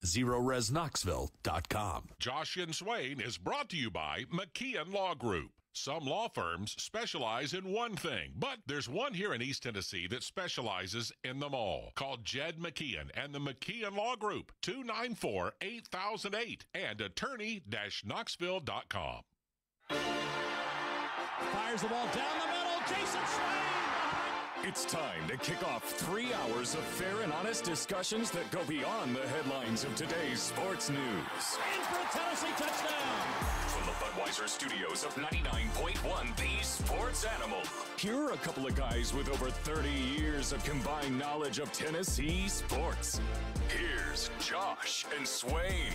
ZeroResKnoxville.com. Josh and Swain is brought to you by McKeon Law Group. Some law firms specialize in one thing, but there's one here in East Tennessee that specializes in them all. Call Jed McKeon and the McKeon Law Group, 294-8008 and attorney-knoxville.com. Fires the ball down the middle. Jason Swain. It's time to kick off 3 hours of fair and honest discussions that go beyond the headlines of today's sports news. And for a Tennessee touchdown. From the Budweiser studios of 99.1 The Sports Animal, here are a couple of guys with over 30 years of combined knowledge of Tennessee sports. Here's Josh and Swain.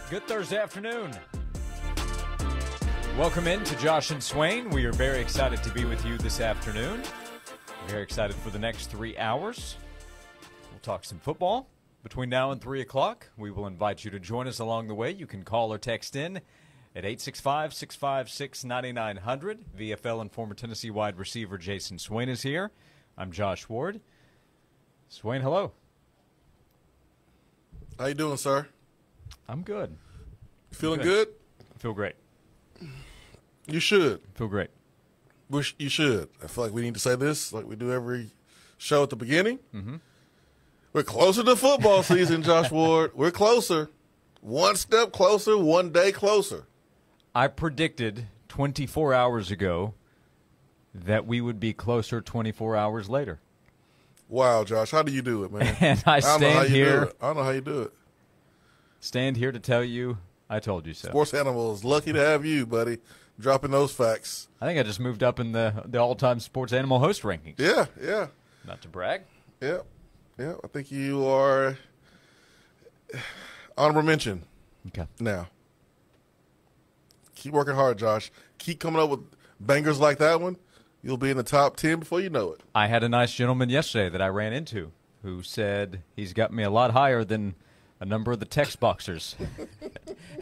Good Thursday afternoon. Welcome in to Josh and Swain. We are very excited to be with you this afternoon. Very excited for the next 3 hours. We'll talk some football between now and 3 o'clock. We will invite you to join us along the way. You can call or text in at 865-656-9900. VFL and former Tennessee wide receiver Jason Swain is here. I'm Josh Ward. Swain, hello. How you doing, sir? I'm good. Feeling good? I feel great. You should. Feel great. You should. I feel like we need to say this like we do every show at the beginning. Mm-hmm. We're closer to football season, Josh Ward. We're closer. One step closer, one day closer. I predicted 24 hours ago that we would be closer 24 hours later. Wow, Josh. How do you do it, man? And I stand here. I don't know how you do it. Stand here to tell you I told you so. Sports Animal is lucky to have you, buddy, dropping those facts. I think I just moved up in the all-time Sports Animal host rankings. Yeah. Not to brag. Yeah. I think you are honorable mention. Okay. Now, keep working hard, Josh. Keep coming up with bangers like that one. You'll be in the top 10 before you know it. I had a nice gentleman yesterday that I ran into who said he's got me a lot higher than a number of the text boxers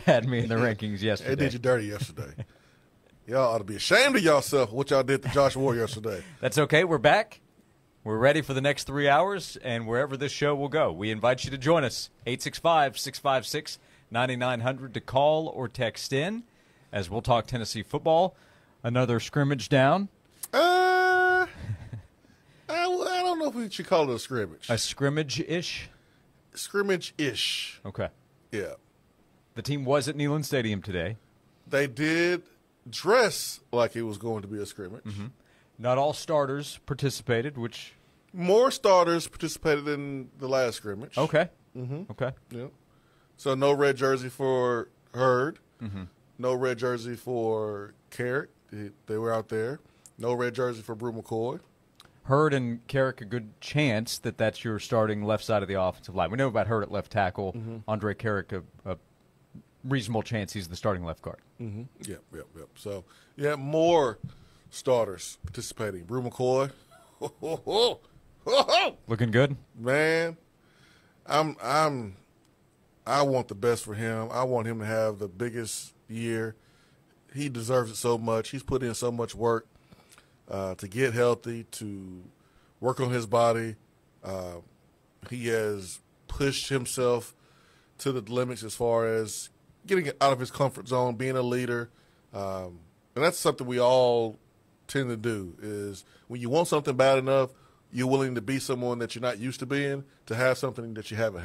had me in the rankings yesterday. They did you dirty yesterday. Y'all ought to be ashamed of yourself what y'all did to Josh Ward yesterday. That's okay. We're back. We're ready for the next 3 hours, and wherever this show will go, we invite you to join us. 865-656-9900 to call or text in as we'll talk Tennessee football. Another scrimmage down. I don't know if we should call it a scrimmage. A scrimmage-ish? Scrimmage-ish. Okay. Yeah. The team was at Neyland Stadium today. They did dress like it was going to be a scrimmage. Mm-hmm. Not all starters participated, which... More starters participated in the last scrimmage. Okay. Mm-hmm. Okay. Yeah. So no red jersey for Hurd. Mm-hmm. No red jersey for Carrick. They were out there. No red jersey for Brew McCoy. Hurd and Carrick, a good chance that that's your starting left side of the offensive line. We know about Hurd at left tackle. Mm-hmm. Andre Carrick, a reasonable chance he's the starting left guard. Mm-hmm. Yep. So, yeah, more starters participating. Brew McCoy. Looking good? Man, I want the best for him. I want him to have the biggest year. He deserves it so much. He's put in so much work to get healthy, to work on his body. He has pushed himself to the limits as far as getting out of his comfort zone, being a leader. And that's something we all tend to do is when you want something bad enough, you're willing to be someone that you're not used to being to have something that you haven't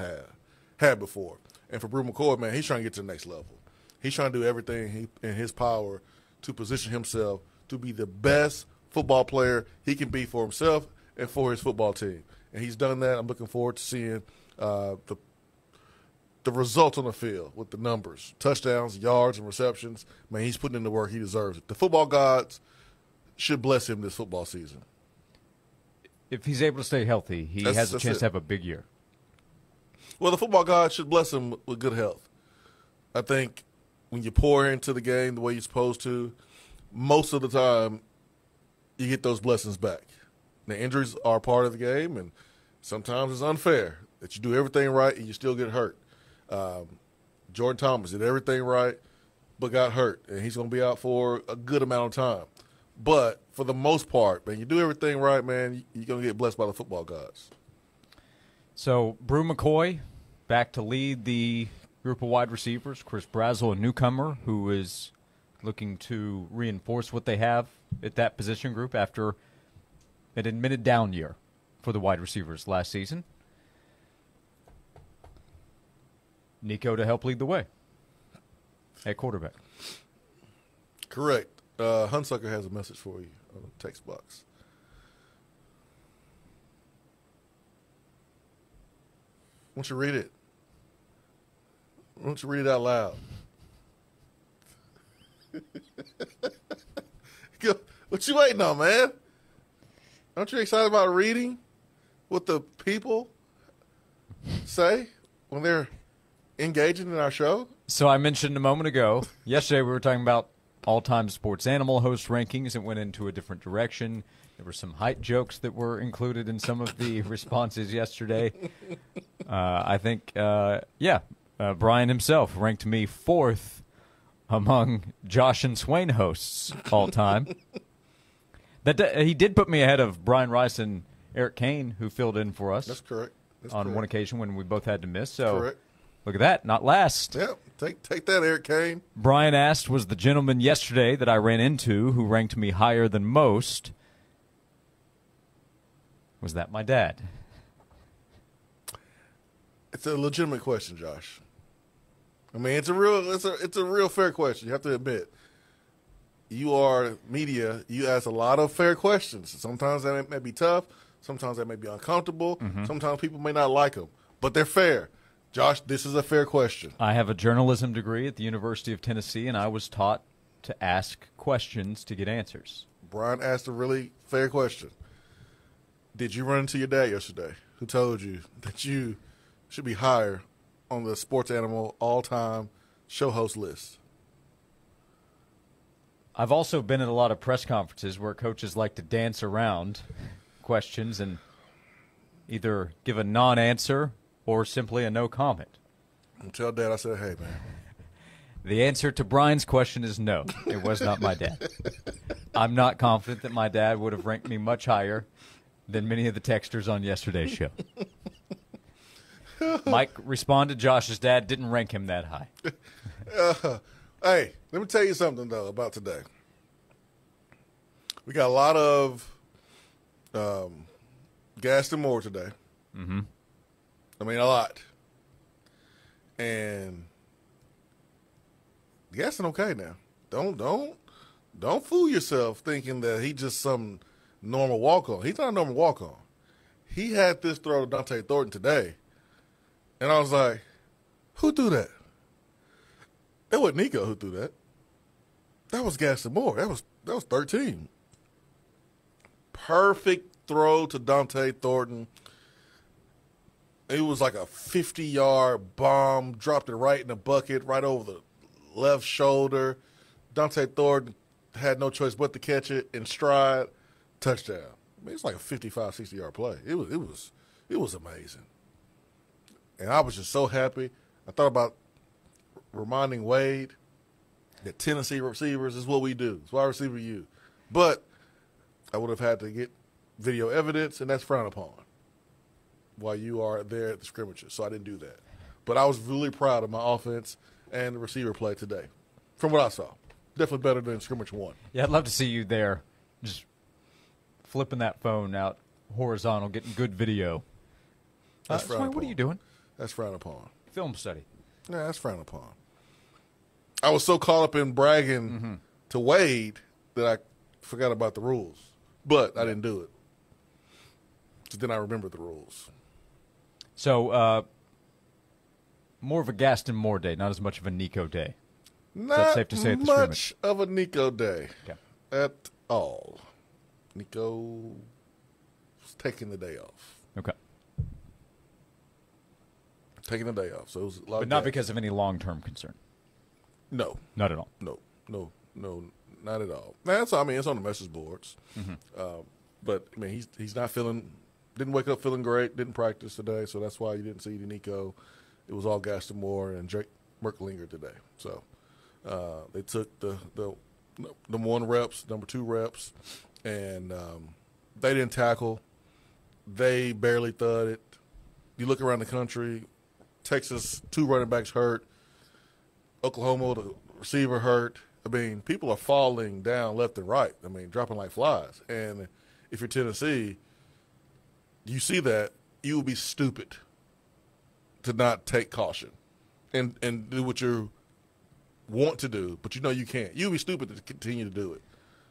had before. And for Brew McCoy, man, he's trying to get to the next level. He's trying to do everything in his power to position himself to be the best football player he can be for himself and for his football team. And he's done that. I'm looking forward to seeing the results on the field with the numbers, touchdowns, yards, and receptions. Man, he's putting in the work. He deserves it. The football gods should bless him this football season. If he's able to stay healthy, he has a chance to have a big year. Well, the football gods should bless him with good health. I think when you pour into the game the way you're supposed to, most of the time you get those blessings back. The injuries are part of the game, and Sometimes it's unfair that you do everything right and you still get hurt. Jordan Thomas did everything right but got hurt, and he's going to be out for a good amount of time. But for the most part, man, you do everything right, man, you're going to get blessed by the football gods. So Brew McCoy back to lead the group of wide receivers. Chris Brazel, a newcomer who is looking to reinforce what they have at that position group after an admitted down year for the wide receivers last season. Nico to help lead the way at quarterback. Correct. Hunsucker has a message for you on the text box. Why don't you read it? Why don't you read it out loud? What you waiting on, man? Aren't you excited about reading what the people say when they're engaging in our show? So I mentioned a moment ago, yesterday we were talking about all-time sports animal host rankings. It went into a different direction. There were some height jokes that were included in some of the responses yesterday. I think, Brian himself ranked me 4th among Josh and Swain hosts all time. He did put me ahead of Brian Rice and Eric Kane, who filled in for us. That's correct. One occasion when we both had to miss. So correct. Look at that, not last. Yep, take that, Eric Kane. Brian asked, was the gentleman yesterday that I ran into who ranked me higher than most, was that my dad? It's a legitimate question, Josh. I mean, it's a real fair question. You have to admit, you are media. You ask a lot of fair questions. Sometimes that may be tough. Sometimes that may be uncomfortable. Mm-hmm. Sometimes people may not like them, but they're fair. Josh, this is a fair question. I have a journalism degree at the University of Tennessee, and I was taught to ask questions to get answers. Brian asked a really fair question. Did you run into your dad yesterday who told you that you should be higher on the Sports Animal all-time show host list? I've also been at a lot of press conferences where coaches like to dance around questions and either give a non-answer or simply a no comment. Tell Dad I said, hey, man. The answer to Brian's question is no. It was not my dad. I'm not confident that my dad would have ranked me much higher than many of the texters on yesterday's show. Mike responded, Josh's dad didn't rank him that high. Hey, let me tell you something, though, about today. We got a lot of Gaston Moore today. Mm-hmm. I mean, a lot. And Gaston okay now. Don't fool yourself thinking that he's just some normal walk-on. He's not a normal walk-on. He had this throw to Dante Thornton today. And I was like, who threw that? That wasn't Nico who threw that. That was Gaston Moore. That was 13. Perfect throw to Dante Thornton. It was like a 50-yard bomb, dropped it right in the bucket, right over the left shoulder. Dante Thornton had no choice but to catch it in stride, touchdown. I mean, it's like a 55, 60-yard play. It was amazing. And I was just so happy. I thought about reminding Wade that Tennessee receivers is what we do. It's wide receiver you. But I would have had to get video evidence, and that's frowned upon while you are there at the scrimmages. So I didn't do that. But I was really proud of my offense and the receiver play today from what I saw. Definitely better than scrimmage one. Yeah, I'd love to see you there just flipping that phone out horizontal, getting good video. That's frowned upon. What are you doing? That's frowned upon. Film study. Yeah, that's frowned upon. I was so caught up in bragging to Wade that I forgot about the rules. But I didn't do it. So then I remembered the rules. So, more of a Gaston Moore day, not as much of a Nico day. Not Is that safe to say at the much scrimmage? of a Nico day Okay. at all. Nico was taking the day off. Okay. Taking the day off. So it was a lot But of not gas. because of any long-term concern. No. Not at all. No, not at all. That's, I mean, it's on the message boards. But I mean, he's not feeling Didn't wake up feeling great. Didn't practice today, so that's why you didn't see Nico. It was all Gaston Moore and Drake Merklinger today. So they took the number 1 reps, number 2 reps, and they didn't tackle. They barely thudded. You look around the country, Texas, 2 running backs hurt. Oklahoma, the receiver hurt. I mean, people are falling down left and right. I mean, dropping like flies. And if you're Tennessee, you see that, you would be stupid to not take caution and do what you want to do, but you know you can't. You would be stupid to continue to do it.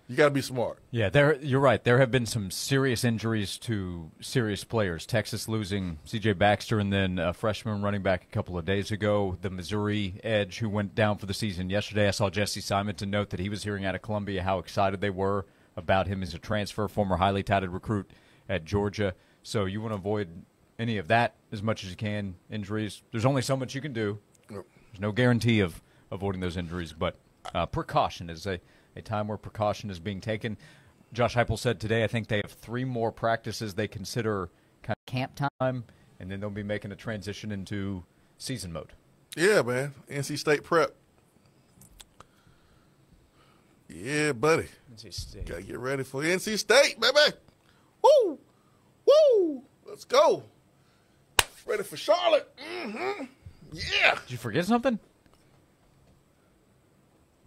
You got to be smart. Yeah, you're right. There have been some serious injuries to serious players. Texas losing C.J. Baxter and then a freshman running back a couple of days ago. The Missouri edge who went down for the season yesterday. I saw Jesse Simonton note that he was hearing out of Columbia how excited they were about him as a transfer, former highly touted recruit at Georgia. So you want to avoid any of that as much as you can, injuries. There's only so much you can do. Yep. There's no guarantee of avoiding those injuries, but precaution is a time where precaution is being taken. Josh Heupel said today, I think they have 3 more practices they consider kind of camp time, and then they'll be making a transition into season mode. Yeah, man. NC State prep. Yeah, buddy. NC State. Got to get ready for NC State, baby. Woo! Woo! Let's go. Ready for Charlotte. Mm-hmm. Yeah. Did you forget something?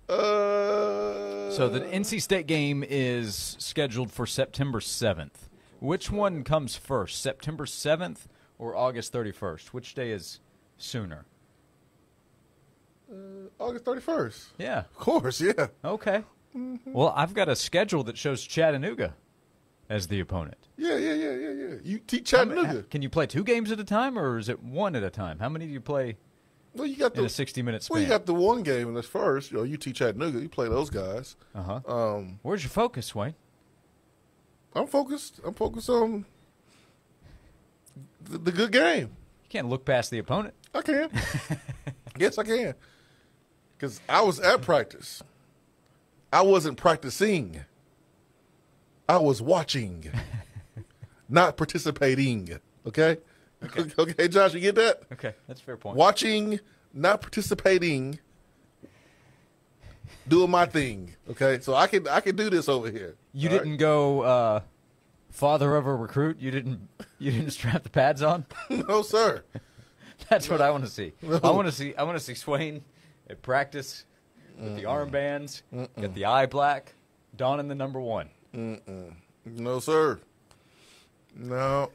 So the NC State game is scheduled for September 7th. Which one comes first, September 7th or August 31st? Which day is sooner? August 31st. Yeah. Of course, yeah. Okay. Mm-hmm. Well, I've got a schedule that shows Chattanooga as the opponent. Yeah. You teach Chattanooga. Can you play 2 games at a time, or is it 1 at a time? How many do you play well, you got in a 60-minute span? Well, you got the 1 game in this first. You know, you teach Chattanooga. You play those guys. Uh-huh. Where's your focus, Swain? I'm focused. I'm focused on the good game. You can't look past the opponent. I can. Yes, I can. Because I was at practice. I wasn't practicing. I was watching, not participating. Okay? Okay, Josh, you get that? Okay, that's a fair point. Watching, not participating, doing my thing. Okay? So I can do this over here. You didn't go father of a recruit? You didn't strap the pads on? No, sir. That's what I want to see. No. I want to see Swain at practice with the armbands, get the eye black, donning the number 1. No, sir. No.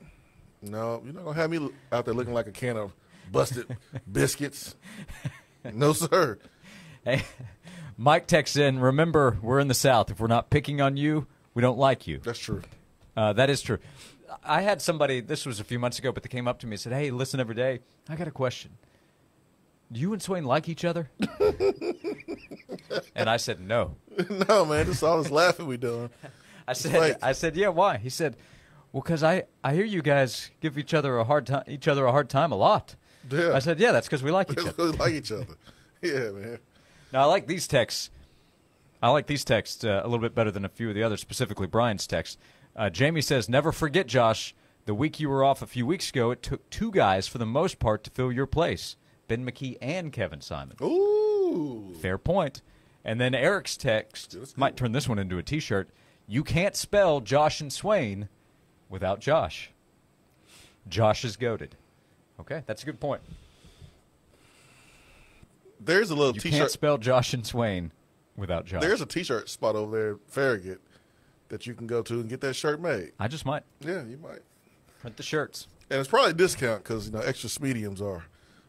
You're not going to have me out there looking like a can of busted biscuits. No, sir. Hey, Mike texts in, remember, we're in the South. If we're not picking on you, we don't like you. That's true. That is true. I had somebody, this was a few months ago, but they came up to me and said, hey, listen every day. I got a question. Do you and Swain like each other? And I said, no. No, man. Just all this laughing we doing. I said, yeah, why? He said, well, because I hear you guys give each other a hard time a lot. Yeah. I said, yeah, that's because we like each other. We like each other. Yeah, man. Now, I like these texts. a little bit better than a few of the others, specifically Brian's text. Jamie says, never forget, Josh, the week you were off a few weeks ago, it took 2 guys for the most part to fill your place, Ben McKee and Kevin Simon. Ooh. Fair point. And then Eric's text, might turn this one into a T-shirt, you can't spell Josh and Swain without Josh. Josh is goated. Okay, that's a good point. There's a little You T-shirt. can't spell Josh and Swain without Josh. There's a T-shirt spot over there, Farragut, that you can go to and get that shirt made. I just might. Yeah, you might. Print the shirts. And it's probably a discount because, extra mediums are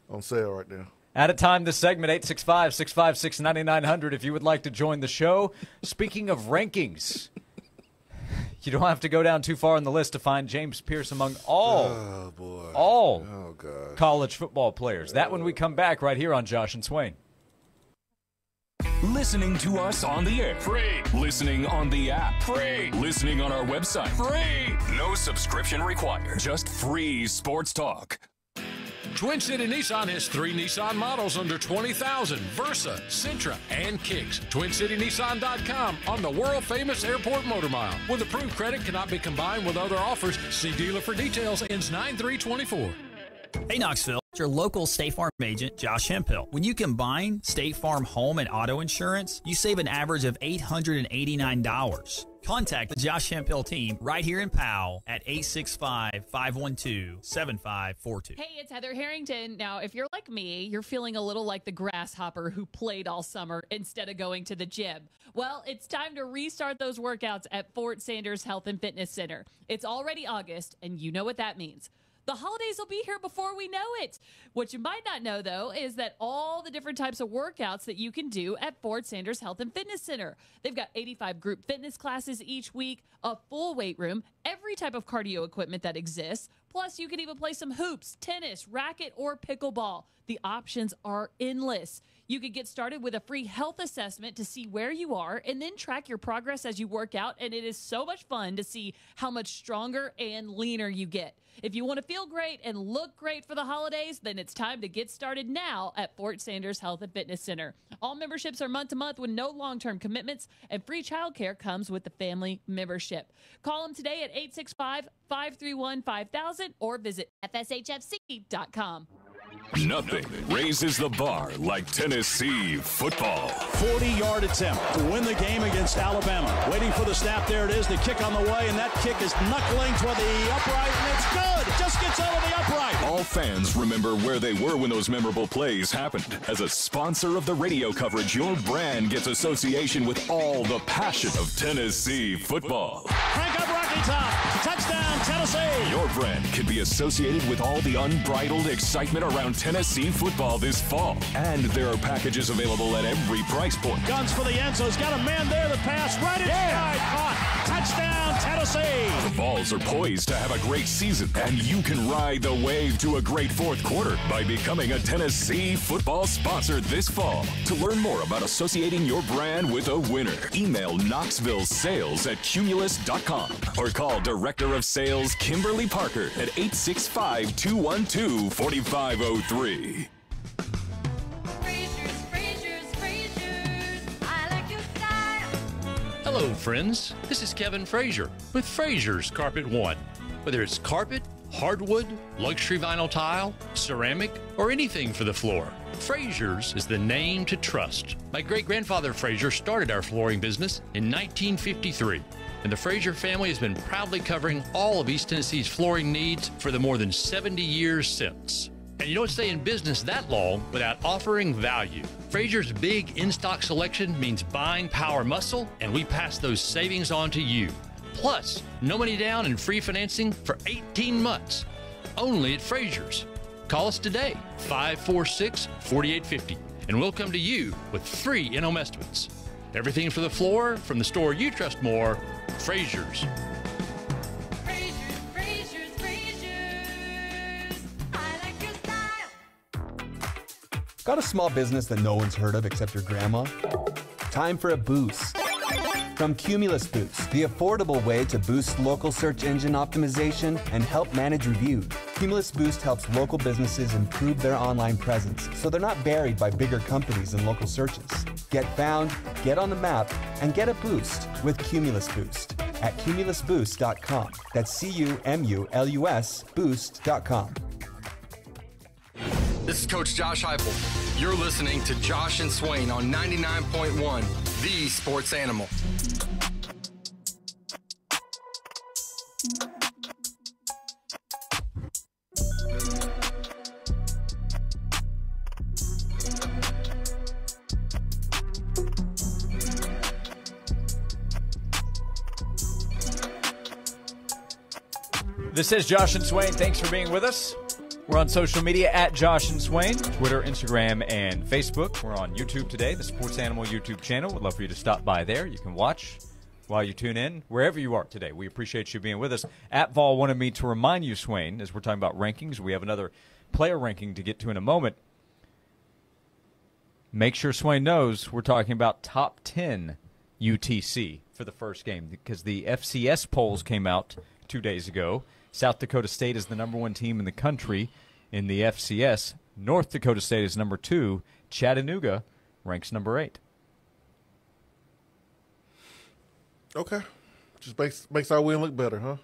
on sale right now. Out of time, this segment, 865-656-9900, if you would like to join the show. Speaking of rankings, you don't have to go down too far on the list to find James Pierce among all college football players. That when we come back right here on Josh and Swain. Listening to us on the air. Free. Listening on the app. Free. Listening on our website. Free. No subscription required. Just free sports talk. Twin City Nissan has 3 Nissan models under $20,000, Versa, Sentra, and Kicks. TwinCityNissan.com on the world-famous Airport Motor Mile. With approved credit cannot be combined with other offers. See dealer for details. Ends 9/3/24. Hey Knoxville, it's your local State Farm agent, Josh Hemphill. When you combine State Farm home and auto insurance, you save an average of $889. Contact the Josh Hemphill team right here in Powell at 865-512-7542. Hey, it's Heather Harrington. Now, if you're like me, you're feeling a little like the grasshopper who played all summer instead of going to the gym. Well, it's time to restart those workouts at Fort Sanders Health and Fitness Center. It's already August, and you know what that means. The holidays will be here before we know it. What you might not know, though, is that all the different types of workouts that you can do at Fort Sanders Health and Fitness Center. They've got 85 group fitness classes each week, a full weight room, every type of cardio equipment that exists. Plus, you can even play some hoops, tennis, racket, or pickleball. The options are endless. You could get started with a free health assessment to see where you are and then track your progress as you work out. And it is so much fun to see how much stronger and leaner you get. If you want to feel great and look great for the holidays, then it's time to get started now at Fort Sanders Health and Fitness Center. All memberships are month to month with no long-term commitments, and free childcare comes with the family membership. Call them today at 865-531-5000 or visit fshfc.com. Nothing raises the bar like Tennessee football. 40-yard attempt to win the game against Alabama. Waiting for the snap. There it is. The kick on the way, and that kick is knuckling toward the upright, and it's good. It just gets over the upright. All fans remember where they were when those memorable plays happened. As a sponsor of the radio coverage, your brand gets association with all the passion of Tennessee football. Crank up Rocky Top. Touchdown, Tennessee. Your brand can be associated with all the unbridled excitement around Tennessee football this fall. And there are packages available at every price point. Guns for the end zone. He's got a man there. The pass right inside. Caught. Touchdown, Tennessee. The Vols are poised to have a great season, and you can ride the wave to a great fourth quarter by becoming a Tennessee football sponsor this fall. To learn more about associating your brand with a winner, email knoxvillesales@cumulus.com or call Director of Sales Kimberly Parker at 865-212-4503. Hello, friends. This is Kevin Frazier with Frazier's Carpet One. Whether it's carpet, hardwood, luxury vinyl tile, ceramic, or anything for the floor, Frazier's is the name to trust. My great-grandfather Frazier started our flooring business in 1953, and the Frazier family has been proudly covering all of East Tennessee's flooring needs for the more than 70 years since. And you don't stay in business that long without offering value. Frazier's big in-stock selection means buying power muscle, and we pass those savings on to you. Plus, no money down and free financing for 18 months. Only at Frazier's. Call us today, 546-4850, and we'll come to you with free in-home estimates. Everything for the floor from the store you trust more, Frazier's. Got a small business that no one's heard of except your grandma? Time for a boost. From Cumulus Boost, the affordable way to boost local search engine optimization and help manage reviews. Cumulus Boost helps local businesses improve their online presence so they're not buried by bigger companies in local searches. Get found, get on the map, and get a boost with Cumulus Boost at cumulusboost.com. That's C-U-M-U-L-U-S boost.com. This is Coach Josh Heupel. You're listening to Josh and Swain on 99.1, the Sports Animal. This is Josh and Swain. Thanks for being with us. We're on social media at Josh and Swain, Twitter, Instagram, and Facebook. We're on YouTube today, the Sports Animal YouTube channel. We'd love for you to stop by there. You can watch while you tune in, wherever you are today. We appreciate you being with us. At Vol wanted me to remind you, Swain, as we're talking about rankings, we have another player ranking to get to in a moment. Make sure Swain knows we're talking about top 10 UTC for the first game because the FCS polls came out 2 days ago. South Dakota State is the #1 team in the country, In the FCS, North Dakota State is number 2. Chattanooga ranks number 8. Okay. Just makes our win look better, huh?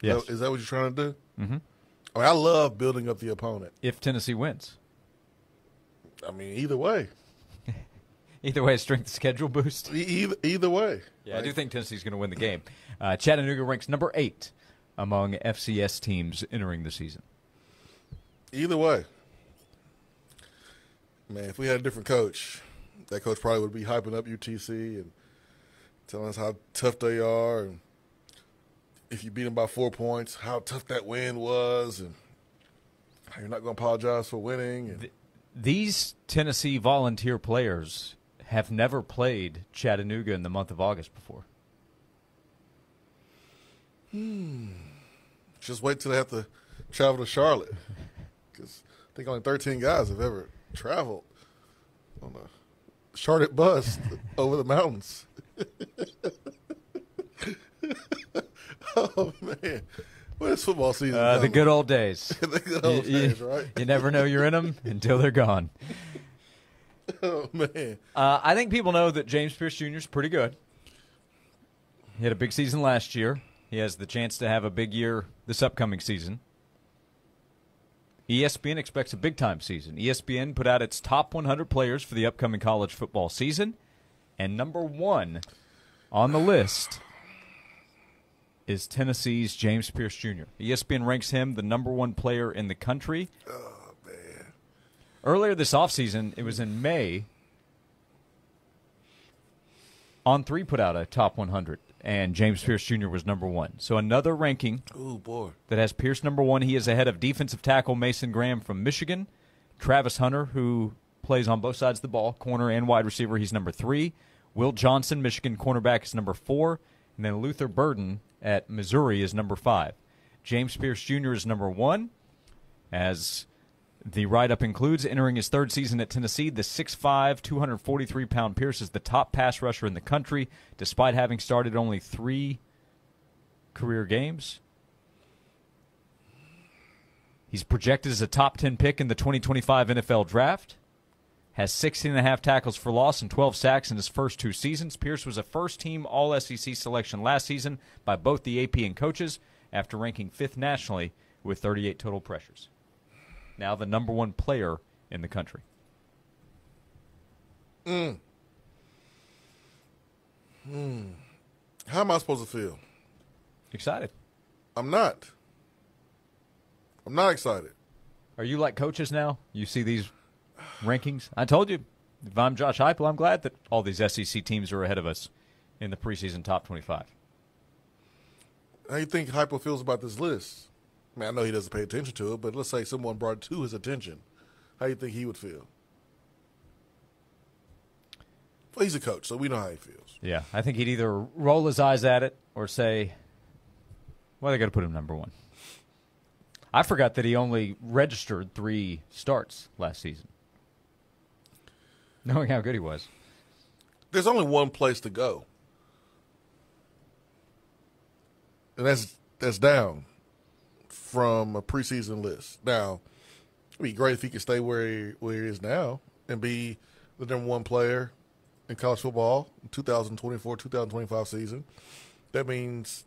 Yes. Is that what you're trying to do? Mm-hmm. I mean, I love building up the opponent. If Tennessee wins. I mean, either way. Either way, a strength of schedule boost. Either way. Yeah, I do think Tennessee's going to win the game. Chattanooga ranks number 8 among FCS teams entering the season. Either way. Man, if we had a different coach, that coach probably would be hyping up UTC and telling us how tough they are, and if you beat them by 4 points, how tough that win was, and how you're not going to apologize for winning. And these Tennessee Volunteer players have never played Chattanooga in the month of August before. Just wait till they have to travel to Charlotte, because I think only 13 guys have ever traveled on a Charlotte bus over the mountains. Oh, man. What is football season? The good old days. The good old days, right? You never know you're in them until they're gone. Oh, man. I think people know that James Pierce Jr. is pretty good. He had a big season last year. He has the chance to have a big year this upcoming season. ESPN expects a big-time season. ESPN put out its top 100 players for the upcoming college football season, and number 1 on the list is Tennessee's James Pierce Jr. ESPN ranks him the number 1 player in the country. Oh, man. Earlier this offseason, it was in May, On3 put out a top 100, and James Pierce Jr. was number 1. So another ranking that has Pierce number 1. He is ahead of defensive tackle Mason Graham from Michigan, Travis Hunter, who plays on both sides of the ball, corner and wide receiver. He's number 3. Will Johnson, Michigan cornerback, is number 4. And then Luther Burden at Missouri is number 5. James Pierce Jr. is number 1. As the write-up includes, entering his 3rd season at Tennessee, the 6'5", 243-pound Pierce is the top pass rusher in the country, despite having started only 3 career games. He's projected as a top 10 pick in the 2025 NFL Draft. Has 16.5 tackles for loss and 12 sacks in his first 2 seasons. Pierce was a first-team All-SEC selection last season by both the AP and coaches after ranking 5th nationally with 38 total pressures. Now the number 1 player in the country. How am I supposed to feel? Excited. I'm not. I'm not excited. Are you like coaches now? You see these rankings? I told you, if I'm Josh Heupel, I'm glad that all these SEC teams are ahead of us in the preseason top 25. How do you think Heupel feels about this list? I mean, I know he doesn't pay attention to it, but let's say someone brought it to his attention. How do you think he would feel? Well, he's a coach, so we know how he feels. Yeah, I think he'd either roll his eyes at it or say, well, they got to put him number 1. I forgot that he only registered 3 starts last season, knowing how good he was. There's only one place to go, and that's down from a preseason list. Now, it'd be great if he could stay where he is now and be the number 1 player in college football in 2024-2025 season. That means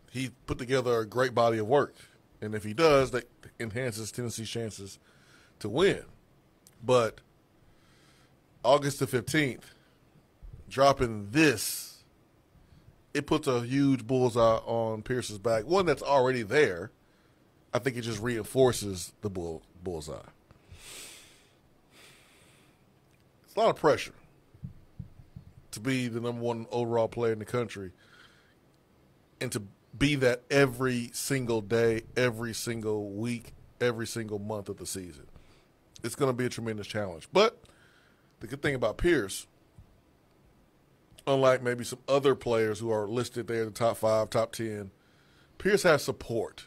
he put together a great body of work. And if he does, that enhances Tennessee's chances to win. But August the 15th, dropping this, it puts a huge bullseye on Pierce's back. One that's already there. I think it just reinforces the bullseye. It's a lot of pressure to be the number 1 overall player in the country and to be that every single day, every single week, every single month of the season. It's going to be a tremendous challenge. But the good thing about Pierce, unlike maybe some other players who are listed there in the top 5, top 10, Pierce has support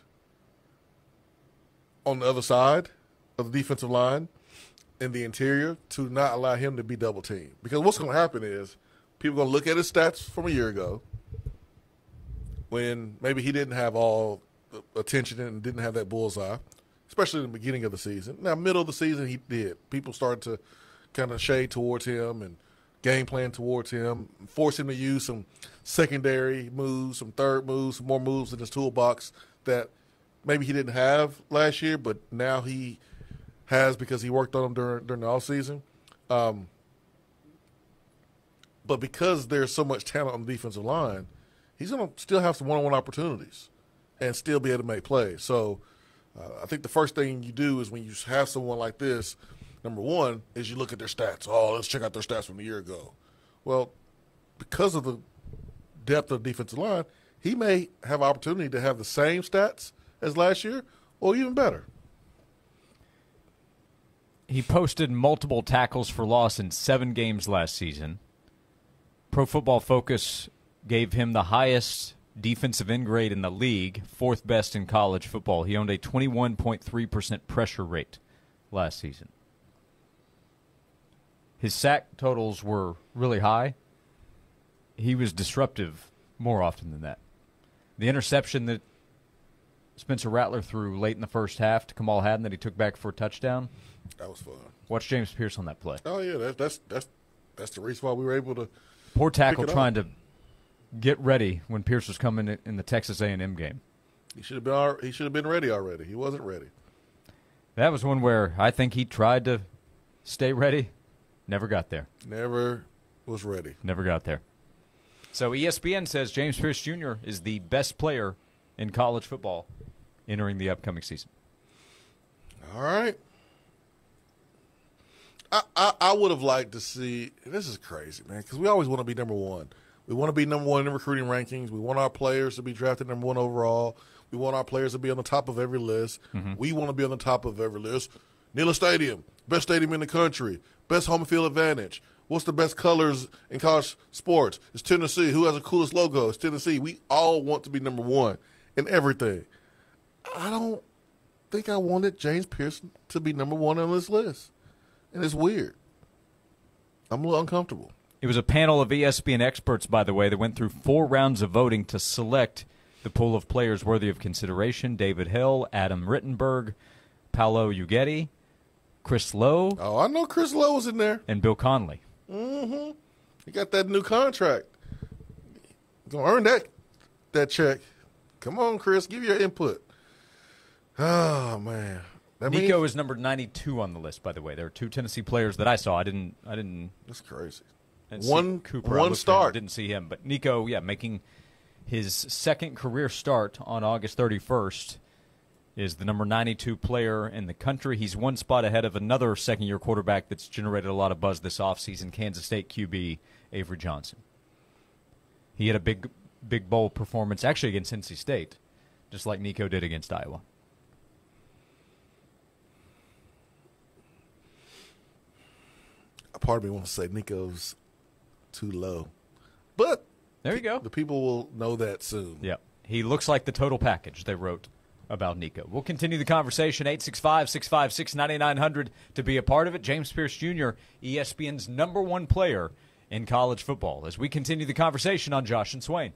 on the other side of the defensive line in the interior to not allow him to be double teamed. Because what's going to happen is people are going to look at his stats from a year ago when maybe he didn't have all the attention and didn't have that bullseye, especially in the beginning of the season. Now, middle of the season, he did. People started to kind of shade towards him and game plan towards him, force him to use some secondary moves, some third moves, some more moves in his toolbox that maybe he didn't have last year, but now he has because he worked on them during the offseason. But because there's so much talent on the defensive line, he's going to still have some one-on-one opportunities and still be able to make plays. So I think the first thing you do is when you have someone like this, number one, is you look at their stats. Oh, let's check out their stats from a year ago. Well, because of the depth of the defensive line, he may have opportunity to have the same stats as last year or even better. He posted multiple tackles for loss in 7 games last season. Pro Football Focus gave him the highest defensive end grade in the league, 4th best in college football. He owned a 21.3% pressure rate last season. His sack totals were really high. He was disruptive more often than that. The interception that Spencer Rattler threw late in the first half to Kamal Hadden that he took back for a touchdown. That was fun. Watch James Pierce on that play. Oh, yeah, that's the reason why we were able to. Poor tackle trying to get ready when Pierce was coming in the Texas A&M game. He should have been ready already. He wasn't ready. That was one where I think he tried to stay ready, never got there. Never was ready. Never got there. So ESPN says James Pierce Jr. is the best player in college football entering the upcoming season. All right. I would have liked to see – this is crazy, man, because we always want to be number one. We want to be number one in recruiting rankings. We want our players to be drafted number one overall. We want our players to be on the top of every list. Mm-hmm. We want to be on the top of every list. Neyland Stadium, best stadium in the country, best home field advantage. What's the best colors in college sports? It's Tennessee. Who has the coolest logo? It's Tennessee. We all want to be number one in everything. I don't think I wanted James Pierce to be number one on this list. And it's weird. I'm a little uncomfortable. It was a panel of ESPN experts, by the way, that went through 4 rounds of voting to select the pool of players worthy of consideration. David Hill, Adam Rittenberg, Paolo Uggetti, Chris Lowe. Oh, I know Chris Lowe was in there. And Bill Conley. Mm-hmm. He got that new contract. Going to earn that check. Come on, Chris. Give your input. Oh, man. Nico is number 92 on the list, by the way. There are 2 Tennessee players that I saw. I didn't. That's crazy. One Cooper. One start. Didn't see him, but Nico, making his second career start on August 31st, is the number 92 player in the country. He's 1 spot ahead of another second-year quarterback that's generated a lot of buzz this offseason, Kansas State QB Avery Johnson. He had a big bowl performance, actually against NC State, just like Nico did against Iowa. Part of me wants to say Nico's too low. But there you go. The people will know that soon. Yeah. He looks like the total package, they wrote about Nico. We'll continue the conversation, 865-656-9900 to be a part of it. James Pierce Jr., ESPN's number 1 player in college football, as we continue the conversation on Josh and Swain.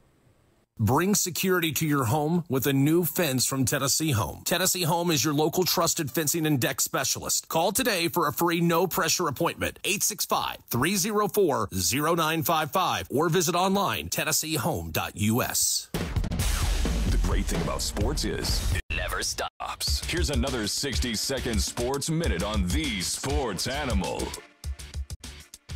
Bring security to your home with a new fence from Tennessee Home. Tennessee Home is your local trusted fencing and deck specialist. Call today for a free no-pressure appointment, 865-304-0955, or visit online, tennesseehome.us. The great thing about sports is it never stops. Here's another 60-second sports minute on the Sports Animal.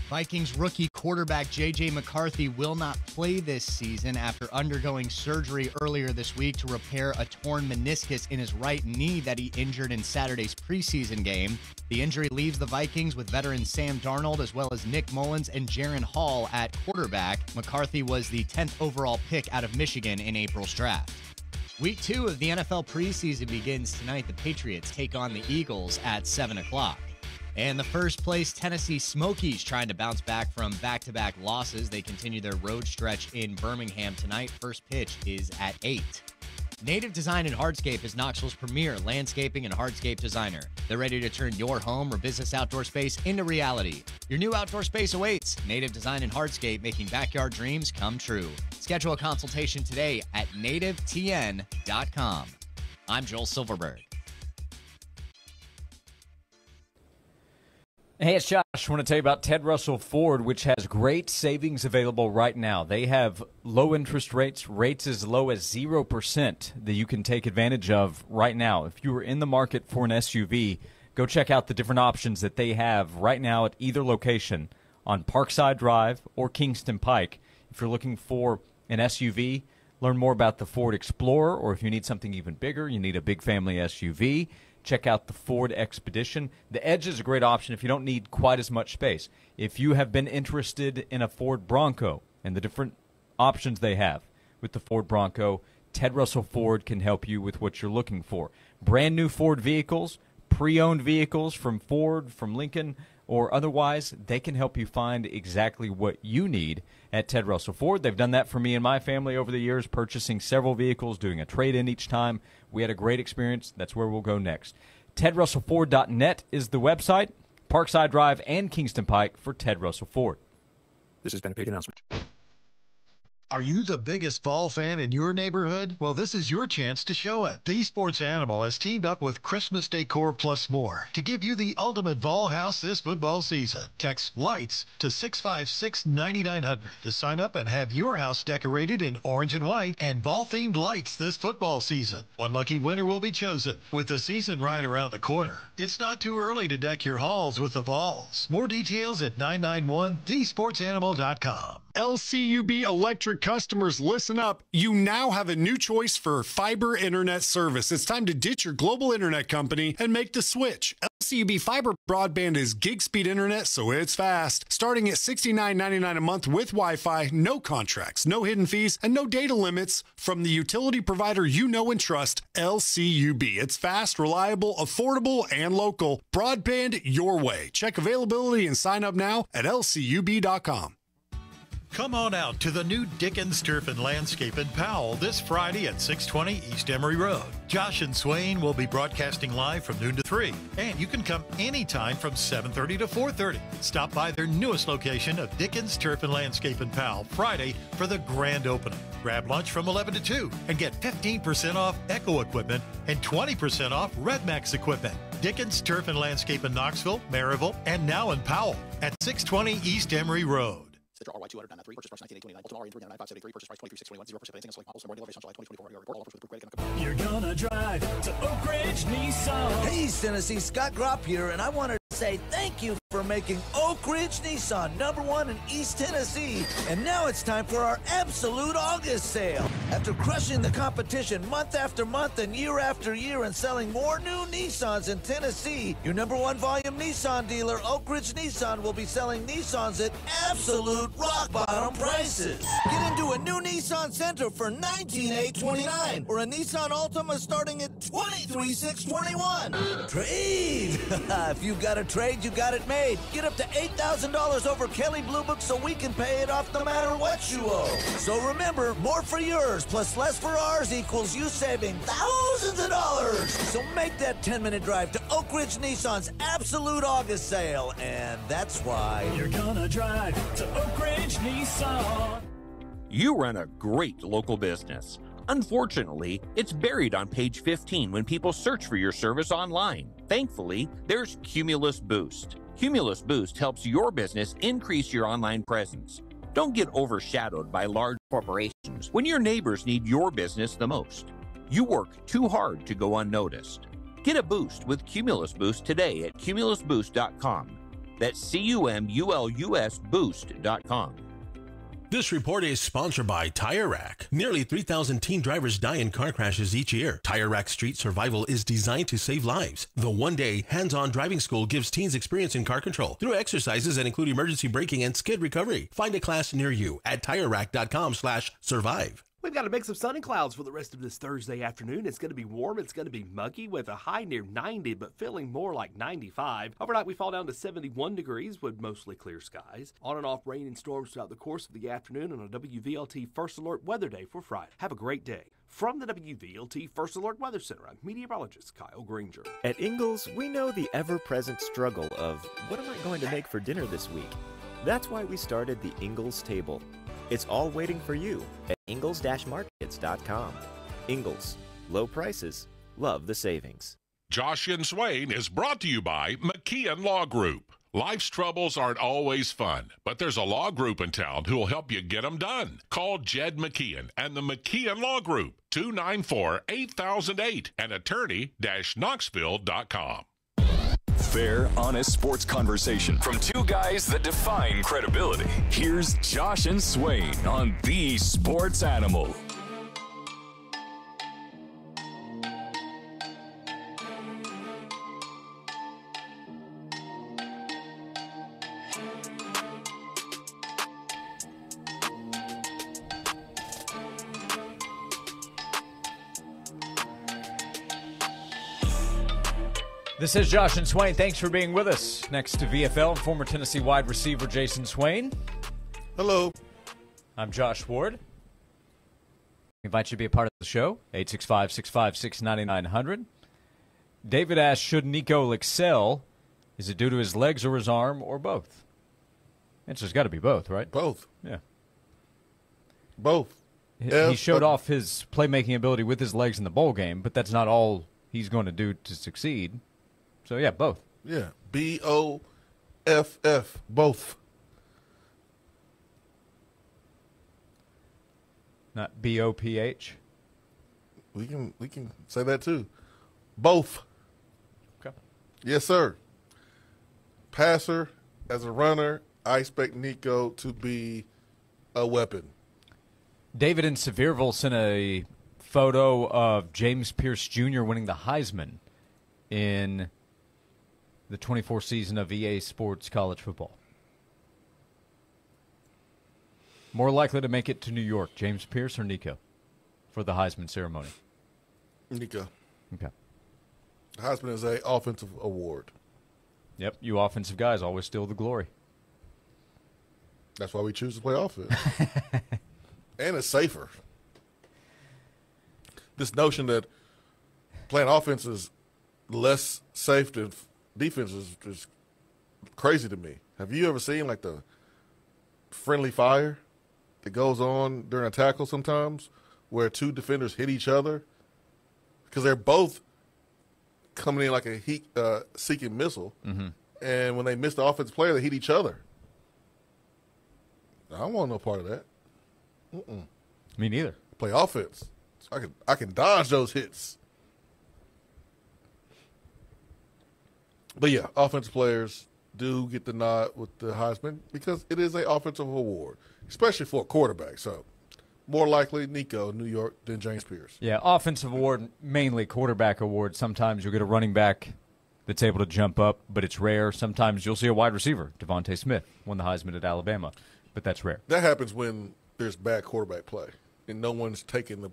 Vikings rookie quarterback J.J. McCarthy will not play this season after undergoing surgery earlier this week to repair a torn meniscus in his right knee that he injured in Saturday's preseason game. The injury leaves the Vikings with veteran Sam Darnold as well as Nick Mullins and Jaron Hall at quarterback. McCarthy was the 10th overall pick out of Michigan in April's draft. Week 2 of the NFL preseason begins tonight. The Patriots take on the Eagles at 7 o'clock. And the first-place Tennessee Smokies trying to bounce back from back-to-back losses. They continue their road stretch in Birmingham tonight. First pitch is at 8. Native Design and Hardscape is Knoxville's premier landscaping and hardscape designer. They're ready to turn your home or business outdoor space into reality. Your new outdoor space awaits. Native Design and Hardscape, making backyard dreams come true. Schedule a consultation today at nativetn.com. I'm Joel Silverberg. Hey, it's Josh. I want to tell you about Ted Russell Ford, which has great savings available right now. They have low interest rates, rates as low as 0% that you can take advantage of right now. If you are in the market for an SUV, go check out the different options that they have right now at either location on Parkside Drive or Kingston Pike. If you're looking for an SUV, learn more about the Ford Explorer, or if you need something even bigger, you need a big family SUV, check out the Ford Expedition. The Edge is a great option if you don't need quite as much space. If you have been interested in a Ford Bronco and the different options they have with the Ford Bronco, Ted Russell Ford can help you with what you're looking for. Brand new Ford vehicles, pre-owned vehicles from Ford, from Lincoln, or otherwise, they can help you find exactly what you need at Ted Russell Ford. They've done that for me and my family over the years, purchasing several vehicles, doing a trade-in each time. We had a great experience. That's where we'll go next. TedRussellFord.net is the website. Parkside Drive and Kingston Pike for Ted Russell Ford. This has been a paid announcement. Are you the biggest fall fan in your neighborhood? Well, this is your chance to show it. The Sports Animal has teamed up with Christmas Decor Plus More to give you the ultimate fall house this football season. Text LIGHTS to 656-9900 to sign up and have your house decorated in orange and white and ball-themed lights this football season. One lucky winner will be chosen with the season right around the corner. It's not too early to deck your halls with the balls. More details at 991thesportsanimal.com. LCUB Electric customers, listen up. You now have a new choice for fiber internet service. It's time to ditch your global internet company and make the switch. LCUB fiber broadband is gig speed internet, so it's fast. Starting at $69.99 a month with Wi-Fi, no contracts, no hidden fees, and no data limits from the utility provider you know and trust, LCUB. It's fast, reliable, affordable, and local. Broadband your way. Check availability and sign up now at lcub.com. Come on out to the new Dickens Turf and Landscape in Powell this Friday at 620 East Emory Road. Josh and Swain will be broadcasting live from noon to 3, and you can come anytime from 7:30 to 4:30. Stop by their newest location of Dickens Turf and Landscape in Powell Friday for the grand opening. Grab lunch from 11 to 2 and get 15% off Echo equipment and 20% off Red Max equipment. Dickens Turf and Landscape in Knoxville, Maryville, and now in Powell at 620 East Emory Road. Citra RY 200 purchase price 19,829, Ultima RE 395,783, purchase price 23,621, 0% financing, select models, more elevation, July 2024, report all offers with approved credit. You're gonna drive to Oak Ridge Nissan. Hey, East Tennessee, Scott Gropp here, and I wanted to say thank you for making Oak Ridge Nissan #1 in East Tennessee. And now it's time for our absolute August sale. After crushing the competition month after month and year after year and selling more new Nissans in Tennessee, your #1 volume Nissan dealer, Oak Ridge Nissan, will be selling Nissans at absolute rock bottom prices. Get into a new Nissan Sentra for $19,829 or a Nissan Altima starting at $23,621. Trade! If you've got a trade, you got it made. Get up to $8,000 over Kelley Blue Book so we can pay it off no matter what you owe. So remember, more for yours plus less for ours equals you saving thousands of dollars. So make that 10-minute drive to Oak Ridge Nissan's absolute August sale, and that's why you're gonna drive to Oak Ridge Nissan. You run a great local business. Unfortunately, it's buried on page 15 when people search for your service online. Thankfully, there's Cumulus Boost. Cumulus Boost helps your business increase your online presence. Don't get overshadowed by large corporations when your neighbors need your business the most. You work too hard to go unnoticed. Get a boost with Cumulus Boost today at cumulusboost.com. That's CUMULUS Boost.com. This report is sponsored by Tire Rack. Nearly 3,000 teen drivers die in car crashes each year. Tire Rack Street Survival is designed to save lives. The one-day hands-on driving school gives teens experience in car control through exercises that include emergency braking and skid recovery. Find a class near you at TireRack.com/survive. We've got a mix of sun and clouds for the rest of this Thursday afternoon. It's going to be warm. It's going to be muggy with a high near 90, but feeling more like 95. Overnight, we fall down to 71 degrees with mostly clear skies. On and off rain and storms throughout the course of the afternoon on a WVLT First Alert Weather Day for Friday. Have a great day. From the WVLT First Alert Weather Center, I'm meteorologist Kyle Granger. At Ingalls, we know the ever-present struggle of what am I going to make for dinner this week? That's why we started the Ingalls Table. It's all waiting for you at Ingalls-Markets.com. Ingalls. Low prices. Love the savings. Josh and Swain is brought to you by McKeon Law Group. Life's troubles aren't always fun, but there's a law group in town who will help you get them done. Call Jed McKeon and the McKeon Law Group, 294-8008 and attorney-knoxville.com. Fair, honest sports conversation from two guys that define credibility. Here's Josh and Swain on The Sports Animal. This is Josh and Swain. Thanks for being with us. Next to VFL and former Tennessee wide receiver Jason Swain. Hello. I'm Josh Ward. I invite you to be a part of the show, 865-656-9900. David asks, should Nico excel? Is it due to his legs or his arm or both? Answer's got to be both, right? Both. Yeah. Both. He showed off his playmaking ability with his legs in the bowl game, but that's not all he's going to do to succeed. So, yeah, both. Yeah. BOFF. Both. Not BOPH? We can say that too. Both. Okay. Yes, sir. Passer, as a runner, I expect Nico to be a weapon. David in Sevierville sent a photo of James Pierce Jr. winning the Heisman in the 24 season of EA Sports College Football. More likely to make it to New York, James Pierce or Nico, for the Heisman ceremony? Nico. Okay. The Heisman is an offensive award. Yep, you offensive guys always steal the glory. That's why we choose to play offense. And it's safer. This notion that playing offense is less safe than defense is crazy to me. Have you ever seen like the friendly fire that goes on during a tackle sometimes where two defenders hit each other because they're both coming in like a heat-seeking missile, and when they miss the offensive player, they hit each other. I don't want no part of that. Me neither. Play offense. So I can dodge those hits. But yeah, offensive players do get the nod with the Heisman because it is an offensive award, especially for a quarterback. So more likely Nico, New York, than James Pierce. Yeah, offensive award, mainly quarterback award. Sometimes you'll get a running back that's able to jump up, but it's rare. Sometimes you'll see a wide receiver. Devontae Smith won the Heisman at Alabama, but that's rare. That happens when there's bad quarterback play and no one's taking the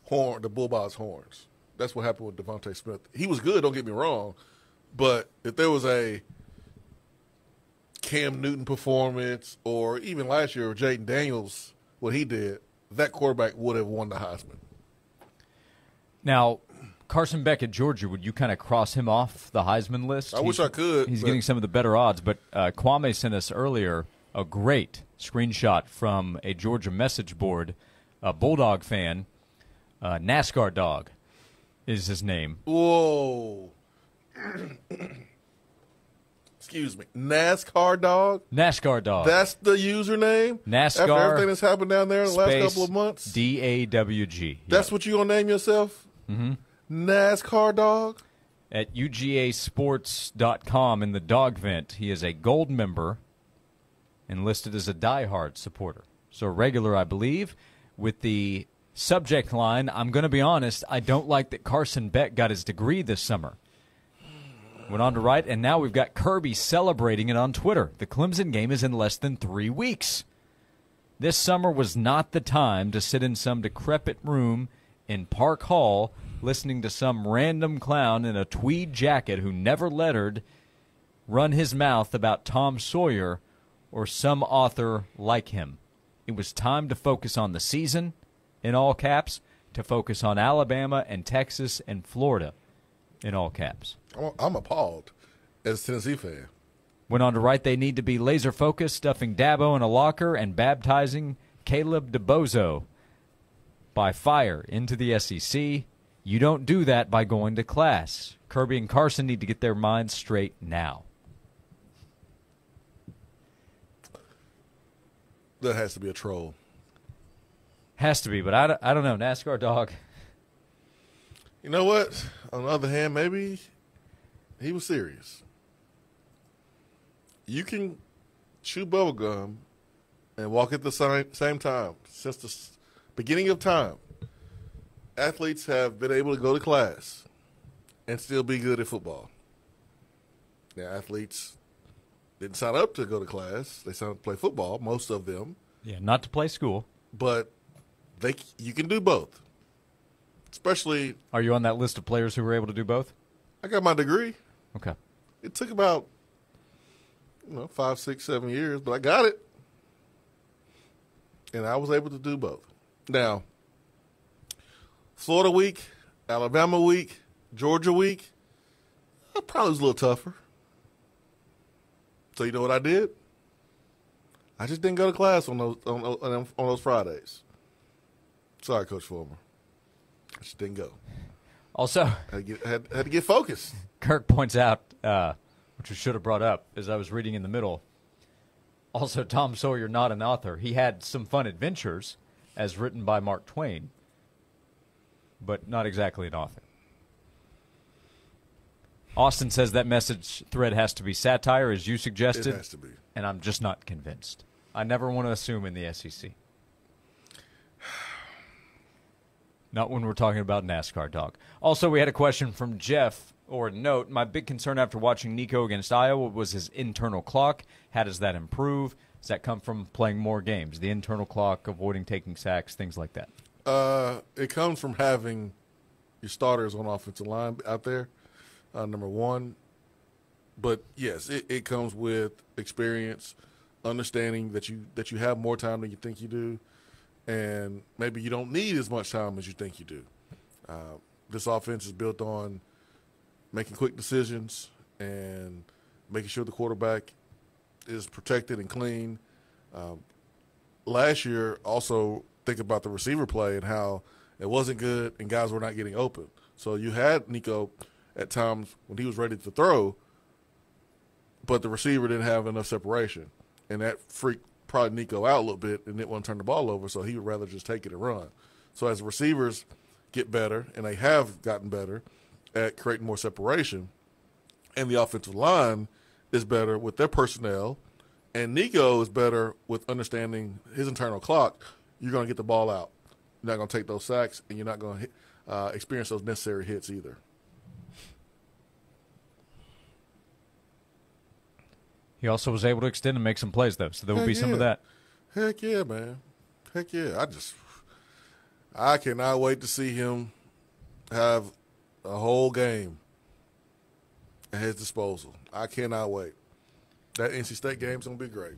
bull by its horns. That's what happened with Devontae Smith. He was good, don't get me wrong, but if there was a Cam Newton performance or even last year Jaden Daniels, what he did, that quarterback would have won the Heisman. Now, Carson Beck at Georgia, would you kind of cross him off the Heisman list? I wish I could. He's getting some of the better odds, but Kwame sent us earlier a great screenshot from a Georgia message board, a Bulldog fan, NASCAR Dog is his name. Whoa. Excuse me. NASCAR Dog? NASCAR Dog. That's the username? NASCAR. After everything that's happened down there in the last couple of months? DAWG. That's what you're going to name yourself? Mm-hmm. NASCAR Dog? At UGAsports.com in the dog vent, he is a gold member and listed as a diehard supporter. So regular, I believe, with the subject line, I'm going to be honest, I don't like that Carson Beck got his degree this summer. Went on to write, and now we've got Kirby celebrating it on Twitter. The Clemson game is in less than 3 weeks. This summer was not the time to sit in some decrepit room in Park Hall listening to some random clown in a tweed jacket who never lettered run his mouth about Tom Sawyer or some author like him. It was time to focus on the season, in all caps, to focus on Alabama and Texas and Florida, in all caps. I'm appalled as a Tennessee fan. Went on to write they need to be laser-focused, stuffing Dabo in a locker and baptizing Caleb DeBozo by fire into the SEC. You don't do that by going to class. Kirby and Carson need to get their minds straight now. That has to be a troll. Has to be, but I don't know. NASCAR dog. You know what? On the other hand, maybe he was serious. You can chew bubble gum and walk at the same time. Since the beginning of time, athletes have been able to go to class and still be good at football. Now, athletes didn't sign up to go to class. They signed up to play football, most of them. Yeah, not to play school. But you can do both. Especially. Are you on that list of players who were able to do both? I got my degree. Okay. It took about 5, 6, 7 years, but I got it. And I was able to do both. Now, Florida week, Alabama week, Georgia week, probably was a little tougher. So you know what I did? I just didn't go to class on those Fridays. Sorry, Coach Fulmer. I just didn't go. Also, had to get focused. Kirk points out, which we should have brought up as I was reading in the middle. Also, Tom Sawyer, not an author. He had some fun adventures as written by Mark Twain, but not exactly an author. Austin says that message thread has to be satire, as you suggested. It has to be. And I'm just not convinced. I never want to assume in the SEC. Not when we're talking about NASCAR, dog. Also, we had a question from Jeff, or a note. My big concern after watching Nico against Iowa was his internal clock. How does that improve? Does that come from playing more games? The internal clock, avoiding taking sacks, things like that. It comes from having your starters on offensive line out there, number one. But, yes, it comes with experience, understanding that you have more time than you think you do, and maybe you don't need as much time as you think you do. This offense is built on making quick decisions and making sure the quarterback is protected and clean. Last year, also think about the receiver play and how it wasn't good and guys were not getting open. So you had Nico at times when he was ready to throw, but the receiver didn't have enough separation. And that freaked probably Nico out a little bit and didn't want to turn the ball over, so he would rather just take it and run. So as the receivers get better, and they have gotten better at creating more separation, and the offensive line is better with their personnel, and Nico is better with understanding his internal clock, you're going to get the ball out. You're not going to take those sacks, and you're not going to experience those necessary hits either. He also was able to extend and make some plays, though, so there will be some of that. Heck yeah, man. Heck yeah. I cannot wait to see him have a whole game at his disposal. I cannot wait. That NC State game's going to be great.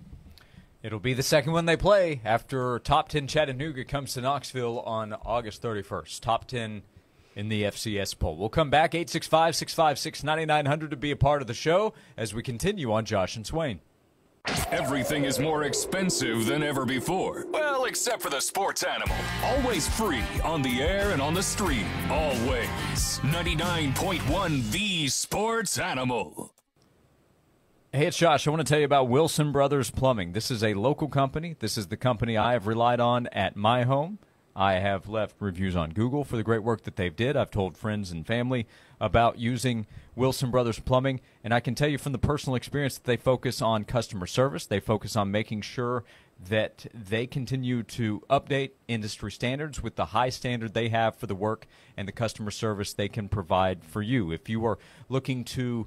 It'll be the second one they play after Top 10 Chattanooga comes to Knoxville on August 31st. Top 10 in the FCS poll. We'll come back, 865-656-9900 to be a part of the show as we continue on Josh and Swain. Everything is more expensive than ever before. Well, except for the sports animal. Always free on the air and on the stream. Always. 99.1 The Sports Animal. Hey, it's Josh. I want to tell you about Wilson Brothers Plumbing. This is a local company. This is the company I have relied on at my home. I have left reviews on Google for the great work that they've did. I've told friends and family about using Wilson Brothers Plumbing, and I can tell you from the personal experience that they focus on customer service. They focus on making sure that they continue to update industry standards with the high standard they have for the work and the customer service they can provide for you. If you are looking to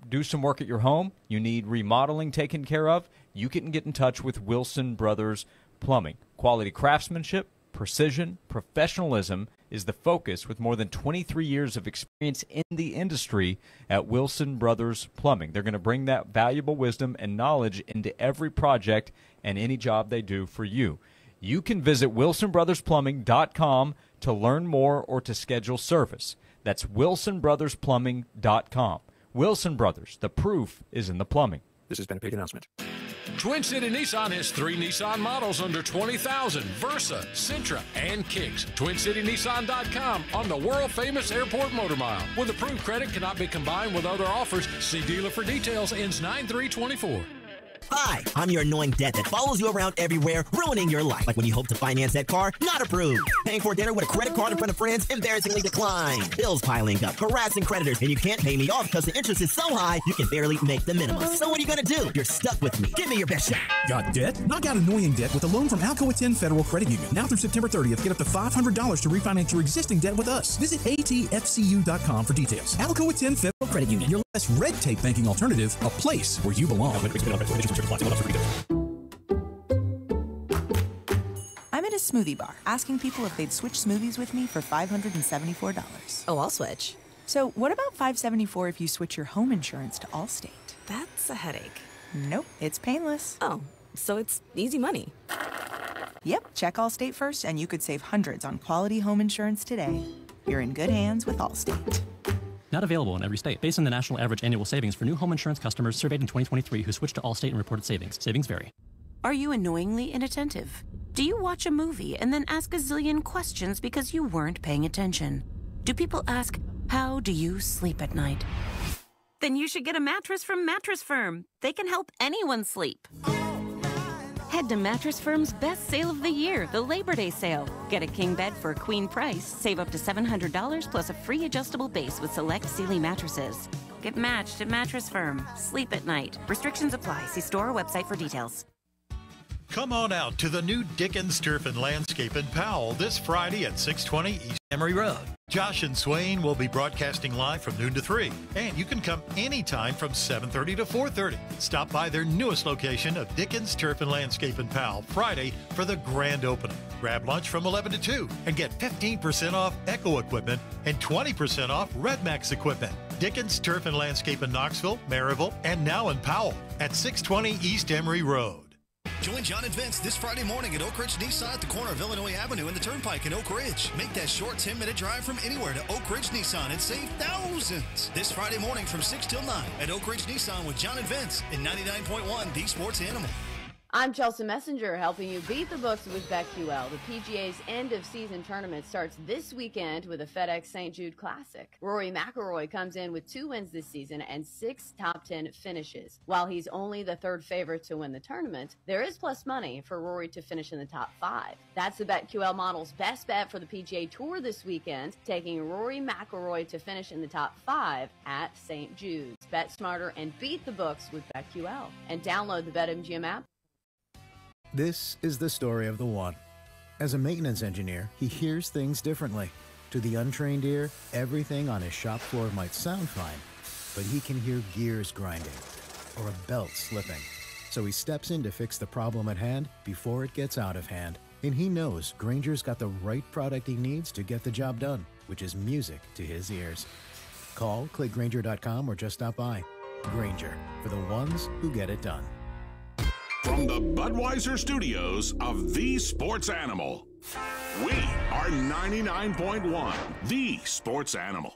do some work at your home, you need remodeling taken care of, you can get in touch with Wilson Brothers Plumbing. Quality craftsmanship, precision, professionalism is the focus with more than 23 years of experience in the industry at Wilson Brothers Plumbing. They're going to bring that valuable wisdom and knowledge into every project and any job they do for you. You can visit wilsonbrothersplumbing.com to learn more or to schedule service. That's wilsonbrothersplumbing.com. Wilson Brothers, the proof is in the plumbing. This has been a paid announcement. Twin City Nissan has 3 Nissan models under $20,000, Versa, Sentra, and Kicks. TwinCityNissan.com on the world-famous Airport Motor Mile. With approved credit cannot be combined with other offers. See dealer for details. Ends 9/3/24. Hi, I'm your annoying debt that follows you around everywhere, ruining your life. Like when you hope to finance that car, not approved. Paying for dinner with a credit card in front of friends, embarrassingly declined. Bills piling up, harassing creditors, and you can't pay me off because the interest is so high, you can barely make the minimum. So what are you going to do? You're stuck with me. Give me your best shot. Got debt? Knock out annoying debt with a loan from Alcoa 10 Federal Credit Union. Now through September 30th, get up to $500 to refinance your existing debt with us. Visit atfcu.com for details. Alcoa 10 Federal Credit Union, your less red tape banking alternative, a place where you belong. I'm at a smoothie bar asking people if they'd switch smoothies with me for $574. Oh, I'll switch. So what about $574 if you switch your home insurance to Allstate? That's a headache. Nope, it's painless. Oh, so it's easy money. Yep, check Allstate first and you could save hundreds on quality home insurance today. You're in good hands with Allstate. Not available in every state. Based on the national average annual savings for new home insurance customers surveyed in 2023 who switched to Allstate and reported savings. Savings vary. Are you annoyingly inattentive? Do you watch a movie and then ask a zillion questions because you weren't paying attention? Do people ask, how do you sleep at night? Then you should get a mattress from Mattress Firm. They can help anyone sleep. Head to Mattress Firm's best sale of the year, the Labor Day sale. Get a king bed for a queen price. Save up to $700 plus a free adjustable base with select Sealy mattresses. Get matched at Mattress Firm. Sleep at night. Restrictions apply. See store or website for details. Come on out to the new Dickens Turf and Landscape in Powell this Friday at 620 East Emory Road. Josh and Swain will be broadcasting live from noon to 3, and you can come anytime from 7:30 to 4:30. Stop by their newest location of Dickens Turf and Landscape in Powell Friday for the grand opening. Grab lunch from 11 to 2 and get 15% off Echo equipment and 20% off Red Max equipment. Dickens Turf and Landscape in Knoxville, Maryville, and now in Powell at 620 East Emory Road. Join John and Vince this Friday morning at Oak Ridge Nissan at the corner of Illinois Avenue and the Turnpike in Oak Ridge. Make that short 10-minute drive from anywhere to Oak Ridge Nissan and save thousands. This Friday morning from 6 till 9 at Oak Ridge Nissan with John and Vince in 99.1 The Sports Animal. I'm Chelsea Messenger, helping you beat the books with BetQL. The PGA's end-of-season tournament starts this weekend with a FedEx St. Jude Classic. Rory McIlroy comes in with 2 wins this season and 6 top 10 finishes. While he's only the third favorite to win the tournament, there is plus money for Rory to finish in the top 5. That's the BetQL model's best bet for the PGA Tour this weekend, taking Rory McIlroy to finish in the top 5 at St. Jude's. Bet smarter and beat the books with BetQL. And download the BetMGM app. This is the story of the one. As a maintenance engineer, he hears things differently. To the untrained ear, everything on his shop floor might sound fine, but he can hear gears grinding or a belt slipping. So he steps in to fix the problem at hand before it gets out of hand. And he knows Grainger's got the right product he needs to get the job done, which is music to his ears. Call, click Grainger.com, or just stop by. Grainger, for the ones who get it done. From the Budweiser studios of The Sports Animal, we are 99.1 The Sports Animal.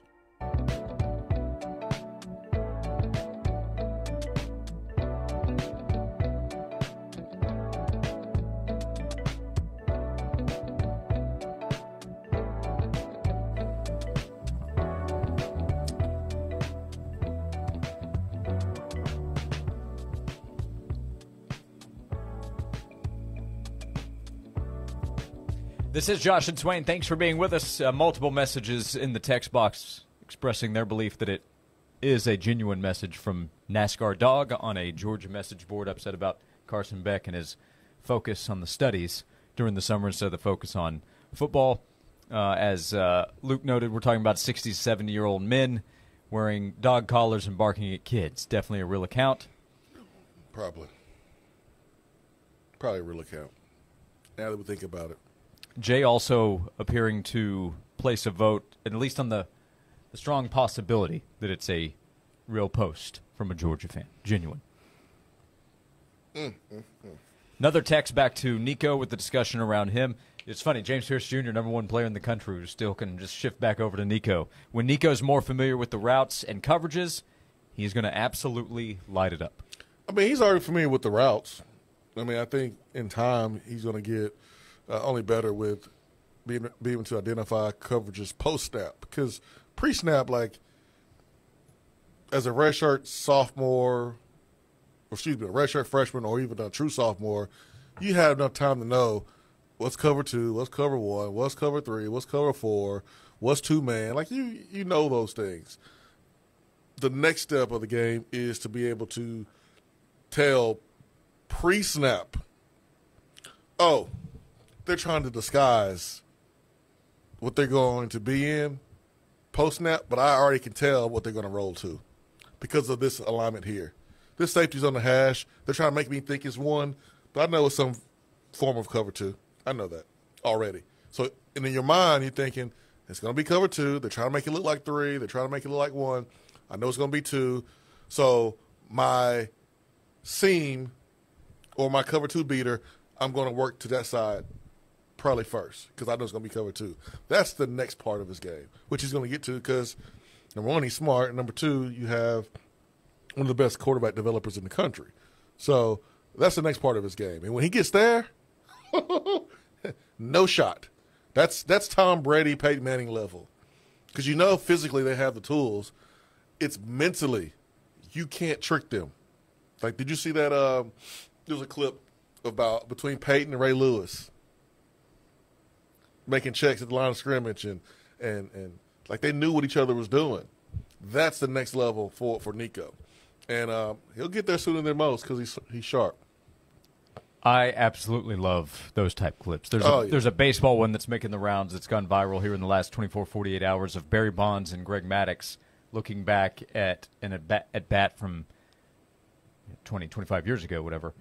This is Josh and Swain. Thanks for being with us. Multiple messages in the text box expressing their belief that it is a genuine message from NASCAR Dog on a Georgia message board, upset about Carson Beck and his focus on the studies during the summer instead of the focus on football. As Luke noted, we're talking about 60 to 70-year-old men wearing dog collars and barking at kids. Definitely a real account. Probably a real account, now that we think about it. Jay also appearing to place a vote, at least on the strong possibility that it's a real post from a Georgia fan. Genuine. Another text back to Nico with the discussion around him. It's funny, James Pierce Jr., number 1 player in the country, who still can just shift back over to Nico. When Nico's more familiar with the routes and coverages, he's going to absolutely light it up. I mean, he's already familiar with the routes. I mean, I think in time he's going to get only better with being able to identify coverages post-snap. Because pre-snap, like, as a redshirt sophomore, redshirt freshman or even a true sophomore, you have enough time to know what's cover 2, what's cover 1, what's cover 3, what's cover 4, what's 2-man. Like, you know those things. The next step of the game is to be able to tell pre-snap, oh, they're trying to disguise what they're going to be in post-snap, but I already can tell what they're going to roll to because of this alignment here. This safety's on the hash. They're trying to make me think it's 1, but I know it's some form of cover 2. I know that already. So, and in your mind, you're thinking, it's going to be cover 2. They're trying to make it look like 3. They're trying to make it look like 1. I know it's going to be 2. So my seam or my cover 2 beater, I'm going to work to that side probably first because I know it's going to be cover 2. That's the next part of his game, which he's going to get to because, number 1, he's smart. And number 2, you have one of the best quarterback developers in the country. So that's the next part of his game. And when he gets there, no shot. That's Tom Brady, Peyton Manning level. Because you know physically they have the tools. It's mentally, you can't trick them. Like, did you see that? There was a clip about between Peyton and Ray Lewis making checks at the line of scrimmage and like they knew what each other was doing. That's the next level for Nico. And he'll get there sooner than most because he's sharp. I absolutely love those type clips. There's a baseball one that's making the rounds that's gone viral here in the last 24, 48 hours of Barry Bonds and Greg Maddux looking back at bat from 20, 25 years ago, whatever,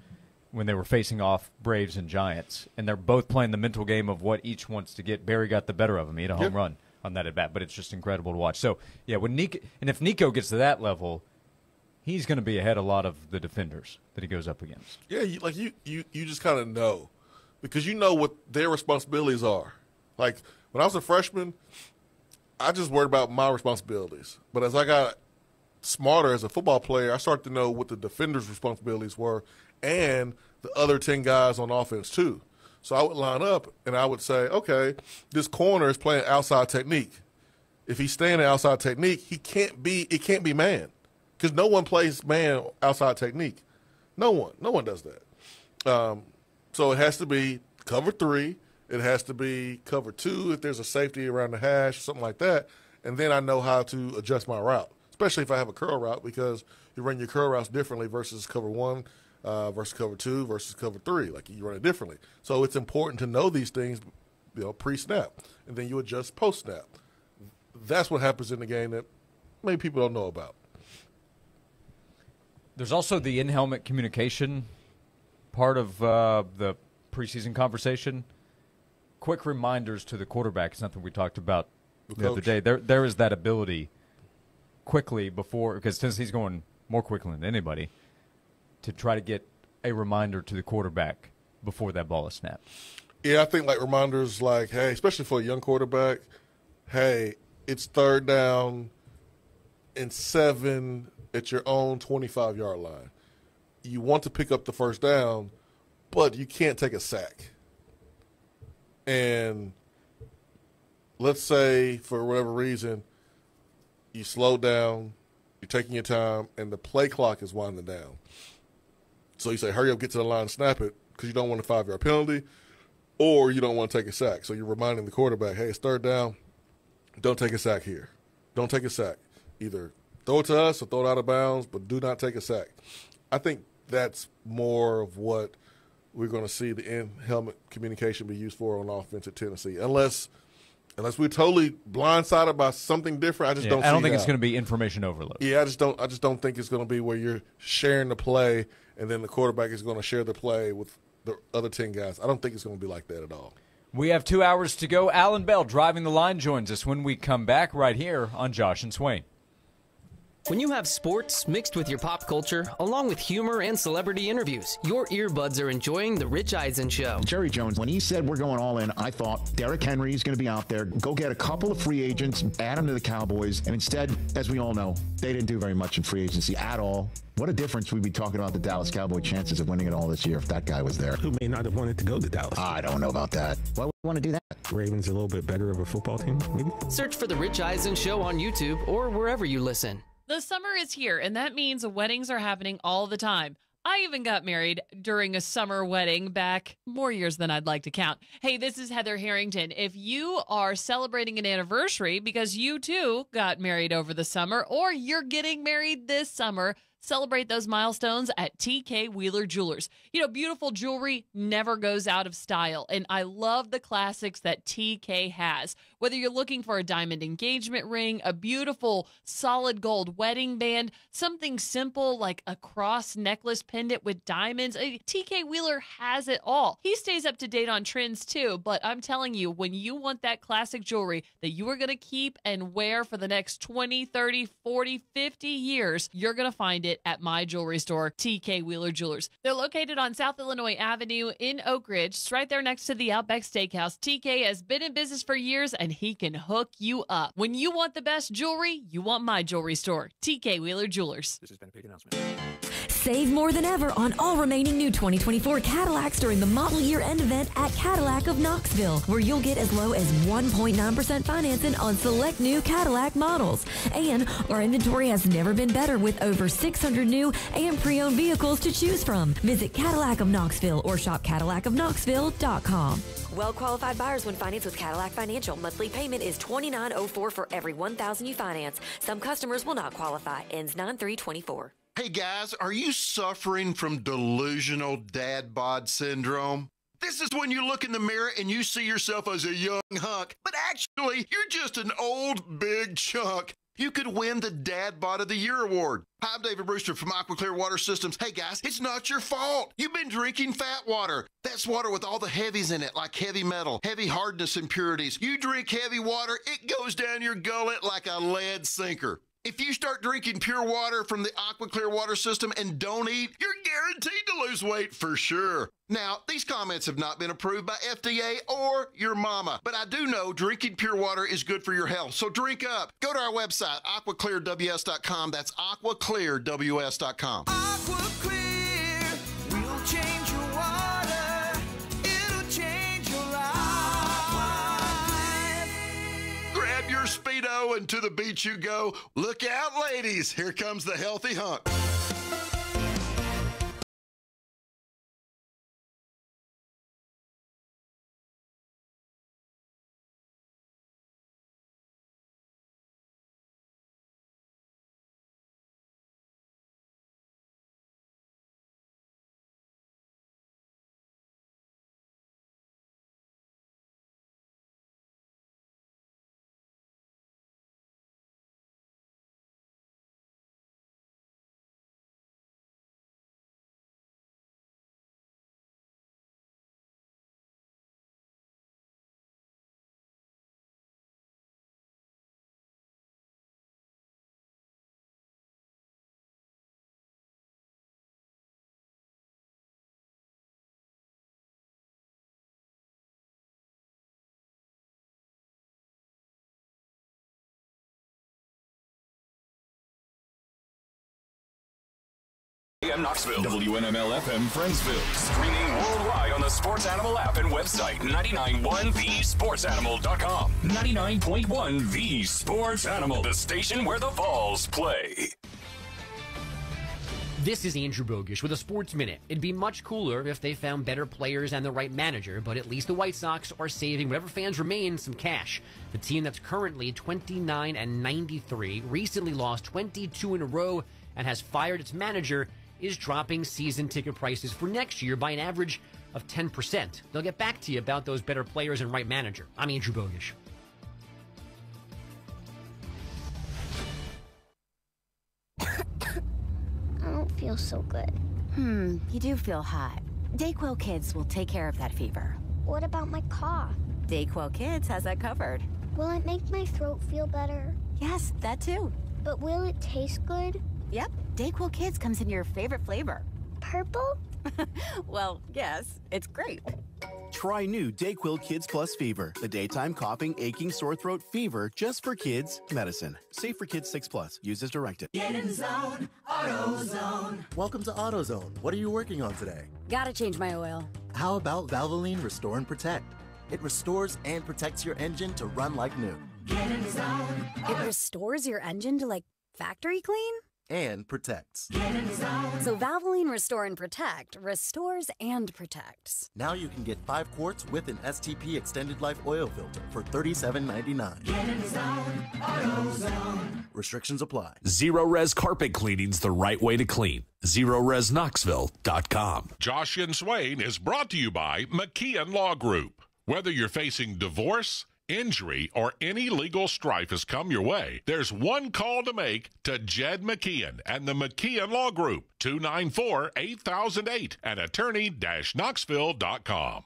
when they were facing off Braves and Giants. And they're both playing the mental game of what each wants to get. Barry got the better of him. He had a home run on that at bat, but it's just incredible to watch. So, yeah, if Nico gets to that level, he's going to be ahead of a lot of the defenders that he goes up against. Yeah, you just kind of know because you know what their responsibilities are. Like, when I was a freshman, I just worried about my responsibilities. But as I got smarter as a football player, I started to know what the defenders' responsibilities were and the other 10 guys on offense too. So I would line up and I would say, okay, this corner is playing outside technique. If he's staying in outside technique, it can't be man. Because no one plays man outside technique. No one does that. So it has to be cover 3. It has to be cover 2 if there's a safety around the hash, something like that. And then I know how to adjust my route, especially if I have a curl route because you run your curl routes differently versus cover 1, versus cover 2, versus cover 3. Like, you run it differently. So it's important to know these things, pre-snap. And then you adjust post-snap. That's what happens in the game that maybe people don't know about. There's also the in-helmet communication part of the preseason conversation. Quick reminders to the quarterback is something we talked about the other day. There is that ability quickly before, because Tennessee's going more quickly than anybody, to try to get a reminder to the quarterback before that ball is snapped. Yeah, I think like reminders like, hey, especially for a young quarterback, hey, it's 3rd down and 7 at your own 25-yard line. You want to pick up the first down, but you can't take a sack. And let's say for whatever reason you slow down, you're taking your time, and the play clock is winding down. So you say, hurry up, get to the line, snap it, because you don't want a 5-yard penalty, or you don't want to take a sack. So you're reminding the quarterback, hey, it's 3rd down. Don't take a sack here. Don't take a sack. Either throw it to us or throw it out of bounds, but do not take a sack. I think that's more of what we're going to see the in-helmet communication be used for on offense at Tennessee. Unless we're totally blindsided by something different, I don't think it's going to be information overload. Yeah, I just don't think it's going to be where you're sharing the play and then the quarterback is going to share the play with the other 10 guys. I don't think it's going to be like that at all. We have 2 hours to go. Alan Bell, Driving the Line, joins us when we come back right here on Josh and Swain. When you have sports mixed with your pop culture, along with humor and celebrity interviews, your earbuds are enjoying The Rich Eisen Show. Jerry Jones, when he said we're going all in, I thought Derrick Henry is going to be out there, go get a couple of free agents, add them to the Cowboys, and instead, as we all know, they didn't do very much in free agency at all. What a difference we'd be talking about the Dallas Cowboy chances of winning it all this year if that guy was there. Who may not have wanted to go to Dallas? I don't know about that. Why would we want to do that? Ravens a little bit better of a football team, maybe? Search for The Rich Eisen Show on YouTube or wherever you listen. The summer is here, and that means weddings are happening all the time. I even got married during a summer wedding back more years than I'd like to count. Hey, this is Heather Harrington. If you are celebrating an anniversary because you too got married over the summer, or you're getting married this summer, celebrate those milestones at TK Wheeler Jewelers. You know, beautiful jewelry never goes out of style, and I love the classics that TK has. Whether you're looking for a diamond engagement ring, a beautiful solid gold wedding band, something simple like a cross necklace pendant with diamonds, TK Wheeler has it all. He stays up to date on trends too, but I'm telling you, when you want that classic jewelry that you are going to keep and wear for the next 20, 30, 40, 50 years, you're going to find it at my jewelry store, TK Wheeler Jewelers. They're located on South Illinois Avenue in Oak Ridge. It's right there next to the Outback Steakhouse. TK has been in business for years, and he can hook you up. When you want the best jewelry, you want my jewelry store, TK Wheeler Jewelers. This has been a big announcement. Save more than ever on all remaining new 2024 Cadillacs during the model year end event at Cadillac of Knoxville, where you'll get as low as 1.9% financing on select new Cadillac models. And our inventory has never been better with over 600 new and pre-owned vehicles to choose from. Visit Cadillac of Knoxville or shop CadillacofKnoxville.com. Well-qualified buyers when financed with Cadillac Financial. Monthly payment is $29.04 for every $1,000 you finance. Some customers will not qualify. Ends 9/3/24. Hey guys, are you suffering from delusional dad bod syndrome? This is when you look in the mirror and you see yourself as a young hunk, but actually you're just an old big chunk. You could win the Dad Bod of the Year award. Hi, I'm David Brewster from Aqua Clear Water Systems. Hey guys, it's not your fault. You've been drinking fat water. That's water with all the heavies in it, like heavy metal, heavy hardness impurities. You drink heavy water, it goes down your gullet like a lead sinker. If you start drinking pure water from the Aqua Clear Water System and don't eat, you're guaranteed to lose weight for sure. Now, these comments have not been approved by FDA or your mama, but I do know drinking pure water is good for your health, so drink up. Go to our website, aquaclearws.com. That's aquaclearws.com. Aqua Clear will change your water. It'll change your life. Grab your Speedo and to the beach you go. Look out, ladies. Here comes the healthy hunk. AM Knoxville, WNML FM Friendsville. Streaming worldwide on the Sports Animal app and website, 991thesportsanimal.com. 99.1 The Sports Animal, the station where the Vols play. This is Andrew Bogish with a Sports Minute. It'd be much cooler if they found better players and the right manager, but at least the White Sox are saving whatever fans remain some cash. The team that's currently 29-93 recently lost 22 in a row and has fired its manager is dropping season ticket prices for next year by an average of 10%. They'll get back to you about those better players and right manager. I'm Andrew Bogish. I don't feel so good. You do feel hot. Dayquil Kids will take care of that fever. What about my cough? Dayquil Kids has that covered. Will it make my throat feel better? Yes, that too. But will it taste good? Yep, Dayquil Kids comes in your favorite flavor. Purple? Well, yes, it's grape. Try new Dayquil Kids Plus Fever, the daytime coughing, aching, sore throat fever just for kids medicine. Safe for kids 6+. Use as directed. Get in the zone, AutoZone. Welcome to AutoZone. What are you working on today? Gotta change my oil. How about Valvoline Restore and Protect? It restores and protects your engine to run like new. Get in the zone. It restores your engine to, like, factory clean? and protects. So Valvoline Restore and Protect restores and protects. Now you can get 5 quarts with an STP extended life oil filter for $37.99. Restrictions apply. Zero Res carpet cleaning's the right way to clean. ZeroResKnoxville.com. Josh and Swain is brought to you by McKeon Law Group. Whether you're facing divorce, injury, or any legal strife has come your way, there's one call to make to Jed McKeon and the McKeon Law Group, 294-8008 and attorney-knoxville.com.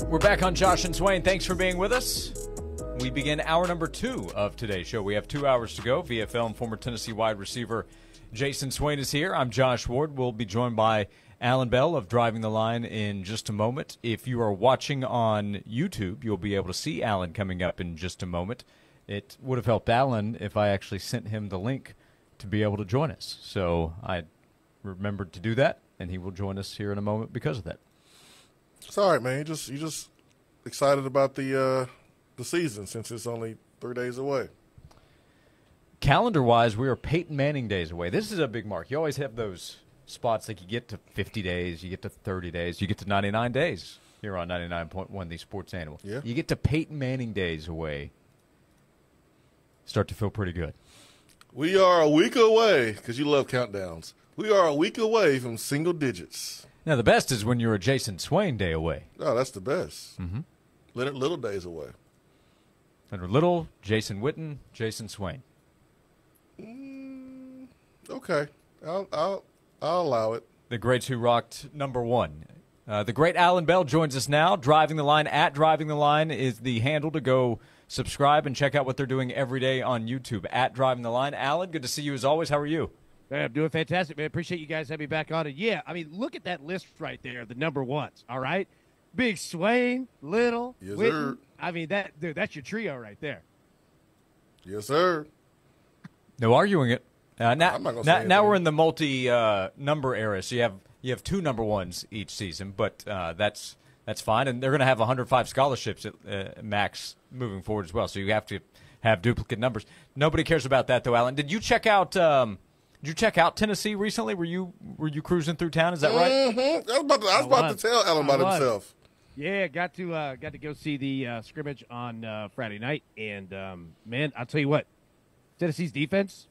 We're back on Josh and Swain. Thanks for being with us. We begin hour number 2 of today's show. We have 2 hours to go. VFL and former Tennessee wide receiver Jason Swain is here. I'm Josh Ward. We'll be joined by Alan Bell of Driving the Line in just a moment. If you are watching on YouTube, you'll be able to see Alan coming up in just a moment. It would have helped Alan if I actually sent him the link to be able to join us. So I remembered to do that, and he will join us here in a moment because of that. It's all right, man. You just excited about the season since it's only 3 days away. Calendar-wise, we are Peyton Manning days away. This is a big mark. You always have those spots like you get to 50 days, you get to 30 days, you get to 99 days here on 99.1 The Sports Animal. Yeah. You get to Peyton Manning days away. Start to feel pretty good. We are a week away, because you love countdowns. We are a week away from single digits. Now, the best is when you're a Jason Swain day away. Oh, that's the best. Mm-hmm. Little days away. Leonard Little, Jason Witten, Jason Swain. Okay. I'll allow it. The greats who rocked number 1. The great Alan Bell joins us now. Driving the Line, at Driving the Line is the handle to go subscribe and check out what they're doing every day on YouTube, at Driving the Line. Alan, good to see you as always. How are you? Hey, I'm doing fantastic, man. Appreciate you guys having me back on. And yeah, I mean, look at that list right there, the number ones, all right? Big Swain, Little, yes, Witten. Sir. I mean, that's your trio right there. Yes, sir. No arguing it. I'm not gonna say now we're in the multi-number era, so you have 2 number ones each season, but that's fine. And they're going to have 105 scholarships at max moving forward as well, so you have to have duplicate numbers. Nobody cares about that, though, Alan. Did you check out Tennessee recently? Were you cruising through town? Is that right? Mm-hmm. I was about to tell Alan about himself. Yeah, got to go see the scrimmage on Friday night, and man, I'll tell you what, Tennessee's defense,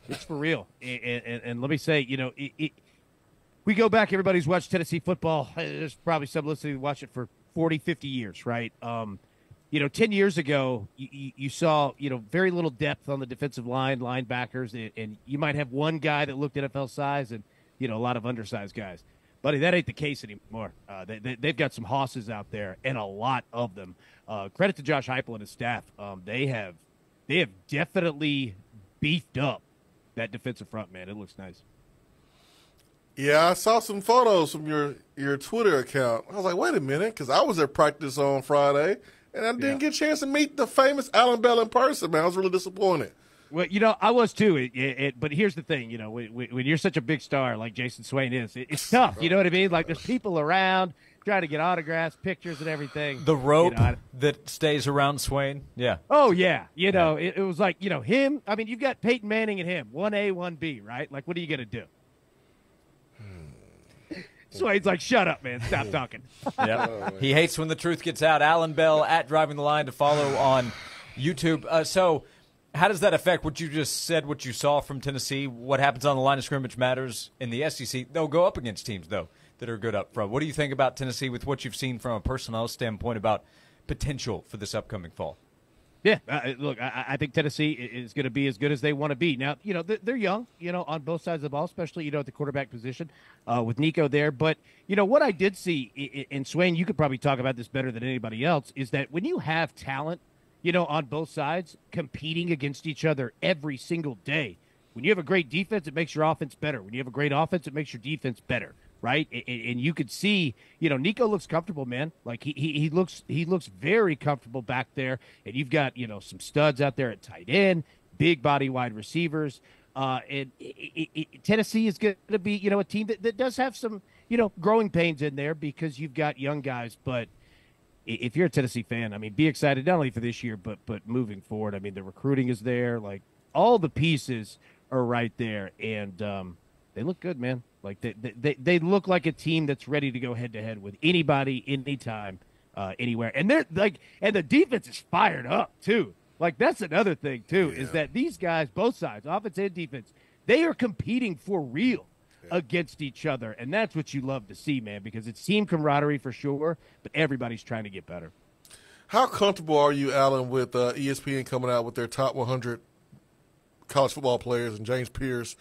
it's for real. And let me say, we go back. Everybody's watched Tennessee football. There's probably some listening who watched it for 40, 50 years, right? 10 years ago, you saw, very little depth on the defensive line, linebackers, and you might have one guy that looked NFL size and, a lot of undersized guys. Buddy, that ain't the case anymore. They've got some hosses out there, and a lot of them. Credit to Josh Heupel and his staff. They have definitely beefed up that defensive front, man. It looks nice. Yeah, I saw some photos from your Twitter account. I was like, wait a minute, because I was at practice on Friday, and I didn't get a chance to meet the famous Alan Bell in person, man. I was really disappointed. Well, I was too. But here's the thing, when you're such a big star like Jason Swain is, it's tough. You know what I mean? Like, there's people around trying to get autographs, pictures, and everything. The rope that stays around Swain, yeah. Oh, yeah. It was like, him. I mean, you've got Peyton Manning and him, 1A, 1B, right? Like, what are you going to do? Swain's like, shut up, man. Stop talking. Yeah. He hates when the truth gets out. Alan Bell, at Driving the Line, to follow on YouTube. So how does that affect what you just said, what you saw from Tennessee? What happens on the line of scrimmage matters in the SEC. They'll go up against teams, though, that are good up front. What do you think about Tennessee with what you've seen from a personnel standpoint about potential for this upcoming fall? Yeah, look, I think Tennessee is going to be as good as they want to be. Now, they're young, on both sides of the ball, especially, at the quarterback position with Nico there. But, what I did see, and Swain, you could probably talk about this better than anybody else, is that when you have talent, on both sides competing against each other every single day, when you have a great defense, it makes your offense better. When you have a great offense, it makes your defense better. right? And you could see, Nico looks comfortable, man. Like he looks very comfortable back there. And you've got, some studs out there at tight end, big body wide receivers. And Tennessee is going to be, a team that does have some, growing pains in there because you've got young guys. But if you're a Tennessee fan, I mean, be excited not only for this year, but moving forward. I mean, the recruiting is there. Like, all the pieces are right there. And they look good, man. Like, they look like a team that's ready to go head-to-head with anybody, anytime, anywhere. And they're like, and the defense is fired up, too. Like, that's another thing, too, is that these guys, both sides, offense and defense, they are competing for real against each other. And that's what you love to see, man, because it's team camaraderie for sure, but everybody's trying to get better. How comfortable are you, Alan, with ESPN coming out with their top 100 college football players, and James Pierce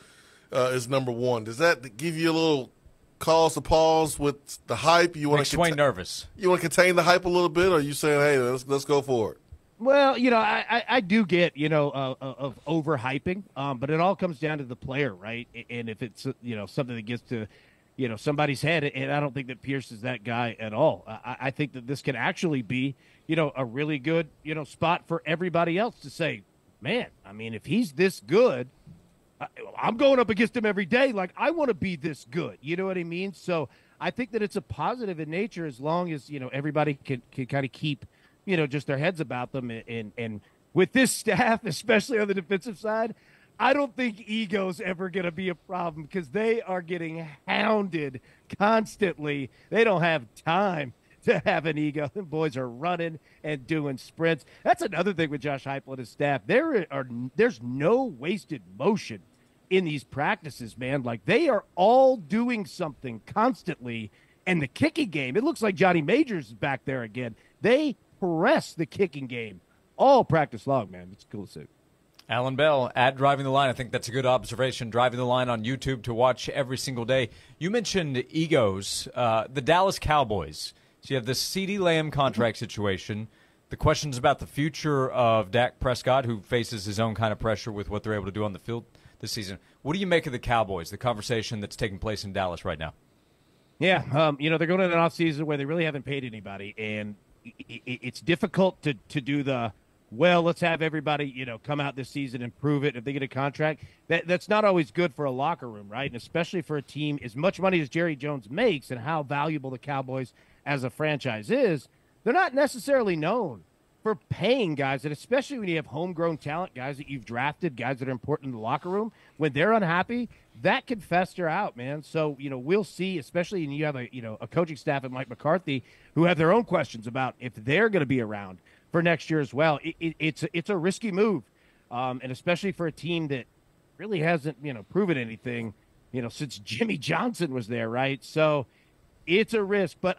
is number one? Does that give you a little cause to pause with the hype? You want to Swain nervous? You want to contain the hype a little bit, or are you saying, hey, let's go for it? Well, I do get, of overhyping, but it all comes down to the player, right? And if it's, something that gets to, somebody's head, and I don't think that Pierce is that guy at all. I think that this can actually be, a really good, spot for everybody else to say, man, I mean, if he's this good, I'm going up against him every day. Like, I want to be this good. You know what I mean? So I think that it's a positive in nature as long as, everybody can kind of keep, just their heads about them. And with this staff, especially on the defensive side, I don't think ego's ever going to be a problem because they are getting hounded constantly. They don't have time to have an ego. The boys are running and doing sprints. That's another thing with Josh Heupel and his staff. There's no wasted motion in these practices, man. Like, they are all doing something constantly. And the kicking game, it looks like Johnny Majors is back there again. They press the kicking game all practice long, man. It's cool to see. Alan Bell at Driving the Line. I think that's a good observation. Driving the Line on YouTube to watch every single day. You mentioned egos. The Dallas Cowboys. So you have this CeeDee Lamb contract situation. The questions about the future of Dak Prescott, who faces his own kind of pressure with what they're able to do on the field this season. What do you make of the Cowboys, the conversation that's taking place in Dallas right now? Yeah, they're going into an offseason where they really haven't paid anybody, and it's difficult to do let's have everybody, come out this season and prove it if they get a contract. That's not always good for a locker room, right? And especially for a team as much money as Jerry Jones makes and how valuable the Cowboys as a franchise is, they're not necessarily known for paying guys, and especially when you have homegrown talent, guys that you've drafted, guys that are important in the locker room, when they're unhappy, that can fester out, man. So, we'll see, especially when you have a coaching staff at Mike McCarthy who have their own questions about if they're going to be around for next year as well. It's a risky move, and especially for a team that really hasn't, proven anything, since Jimmy Johnson was there, right? So it's a risk, but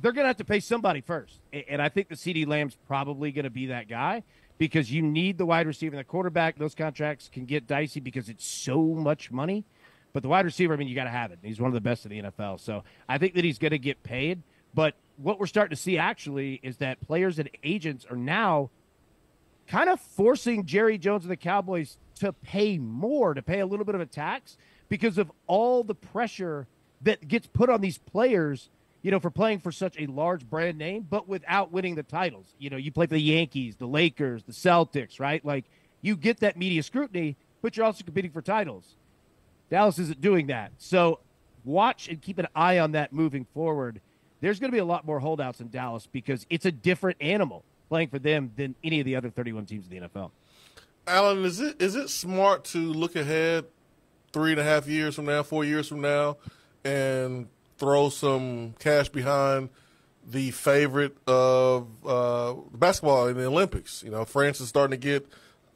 they're going to have to pay somebody first. And I think the CeeDee Lamb's probably going to be that guy because you need the wide receiver and the quarterback. Those contracts can get dicey because it's so much money. But the wide receiver, you got to have it. He's one of the best in the NFL. So I think that he's going to get paid. But what we're starting to see actually is that players and agents are now kind of forcing Jerry Jones and the Cowboys to pay more, to pay a little bit of a tax because of all the pressure that gets put on these players, for playing for such a large brand name, but without winning the titles. You play for the Yankees, the Lakers, the Celtics, right? Like, you get that media scrutiny, but you're also competing for titles. Dallas isn't doing that. So watch and keep an eye on that moving forward. There's going to be a lot more holdouts in Dallas because it's a different animal playing for them than any of the other 31 teams in the NFL. Alan, is it smart to look ahead 3.5 years from now, 4 years from now, and throw some cash behind the favorite of basketball in the Olympics? France is starting to get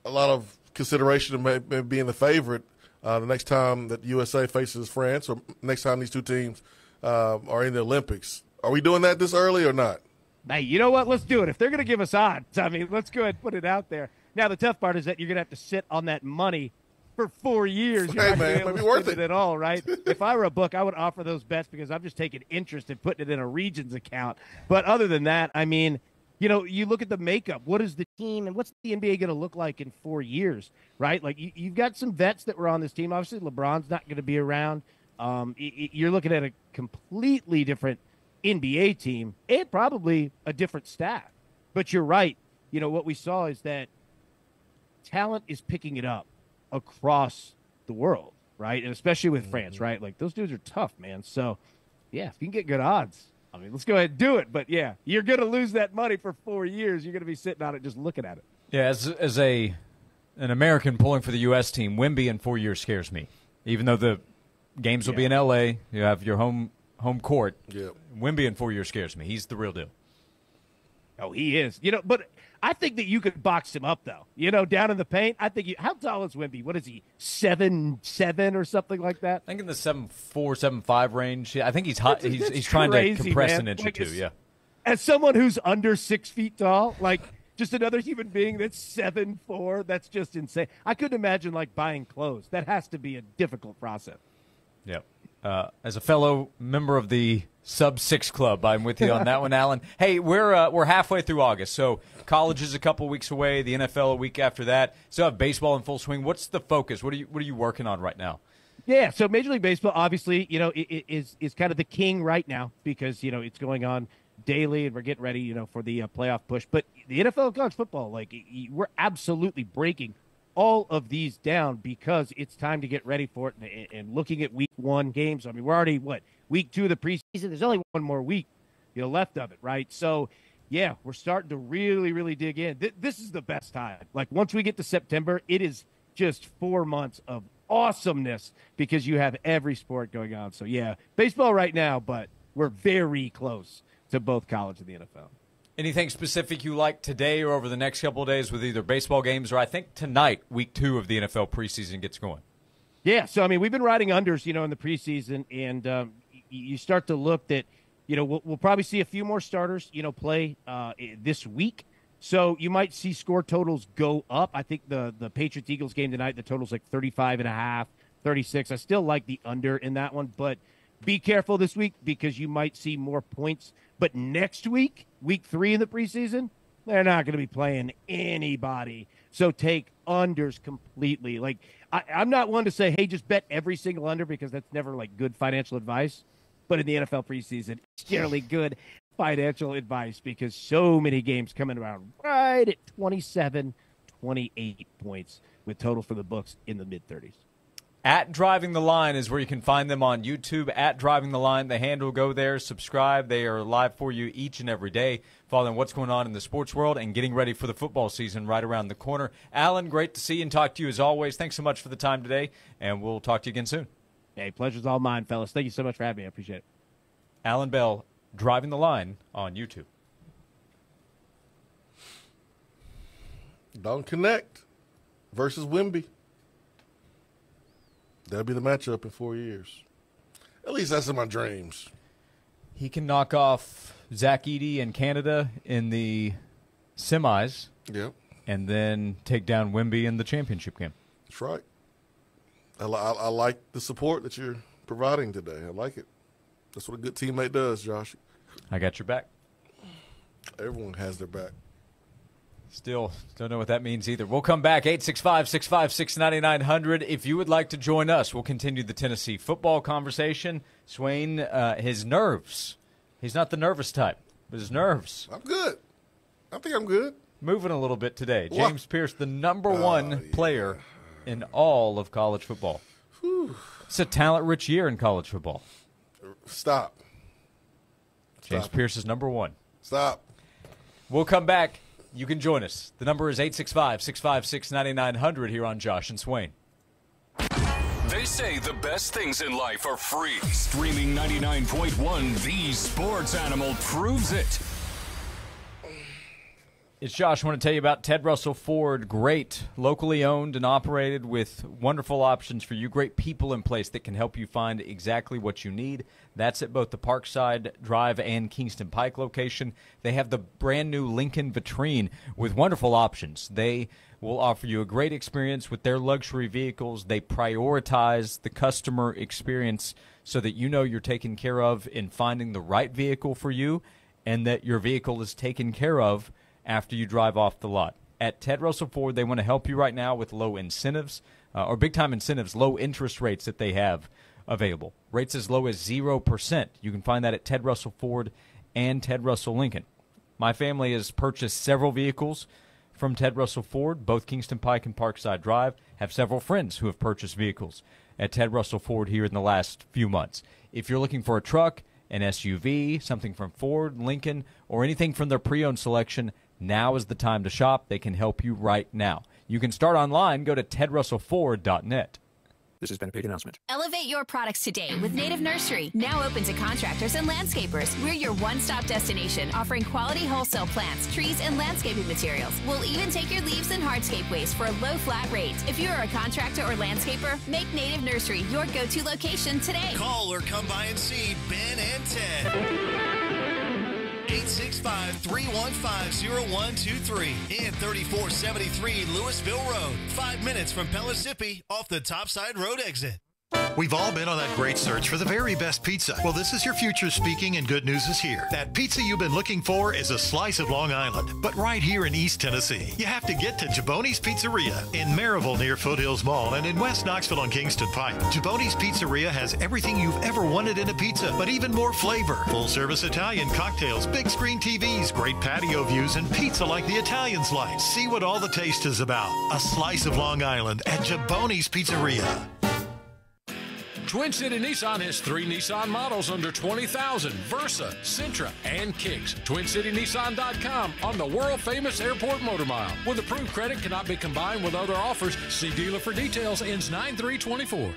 a lot of consideration of being the favorite the next time that USA faces France or next time these two teams are in the Olympics. Are we doing that this early or not? Hey, you know what? Let's do it. If they're going to give us odds, let's go ahead and put it out there. Now, the tough part is that you're going to have to sit on that money for 4 years. You're not man, able might to be worth spend it at all, right? If I were a book, I would offer those bets because I'm just taking interest in putting it in a Regions account. But other than that, you look at the makeup. What is the team and what's the NBA going to look like in 4 years, right? Like, you've got some vets that were on this team. Obviously, LeBron's not going to be around. You're looking at a completely different NBA team and probably a different staff. But you're right. You know, what we saw is that talent is picking it up across the world, right? And especially with France, right? Like, those dudes are tough, man. So, yeah, if you can get good odds, I mean, let's go ahead and do it. But, yeah, you're going to lose that money for 4 years. You're going to be sitting on it just looking at it. Yeah, as an American pulling for the U.S. team, Wemby in 4 years scares me. Even though the games will be in L.A., you have your home court. Yeah. Wemby in 4 years scares me. He's the real deal. Oh, he is. You know, but I think that you could box him up, though. You know, down in the paint. I think how tall is Wemby? What is he, 7'7" or something like that? I think in the 7'4", 7'5" range. I think he's hot. He's trying crazy, to compress man. an inch or two. Yeah. As someone who's under 6 feet tall, like just another human being that's 7'4", that's just insane. I couldn't imagine like buying clothes. That has to be a difficult process. Yep. As a fellow member of the Sub-6 Club, I'm with you on that one, Alan. Hey, we're halfway through August, so college is a couple weeks away. The NFL a week after that. Still have baseball in full swing. What's the focus? What are you working on right now? Yeah, so Major League Baseball, obviously, you know, is kind of the king right now because you know it's going on daily, and we're getting ready, you know, for the playoff push. But the NFL and college football, like, we're absolutely breaking all of these down because it's time to get ready for it and looking at week 1 games. I mean, we're already, week 2 of the preseason. There's only one more week, you know, left of it, right? So, yeah, we're starting to really, really dig in. This is the best time. Like, once we get to September, it is just 4 months of awesomeness because you have every sport going on. So, yeah, baseball right now, but we're very close to both college and the NFL. Anything specific you like today or over the next couple of days with either baseball games or I think tonight, week 2 of the NFL preseason gets going? Yeah, so, I mean, we've been riding unders, you know, in the preseason, and you start to look that, you know, we'll probably see a few more starters, you know, play this week. So you might see score totals go up. I think the Patriots-Eagles game tonight, the total's like 35.5, 36. I still like the under in that one, but be careful this week because you might see more points. But next week, week 3 in the preseason, they're not going to be playing anybody. So take unders completely. Like, I'm not one to say, hey, just bet every single under because that's never, like, good financial advice. But in the NFL preseason, it's generally good financial advice because so many games coming around right at 27, 28 points with total for the books in the mid-30s. At Driving the Line is where you can find them on YouTube. At Driving the Line, the handle, go there, subscribe. They are live for you each and every day, following what's going on in the sports world and getting ready for the football season right around the corner. Alan, great to see you and talk to you as always. Thanks so much for the time today, and we'll talk to you again soon. Hey, pleasure's all mine, fellas. Thank you so much for having me. I appreciate it. Alan Bell, Driving the Line on YouTube. Don't Connect versus Wemby. That'll be the matchup in 4 years. At least that's in my dreams. He can knock off Zach Edey in Canada in the semis. Yep. And then take down Wemby in the championship game. That's right. I like the support that you're providing today. I like it. That's what a good teammate does, Josh. I got your back. Everyone has their back. Still don't know what that means either. We'll come back, 865-656-9900. If you would like to join us, we'll continue the Tennessee football conversation. Swain, his nerves. He's not the nervous type, but his nerves. I'm good. I think I'm good. Moving a little bit today. James Pierce, the number one player in all of college football. Whew. It's a talent-rich year in college football. Stop. James Pierce is number one. Stop. We'll come back. You can join us. The number is 865-656-9900 here on Josh and Swain. They say the best things in life are free. Streaming 99.1, the sports animal proves it. It's Josh. I want to tell you about Ted Russell Ford. Great, locally owned and operated with wonderful options for you. Great people in place that can help you find exactly what you need. That's at both the Parkside Drive and Kingston Pike location. They have the brand new Lincoln Vitrine with wonderful options. They will offer you a great experience with their luxury vehicles. They prioritize the customer experience so that you know you're taken care of in finding the right vehicle for you and that your vehicle is taken care of after you drive off the lot. At Ted Russell Ford, they want to help you right now with low incentives or big-time incentives, low interest rates that they have available. Rates as low as 0%. You can find that at Ted Russell Ford and Ted Russell Lincoln. My family has purchased several vehicles from Ted Russell Ford, both Kingston Pike and Parkside Drive. Have several friends who have purchased vehicles at Ted Russell Ford here in the last few months. If you're looking for a truck, an SUV, something from Ford, Lincoln, or anything from their pre-owned selection, now is the time to shop. They can help you right now. You can start online. Go to tedrussellford.net. This has been a paid announcement. Elevate your products today with Native Nursery. Now open to contractors and landscapers. We're your one-stop destination, offering quality wholesale plants, trees, and landscaping materials. We'll even take your leaves and hardscape waste for a low flat rate. If you're a contractor or landscaper, make Native Nursery your go-to location today. Call or come by and see Ben and Ted. 865-315-0123 and 3473 Louisville Road. 5 minutes from Pellissippi off the Topside Road exit. We've all been on that great search for the very best pizza. Well, this is your future speaking, and good news is here. That pizza you've been looking for is a slice of Long Island, but right here in East Tennessee. You have to get to Jaboni's Pizzeria in Maryville near Foothills Mall and in West Knoxville on Kingston Pike. Jaboni's Pizzeria has everything you've ever wanted in a pizza, but even more flavor. Full-service Italian cocktails, big screen TVs, great patio views, and pizza like the Italians like. See what all the taste is about. A slice of Long Island at Jaboni's Pizzeria. Twin City Nissan has 3 Nissan models under $20,000, Versa, Sentra, and Kicks. TwinCityNissan.com on the world-famous Airport Motor Mile. With approved credit cannot be combined with other offers. See dealer for details. Ends 9/3/24.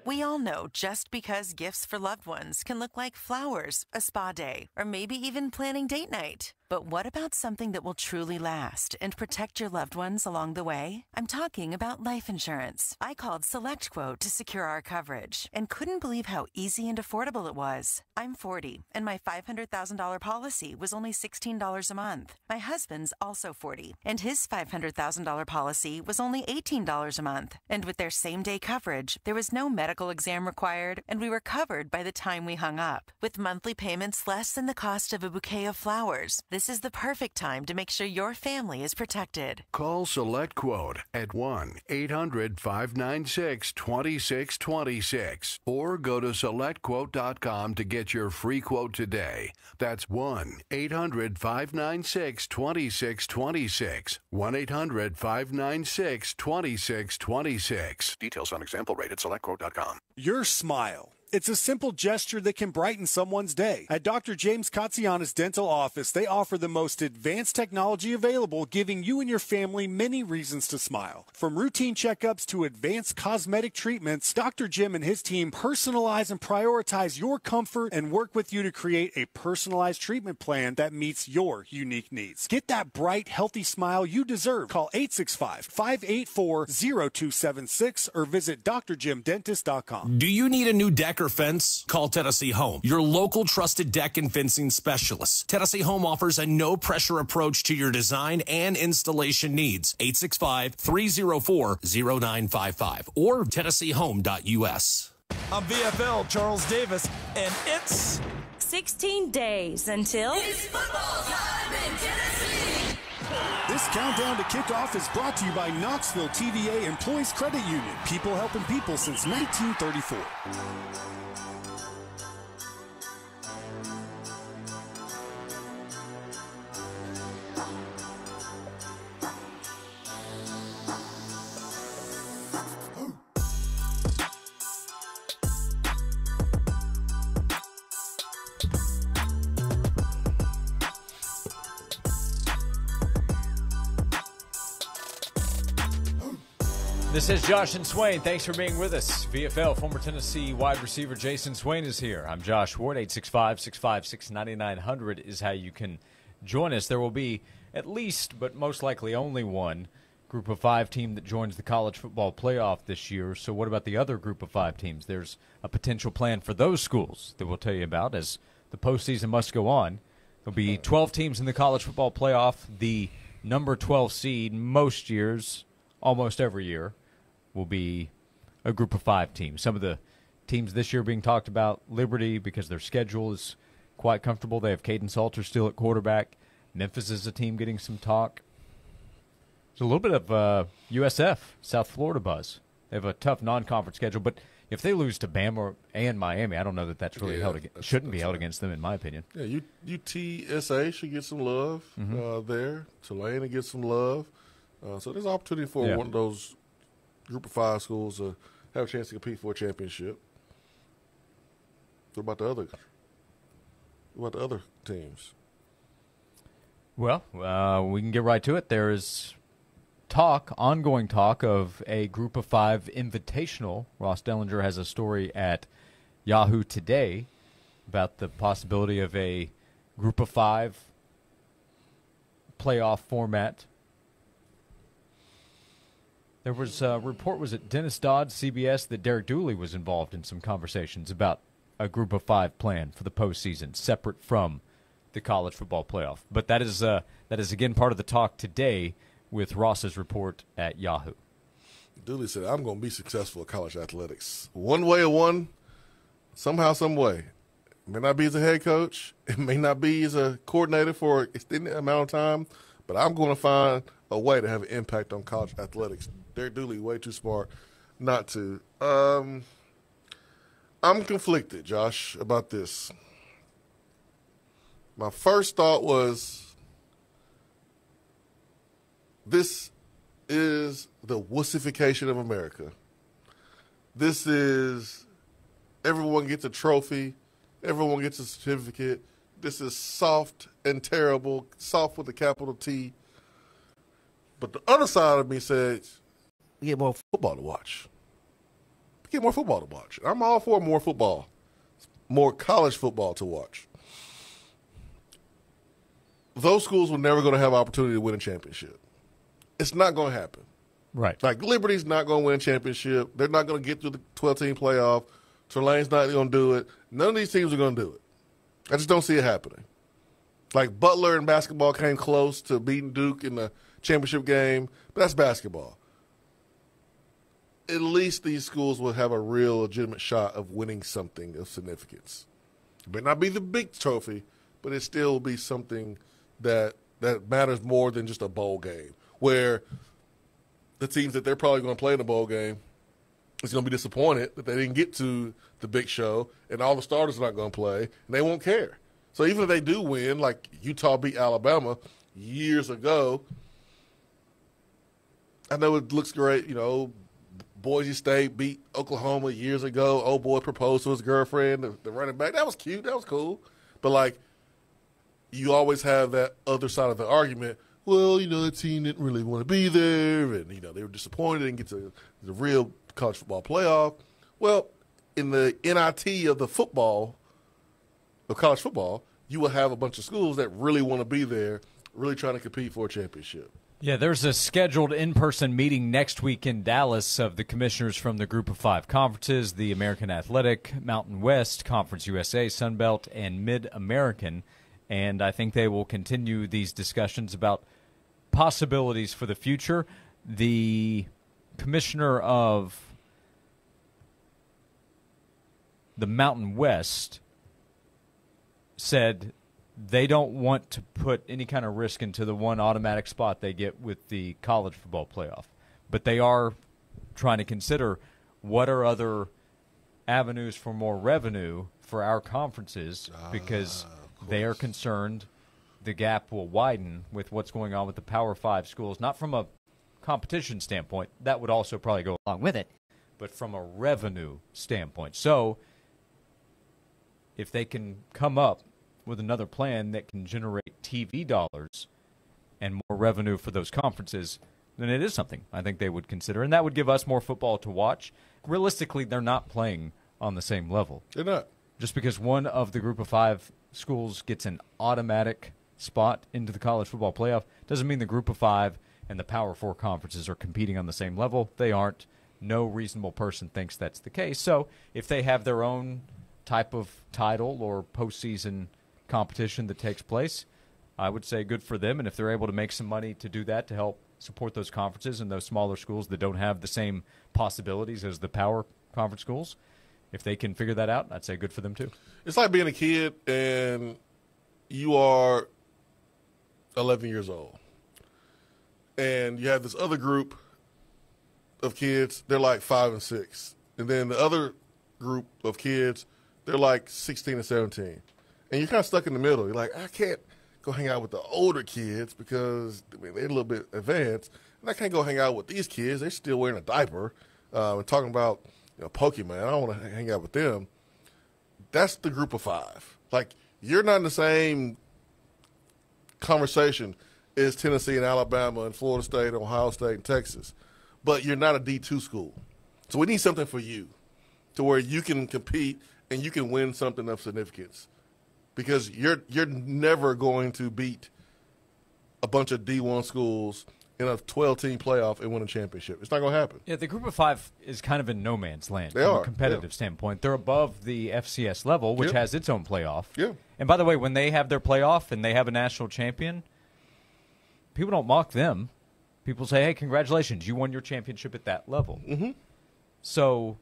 We all know just because gifts for loved ones can look like flowers, a spa day, or maybe even planning date night. But what about something that will truly last and protect your loved ones along the way? I'm talking about life insurance. I called SelectQuote to secure our coverage and couldn't believe how easy and affordable it was. I'm 40, and my $500,000 policy was only $16 a month. My husband's also 40, and his $500,000 policy was only $18 a month. And with their same-day coverage, there was no medical exam required, and we were covered by the time we hung up. With monthly payments less than the cost of a bouquet of flowers, this is the perfect time to make sure your family is protected. Call SelectQuote at 1-800-596-2626 or go to SelectQuote.com to get your free quote today. That's 1-800-596-2626. 1-800-596-2626. Details on example rate at SelectQuote.com. Your smile. It's a simple gesture that can brighten someone's day. At Dr. James Katsianis Dental Office, they offer the most advanced technology available, giving you and your family many reasons to smile. From routine checkups to advanced cosmetic treatments, Dr. Jim and his team personalize and prioritize your comfort and work with you to create a personalized treatment plan that meets your unique needs. Get that bright, healthy smile you deserve. Call 865-584-0276 or visit drjimdentist.com. Do you need a new deck or fence? Call Tennessee Home, your local trusted deck and fencing specialist. Tennessee Home offers a no-pressure approach to your design and installation needs. 865-304-0955 or TennesseeHome.us. I'm VFL Charles Davis, and it's 16 days until it's football time in Tennessee. This countdown to kickoff is brought to you by Knoxville TVA Employees Credit Union. People helping people since 1934. This is Josh and Swain. Thanks for being with us. VFL former Tennessee wide receiver Jason Swain is here. I'm Josh Ward. 865-656-9900 is how you can join us. There will be at least, but most likely only one group of 5 team that joins the college football playoff this year. So what about the other group of 5 teams? There's a potential plan for those schools that we'll tell you about as the postseason must go on. There'll be 12 teams in the college football playoff. The number 12 seed most years, almost every year, will be a group of 5 teams. Some of the teams this year being talked about, Liberty, because their schedule is quite comfortable. They have Caden Salter still at quarterback. Memphis is a team getting some talk. There's a little bit of USF, South Florida buzz. They have a tough non-conference schedule, but if they lose to Bama and Miami, I don't know that that's really shouldn't be held against them, in my opinion. Yeah, UTSA should get some love there. Tulane will get some love. So there's opportunity for one of those Group of 5 schools to have a chance to compete for a championship. What about the other teams? Well, we can get right to it. There is ongoing talk of a Group of 5 invitational. Ross Dellinger has a story at Yahoo today about the possibility of a Group of 5 playoff format. There was a report, was it Dennis Dodd, CBS, that Derek Dooley was involved in some conversations about a Group of 5 plan for the postseason, separate from the college football playoff. But that is again part of the talk today with Ross's report at Yahoo. Dooley said, I'm going to be successful at college athletics. One way or one, somehow, some way. It may not be as a head coach. It may not be as a coordinator for an extended amount of time, but I'm going to find a way to have an impact on college athletics. Derek Dooley, way too smart not to. I'm conflicted, Josh, about this. My first thought was, this is the wussification of America. This is everyone gets a trophy, everyone gets a certificate. This is soft and terrible, soft with a capital T. But the other side of me says, we get more football to watch. We get more football to watch. I'm all for more football, more college football to watch. Those schools were never going to have an opportunity to win a championship. It's not going to happen. Right. Like, Liberty's not going to win a championship. They're not going to get through the 12-team playoff. Tulane's not going to do it. None of these teams are going to do it. I just don't see it happening. Like, Butler in basketball came close to beating Duke in the championship game, but that's basketball. At least these schools will have a real legitimate shot of winning something of significance. It may not be the big trophy, but it still will be something that matters more than just a bowl game, where the teams that they're probably going to play in the bowl game is going to be disappointed that they didn't get to the big show, and all the starters are not going to play, and they won't care. So even if they do win, like Utah beat Alabama years ago, I know it looks great, Boise State beat Oklahoma years ago. Old boy proposed to his girlfriend, the running back. That was cute. That was cool. But, like, you always have that other side of the argument. Well, the team didn't really want to be there, and, they were disappointed and get to the real college football playoff. Well, in the NIT of college football, you will have a bunch of schools that really want to be there, really trying to compete for a championship. Yeah, there's a scheduled in-person meeting next week in Dallas of the commissioners from the Group of 5 conferences, the American Athletic, Mountain West, Conference USA, Sun Belt, and Mid-American. And I think they will continue these discussions about possibilities for the future. The commissioner of the Mountain West said they don't want to put any kind of risk into the one automatic spot they get with the college football playoff. But they are trying to consider what are other avenues for more revenue for our conferences, because they are concerned the gap will widen with what's going on with the Power 5 schools, not from a competition standpoint. That would also probably go along with it, but from a revenue standpoint. So if they can come up with another plan that can generate TV dollars and more revenue for those conferences, then it is something I think they would consider. And that would give us more football to watch. Realistically, they're not playing on the same level. They're not. Just because one of the Group of 5 schools gets an automatic spot into the college football playoff doesn't mean the Group of 5 and the Power 4 conferences are competing on the same level. They aren't. No reasonable person thinks that's the case. So if they have their own type of title or postseason competition that takes place, I would say good for them. And if they're able to make some money to do that, to help support those conferences and those smaller schools that don't have the same possibilities as the Power Conference schools, if they can figure that out, I'd say good for them too. It's like being a kid and you are 11 years old and you have this other group of kids, they're like 5 and 6, And then the other group of kids, they're like 16 and 17. And you're kind of stuck in the middle. You're like, I can't go hang out with the older kids because they're a little bit advanced. And I can't go hang out with these kids. They're still wearing a diaper and talking about Pokemon. I don't want to hang out with them. That's the group of 5. Like, you're not in the same conversation as Tennessee and Alabama and Florida State, Ohio State, and Texas. But you're not a D2 school. So we need something for you to where you can compete and you can win something of significance. Because you're never going to beat a bunch of D1 schools in a 12-team playoff and win a championship. It's not going to happen. Yeah, the group of 5 is kind of in no man's land from a competitive standpoint. They're above the FCS level, which has its own playoff. Yeah. And by the way, when they have their playoff and they have a national champion, people don't mock them. People say, hey, congratulations, you won your championship at that level. Mm-hmm. So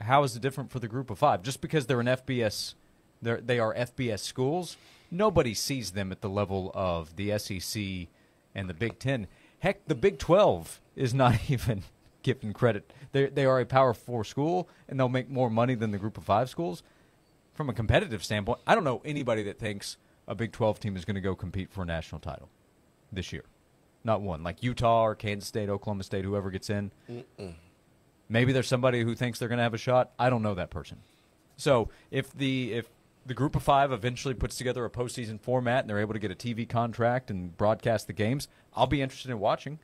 how is it different for the group of 5? Just because they're an FBS, they are FBS schools, nobody sees them at the level of the SEC and the Big Ten. Heck, the Big 12 is not even given credit. They are a Power 4 school, and they'll make more money than the group of 5 schools. From a competitive standpoint, I don't know anybody that thinks a Big 12 team is going to go compete for a national title this year. Not one. Like Utah or Kansas State, Oklahoma State, whoever gets in. Mm-mm. Maybe there's somebody who thinks they're going to have a shot. I don't know that person. So if the group of 5 eventually puts together a postseason format and they're able to get a TV contract and broadcast the games, I'll be interested in watching.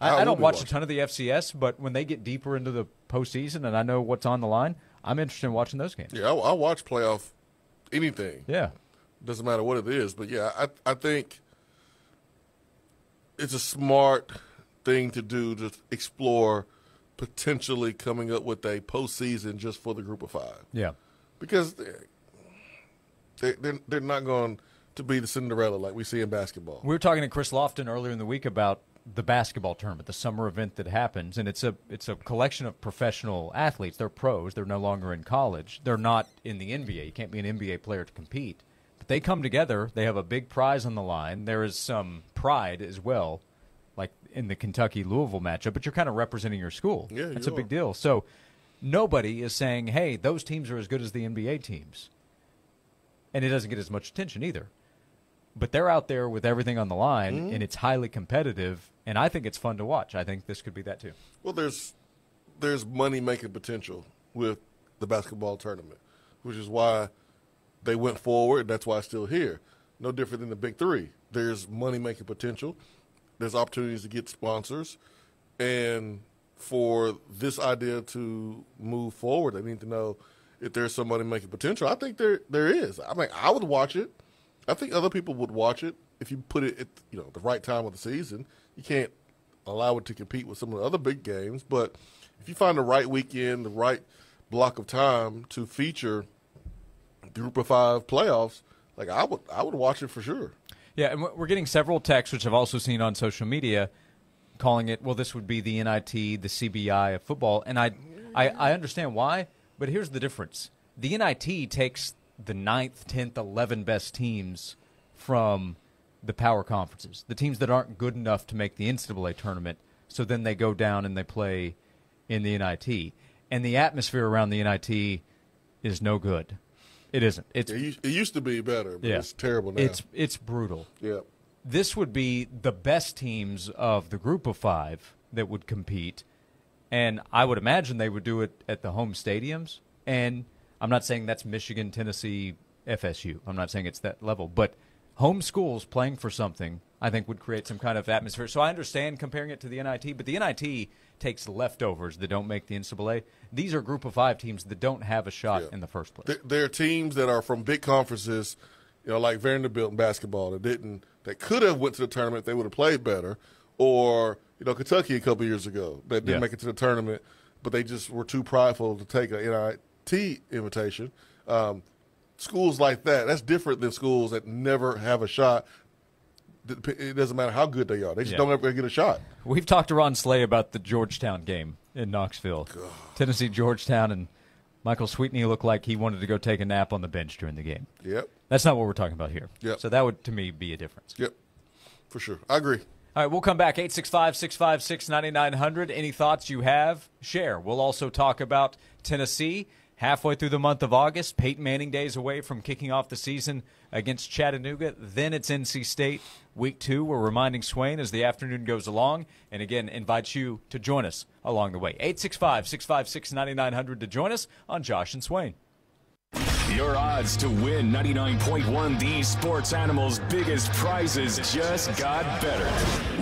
I don't watch a ton of the FCS, but when they get deeper into the postseason and I know what's on the line, I'm interested in watching those games. Yeah, I watch playoff anything. Yeah. Doesn't matter what it is. But, yeah, I think it's a smart thing to do to explore potentially coming up with a postseason just for the group of 5. Yeah. Because they're not going to be the Cinderella like we see in basketball. We were talking to Chris Lofton earlier in the week about the basketball tournament, the summer event that happens, and it's a collection of professional athletes. They're pros. They're no longer in college. They're not in the NBA. You can't be an NBA player to compete. But they come together. They have a big prize on the line. There is some pride as well, like in the Kentucky-Louisville matchup, but you're kind of representing your school. Yeah, that's a big deal. So nobody is saying, hey, those teams are as good as the NBA teams. And it doesn't get as much attention either. But they're out there with everything on the line, and it's highly competitive, and I think it's fun to watch. I think this could be that too. Well, there's money-making potential with the basketball tournament, which is why they went forward. That's why it's still here. No different than the Big 3. There's money-making potential. There's opportunities to get sponsors. And for this idea to move forward, they need to know if there's some money-making potential. I think there is. I mean, I would watch it. I think other people would watch it if you put it at the right time of the season. You can't allow it to compete with some of the other big games, but if you find the right weekend, the right block of time to feature the Group of 5 playoffs, like I would watch it for sure. Yeah, and we're getting several texts, which I've also seen on social media, calling it, well, this would be the NIT, the CBI of football, and I understand why, but here's the difference. The NIT takes the 9th, 10th, 11 best teams from the power conferences, the teams that aren't good enough to make the NCAA tournament, so then they go down and they play in the NIT. And the atmosphere around the NIT is no good. It isn't. It used to be better, but it's terrible now. It's brutal. Yeah. This would be the best teams of the group of 5 that would compete, and I would imagine they would do it at the home stadiums. And I'm not saying that's Michigan, Tennessee, FSU. I'm not saying it's that level. But home schools playing for something, I think, would create some kind of atmosphere. So I understand comparing it to the NIT, but the NIT takes leftovers that don't make the NCAA. These are group of 5 teams that don't have a shot in the first place. There are teams that are from big conferences, like Vanderbilt in basketball, that could have went to the tournament if they would have played better, or Kentucky a couple years ago that didn't make it to the tournament, but they just were too prideful to take a NIT invitation. Schools like that's different than schools that never have a shot. It doesn't matter how good they are. They just don't ever get a shot. We've talked to Ron Slay about the Georgetown game in Knoxville. God. Tennessee, Georgetown, and Michael Sweetney looked like he wanted to go take a nap on the bench during the game. Yep. That's not what we're talking about here. Yep. So that would, to me, be a difference. Yep, for sure. I agree. All right, we'll come back. 865-656-9900. Any thoughts you have, share. We'll also talk about Tennessee. Halfway through the month of August, Peyton Manning days away from kicking off the season against Chattanooga. Then it's NC State week 2. We're reminding Swain as the afternoon goes along. And again, invite you to join us along the way. 865-656-9900 to join us on Josh and Swain. Your odds to win 99.1 These Sports Animals' biggest prizes just got better.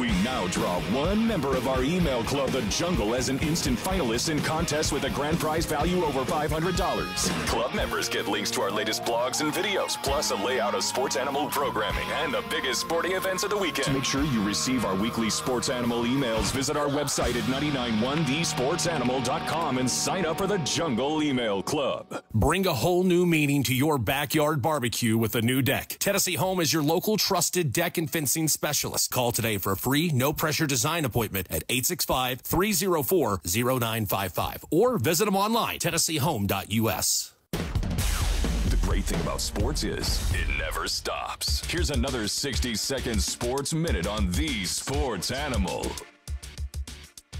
We now draw one member of our email club, The Jungle, as an instant finalist in contests with a grand prize value over $500. Club members get links to our latest blogs and videos, plus a layout of sports animal programming and the biggest sporting events of the weekend. To make sure you receive our weekly sports animal emails, visit our website at 991thesportsanimal.com and sign up for The Jungle Email Club. Bring a whole new meaning to your backyard barbecue with a new deck. Tennessee Home is your local trusted deck and fencing specialist. Call today for a free, no-pressure design appointment at 865-304-0955 or visit them online, tennesseehome.us. The great thing about sports is it never stops. Here's another 60-second sports minute on The Sports Animal.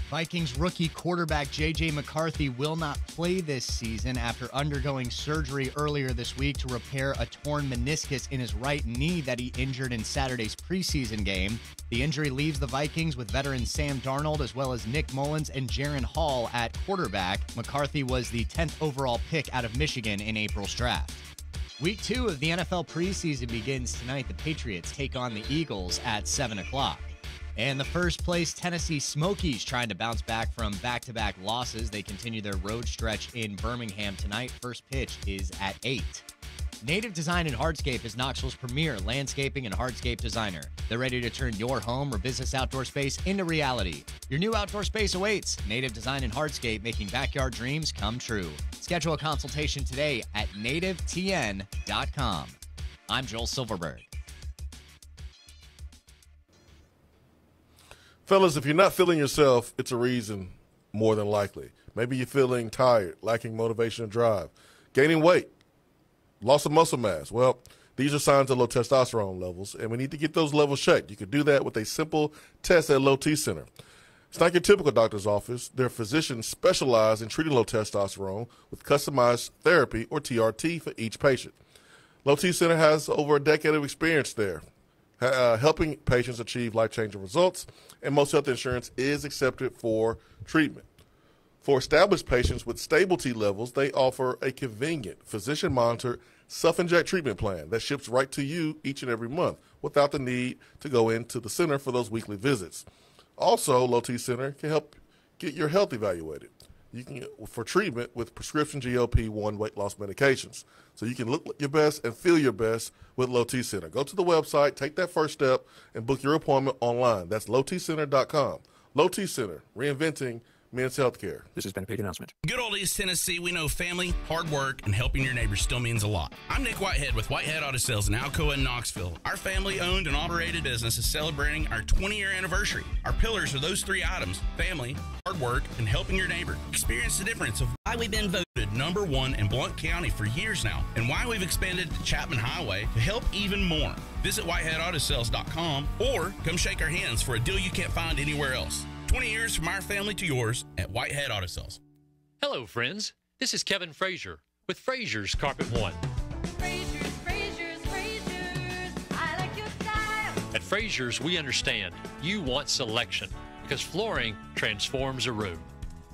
Vikings rookie quarterback J.J. McCarthy will not play this season after undergoing surgery earlier this week to repair a torn meniscus in his right knee that he injured in Saturday's preseason game. The injury leaves the Vikings with veteran Sam Darnold as well as Nick Mullins and Jaron Hall at quarterback. McCarthy was the 10th overall pick out of Michigan in April's draft. Week 2 of the NFL preseason begins tonight. The Patriots take on the Eagles at 7 o'clock. And the first-place Tennessee Smokies trying to bounce back from back-to-back losses. They continue their road stretch in Birmingham tonight. First pitch is at 8. Native Design and Hardscape is Knoxville's premier landscaping and hardscape designer. They're ready to turn your home or business outdoor space into reality. Your new outdoor space awaits. Native Design and Hardscape, making backyard dreams come true. Schedule a consultation today at nativetn.com. I'm Joel Silverberg. Fellas, if you're not feeling yourself, it's a reason more than likely. Maybe you're feeling tired, lacking motivation and drive, gaining weight, loss of muscle mass. Well, these are signs of low testosterone levels, and we need to get those levels checked. You can do that with a simple test at Low T Center. It's not your typical doctor's office. Their physicians specialize in treating low testosterone with customized therapy, or TRT, for each patient. Low T Center has over a decade of experience there, helping patients achieve life-changing results, and most health insurance is accepted for treatment. For established patients with stable T levels, they offer a convenient, physician-monitored, self-inject treatment plan that ships right to you each and every month without the need to go into the center for those weekly visits. Also, Low T Center can help get your health evaluated. You can for treatment with prescription GLP-1 weight loss medications. So you can look your best and feel your best with Low T Center. Go to the website, take that first step, and book your appointment online. That's lowtcenter.com. Low T Center, reinventing men's healthcare. This has been a paid announcement. Good old East Tennessee, we know family, hard work, and helping your neighbors still means a lot. I'm Nick Whitehead with Whitehead Auto Sales in Alcoa and Knoxville. Our family-owned and operated business is celebrating our 20-year anniversary. Our pillars are those 3 items: family, hard work, and helping your neighbor. Experience the difference of why we've been voted #1 in Blount County for years now, and why we've expanded to Chapman Highway to help even more. Visit WhiteheadAutoSales.com or come shake our hands for a deal you can't find anywhere else. 20 years from our family to yours at Whitehead Auto Sales. Hello, friends. This is Kevin Frazier with Frazier's Carpet One. Frazier's, I like your style. At Frazier's, we understand you want selection because flooring transforms a room.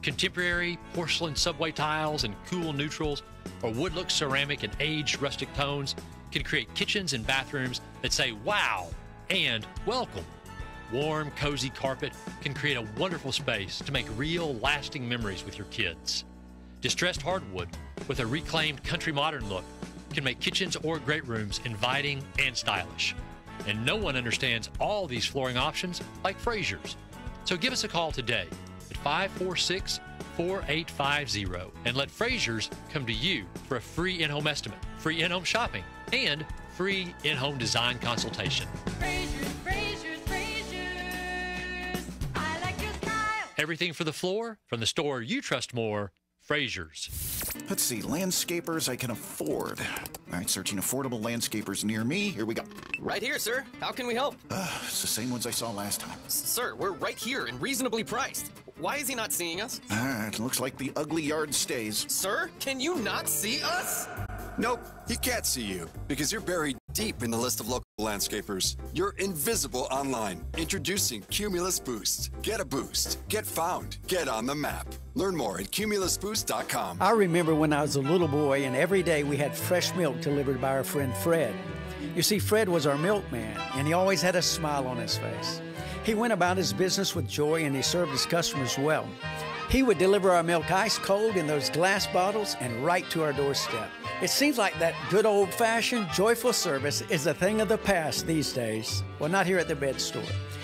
Contemporary porcelain subway tiles and cool neutrals, or wood look ceramic and aged rustic tones can create kitchens and bathrooms that say wow and welcome. Warm, cozy carpet can create a wonderful space to make real, lasting memories with your kids. Distressed hardwood with a reclaimed country modern look can make kitchens or great rooms inviting and stylish. And no one understands all these flooring options like Frazier's. So give us a call today at 546-4850 and let Frazier's come to you for a free in-home estimate, free in-home shopping, and free in-home design consultation. Frazier's. I like your style. Everything for the floor from the store you trust more, Frazier's. Let's see, landscapers I can afford. All right, searching affordable landscapers near me. Here we go. Right here, sir. How can we help? It's the same ones I saw last time. Sir, we're right here and reasonably priced. Why is he not seeing us? It looks like the ugly yard stays. Sir, can you not see us? Nope, he can't see you because you're buried deep in the list of local landscapers. You're invisible online. Introducing Cumulus Boost. Get a boost. Get found. Get on the map. Learn more at cumulusboost.com. I remember when I was a little boy and every day we had fresh milk delivered by our friend Fred. You see, Fred was our milkman and he always had a smile on his face. He went about his business with joy and he served his customers well. He would deliver our milk ice cold in those glass bottles and right to our doorstep. It seems like that good old-fashioned, joyful service is a thing of the past these days. Well, not here at the Bed Store.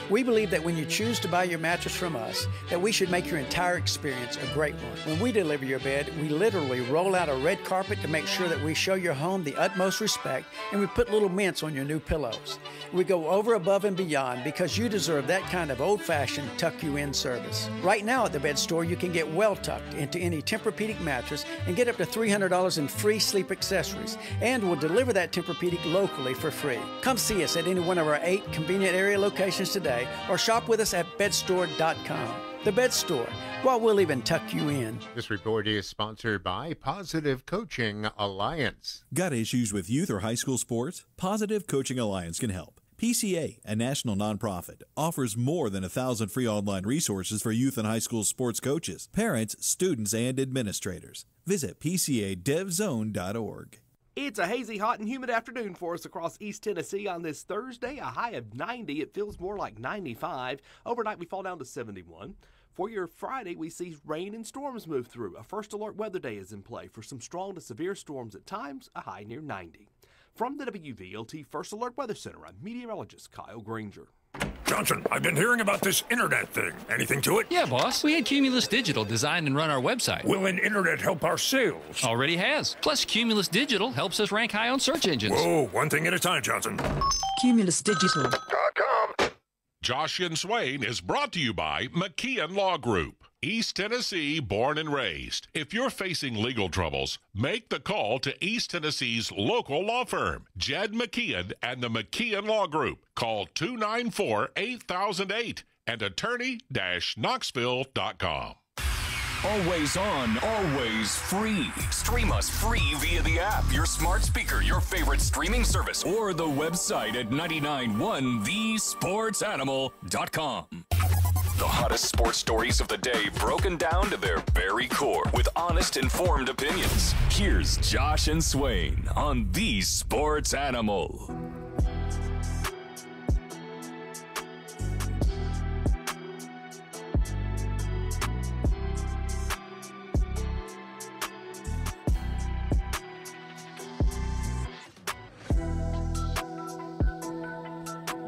We believe that when you choose to buy your mattress from us, that we should make your entire experience a great one. When we deliver your bed, we literally roll out a red carpet to make sure that we show your home the utmost respect, and we put little mints on your new pillows. We go over, above, and beyond because you deserve that kind of old-fashioned tuck-you-in service. Right now at the Bed Store, you can get well-tucked into any Tempur-Pedic mattress and get up to $300 in free sleep accessories, and we'll deliver that Tempur-Pedic locally for free. Come see us at any one of our 8 convenient area locations today, or shop with us at bedstore.com. The Bed Store. Well, we'll even tuck you in. This report is sponsored by Positive Coaching Alliance. Got issues with youth or high school sports? Positive Coaching Alliance can help. PCA, a national nonprofit, offers more than 1,000 free online resources for youth and high school sports coaches, parents, students, and administrators. Visit PCADevZone.org. It's a hazy, hot, and humid afternoon for us across East Tennessee on this Thursday. A high of 90. It feels more like 95. Overnight, we fall down to 71. For your Friday, we see rain and storms move through. A first alert weather day is in play for some strong to severe storms at times, a high near 90. From the WVLT First Alert Weather Center, I'm meteorologist Kyle Granger. Johnson, I've been hearing about this internet thing. Anything to it? Yeah, boss. We had Cumulus Digital design and run our website. Will an internet help our sales? Already has. Plus, Cumulus Digital helps us rank high on search engines. Whoa, one thing at a time, Johnson. CumulusDigital.com. Josh and Swain is brought to you by McKeon Law Group. East Tennessee, born and raised. If you're facing legal troubles, make the call to East Tennessee's local law firm, Jed McKeon and the McKeon Law Group. Call 294-8008 and attorney-knoxville.com. Always on, always free. Stream us free via the app, your smart speaker, your favorite streaming service, or the website at 991thesportsanimal.com. The hottest sports stories of the day broken down to their very core with honest, informed opinions. Here's Josh and Swain on The Sports Animal.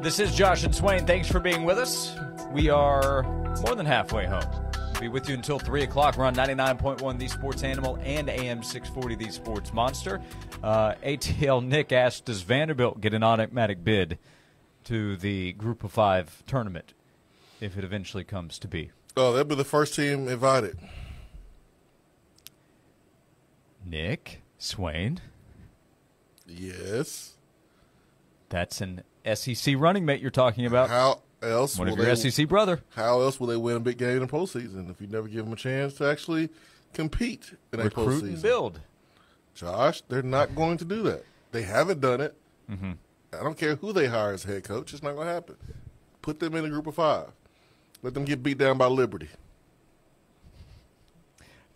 This is Josh and Swain. Thanks for being with us. We are more than halfway home. We'll be with you until 3 o'clock. We're on 99.1 The Sports Animal and AM 640 The Sports Monster. ATL Nick asked, does Vanderbilt get an automatic bid to the Group of 5 tournament if it eventually comes to be? Oh, they'll be the first team invited. Nick, Swain. Yes. That's an SEC running mate you're talking about. How else? One of your SEC brother. How else will they win a big game in the postseason if you never give them a chance to actually compete in a postseason? Recruit and build. Josh, they're not going to do that. They haven't done it. Mm-hmm. I don't care who they hire as head coach. It's not going to happen. Put them in a Group of 5. Let them get beat down by Liberty.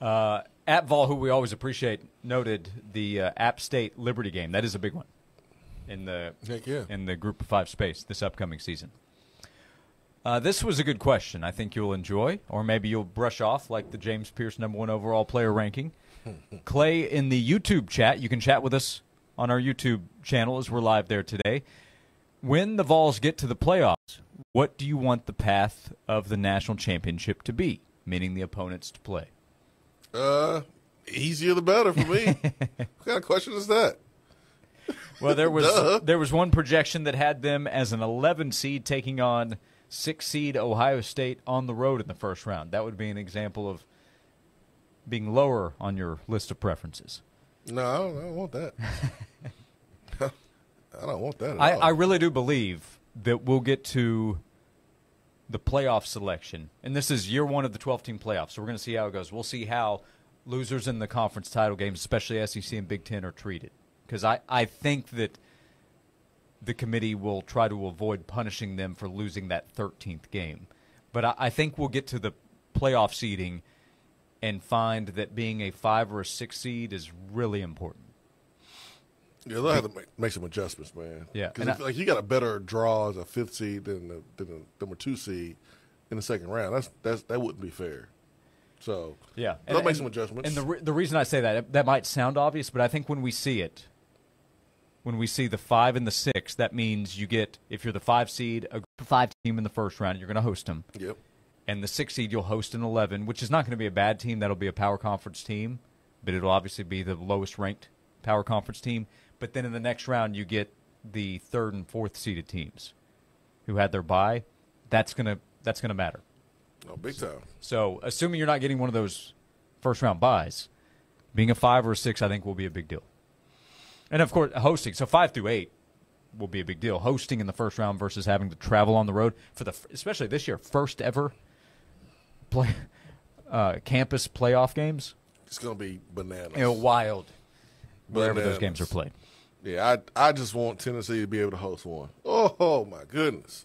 App Vol, who we always appreciate, noted the App State Liberty game. That is a big one in the Group of 5 space this upcoming season. This was a good question. I think you'll enjoy, or maybe you'll brush off like the James Pierce #1 overall player ranking. Clay in the YouTube chat. You can chat with us on our YouTube channel as we're live there today. When the Vols get to the playoffs, what do you want the path of the national championship to be? Meaning the opponents to play. Easier the better for me. What kind of question is that? Well, there was one projection that had them as an 11 seed taking on 6 seed Ohio State on the road in the first round. That would be an example of being lower on your list of preferences. No, I don't want that. I don't want that at all. I really do believe that we'll get to the playoff selection, and this is year one of the 12-team playoffs, so we're going to see how it goes. We'll see how losers in the conference title games, especially SEC and Big Ten, are treated. Because I think that the committee will try to avoid punishing them for losing that 13th game. But I think we'll get to the playoff seeding and find that being a 5 or a 6 seed is really important. Yeah, they'll have to make some adjustments, man. Yeah. Because like you got a better draw as a 5th seed than the number 2 seed in the second round. That wouldn't be fair. So yeah, they'll make some adjustments. And the reason I say that might sound obvious, but I think when we see it, when we see the 5 and the 6, that means you get, if you're the 5 seed, a group of 5 team in the first round, you're going to host them. Yep. And the 6 seed, you'll host an 11, which is not going to be a bad team. That'll be a power conference team, but it'll obviously be the lowest ranked power conference team. But then in the next round, you get the 3rd and 4th seeded teams who had their bye. That's gonna matter. Oh, big time. So assuming you're not getting one of those first round buys, being a 5 or a 6, I think will be a big deal. And of course, hosting. So 5 through 8 will be a big deal. Hosting in the first round versus having to travel on the road for especially this year, first ever campus playoff games. It's going to be bananas. Wild. Wherever those games are played. Yeah, I just want Tennessee to be able to host one. Oh my goodness.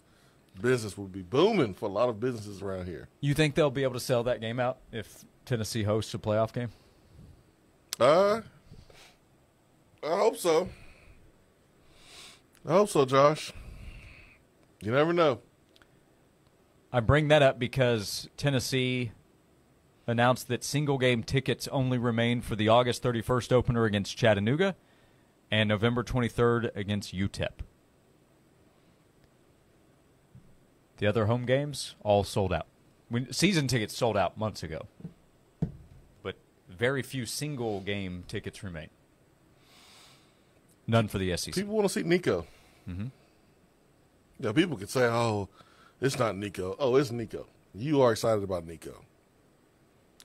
Business would be booming for a lot of businesses around here. You think they'll be able to sell that game out if Tennessee hosts a playoff game? I hope so. I hope so, Josh. You never know. I bring that up because Tennessee announced that single-game tickets only remain for the August 31st opener against Chattanooga and November 23rd against UTEP. The other home games, all sold out. Season tickets sold out months ago. But very few single-game tickets remain. None for the SEC. People want to see Nico. Mm-hmm. Yeah, people could say, oh, it's not Nico. Oh, it's Nico. You are excited about Nico.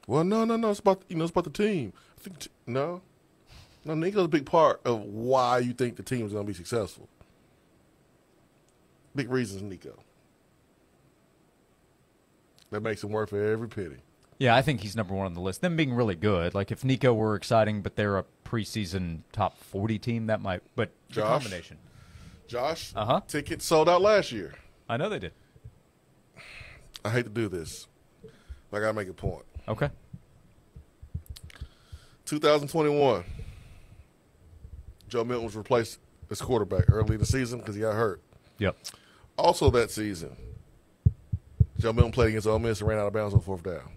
Well, no. It's about it's about the team. I think no, Nico's a big part of why you think the team is going to be successful. Big reasons, Nico. That makes him worth every penny. Yeah, I think he's number one on the list. Them being really good. Like if Nico were exciting, but they're a preseason top 40 team, that might. But the combination. Josh, tickets sold out last year. I know they did. I hate to do this, but I got to make a point. Okay. 2021, Joe Milton was replaced as quarterback early in the season because he got hurt. Yep. Also that season, Joe Milton played against Ole Miss and ran out of bounds on 4th down.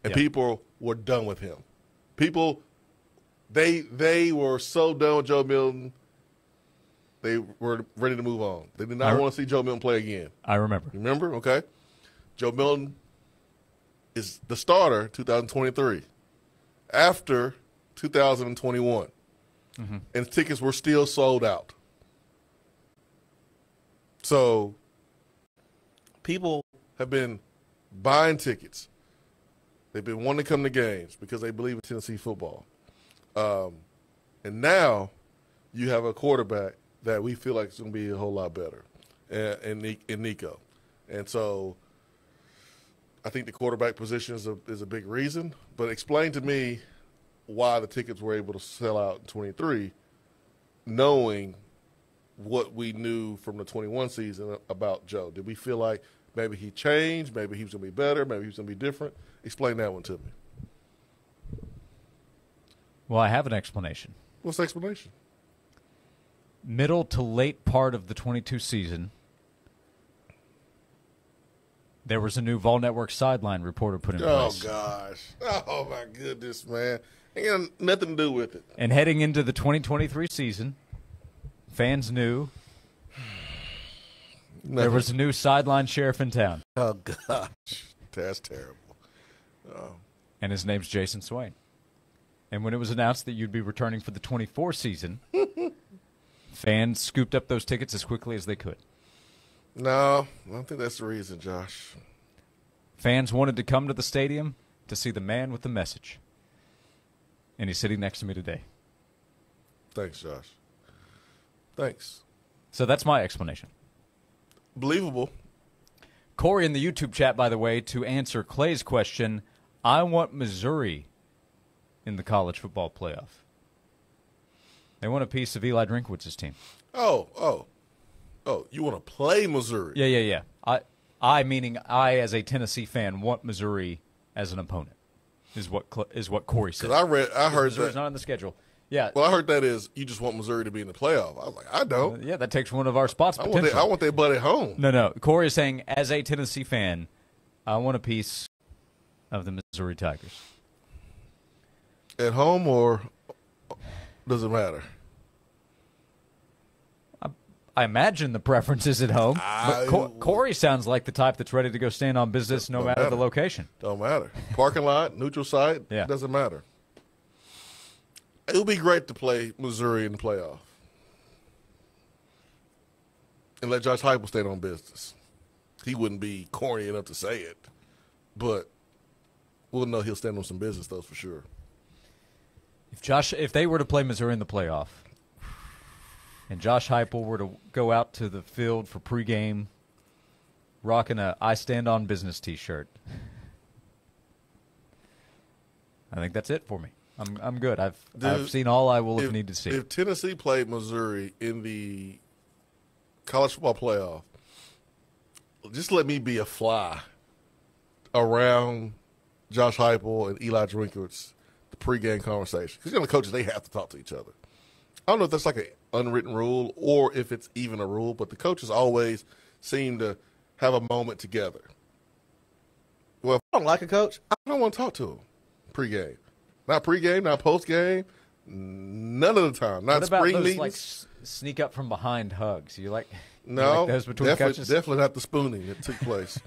And people were done with him. People, they were so done with Joe Milton, they were ready to move on. They did not want to see Joe Milton play again. I remember. You remember? Okay. Joe Milton is the starter 2023 after 2021. Mm-hmm. And tickets were still sold out. So people have been buying tickets. They've been wanting to come to games because they believe in Tennessee football. And now you have a quarterback that we feel like is going to be a whole lot better in Nico. And so I think the quarterback position is a big reason. But explain to me why the tickets were able to sell out in 23, knowing what we knew from the 21 season about Joe. Did we feel like maybe he changed, maybe he was going to be better, maybe he was going to be different? Explain that one to me. Well, I have an explanation. What's the explanation? Middle to late part of the 22 season, there was a new Vol Network sideline reporter put in place. Oh, gosh. Oh, my goodness, man. Ain't got nothing to do with it. And heading into the 2023 season, fans knew there was a new sideline sheriff in town. Oh, gosh. That's terrible. Oh. And his name's Jason Swain. And when it was announced that you'd be returning for the 24 season, fans scooped up those tickets as quickly as they could. No, I don't think that's the reason, Josh. Fans wanted to come to the stadium to see the man with the message. and he's sitting next to me today. Thanks, Josh. Thanks. So that's my explanation. Believable. Corey in the YouTube chat, by the way, to answer Clay's question, I want Missouri in the college football playoff. They want a piece of Eli Drinkwitz's team. Oh, you want to play Missouri? Yeah. I meaning I, as a Tennessee fan, want Missouri as an opponent, is what Corey said. Because I heard Missouri's that. not on the schedule. Yeah. Well, I heard that is you just want Missouri to be in the playoff. I was like, I don't. Yeah, that takes one of our spots. I want their butt at home. No. Corey is saying, as a Tennessee fan, I want a piece of the Missouri Tigers. At home, or does it matter? I imagine the preference is at home. But Corey sounds like the type that's ready to go stand on business no matter the location. Don't matter. Parking lot, neutral site, doesn't matter. It would be great to play Missouri in the playoff. And let Josh Heupel stand on business. He wouldn't be corny enough to say it. But we'll know he'll stand on some business, though, for sure. If they were to play Missouri in the playoff, and Josh Heupel were to go out to the field for pregame rocking a I Stand on Business t-shirt, I think that's it for me. I'm good. I've seen all I will need to see. If Tennessee played Missouri in the college football playoff, just let me be a fly around Josh Heupel and Eli Drinkwitz, the pregame conversation. Because the coaches, they have to talk to each other. I don't know if that's like an unwritten rule or if it's even a rule, but the coaches always seem to have a moment together. Well, if I don't like a coach, I don't want to talk to him pregame. Not pregame, not postgame, none of the time. Not what about spring those, meetings. like, sneak up from behind hugs? You like those between coaches? Definitely not the spooning that took place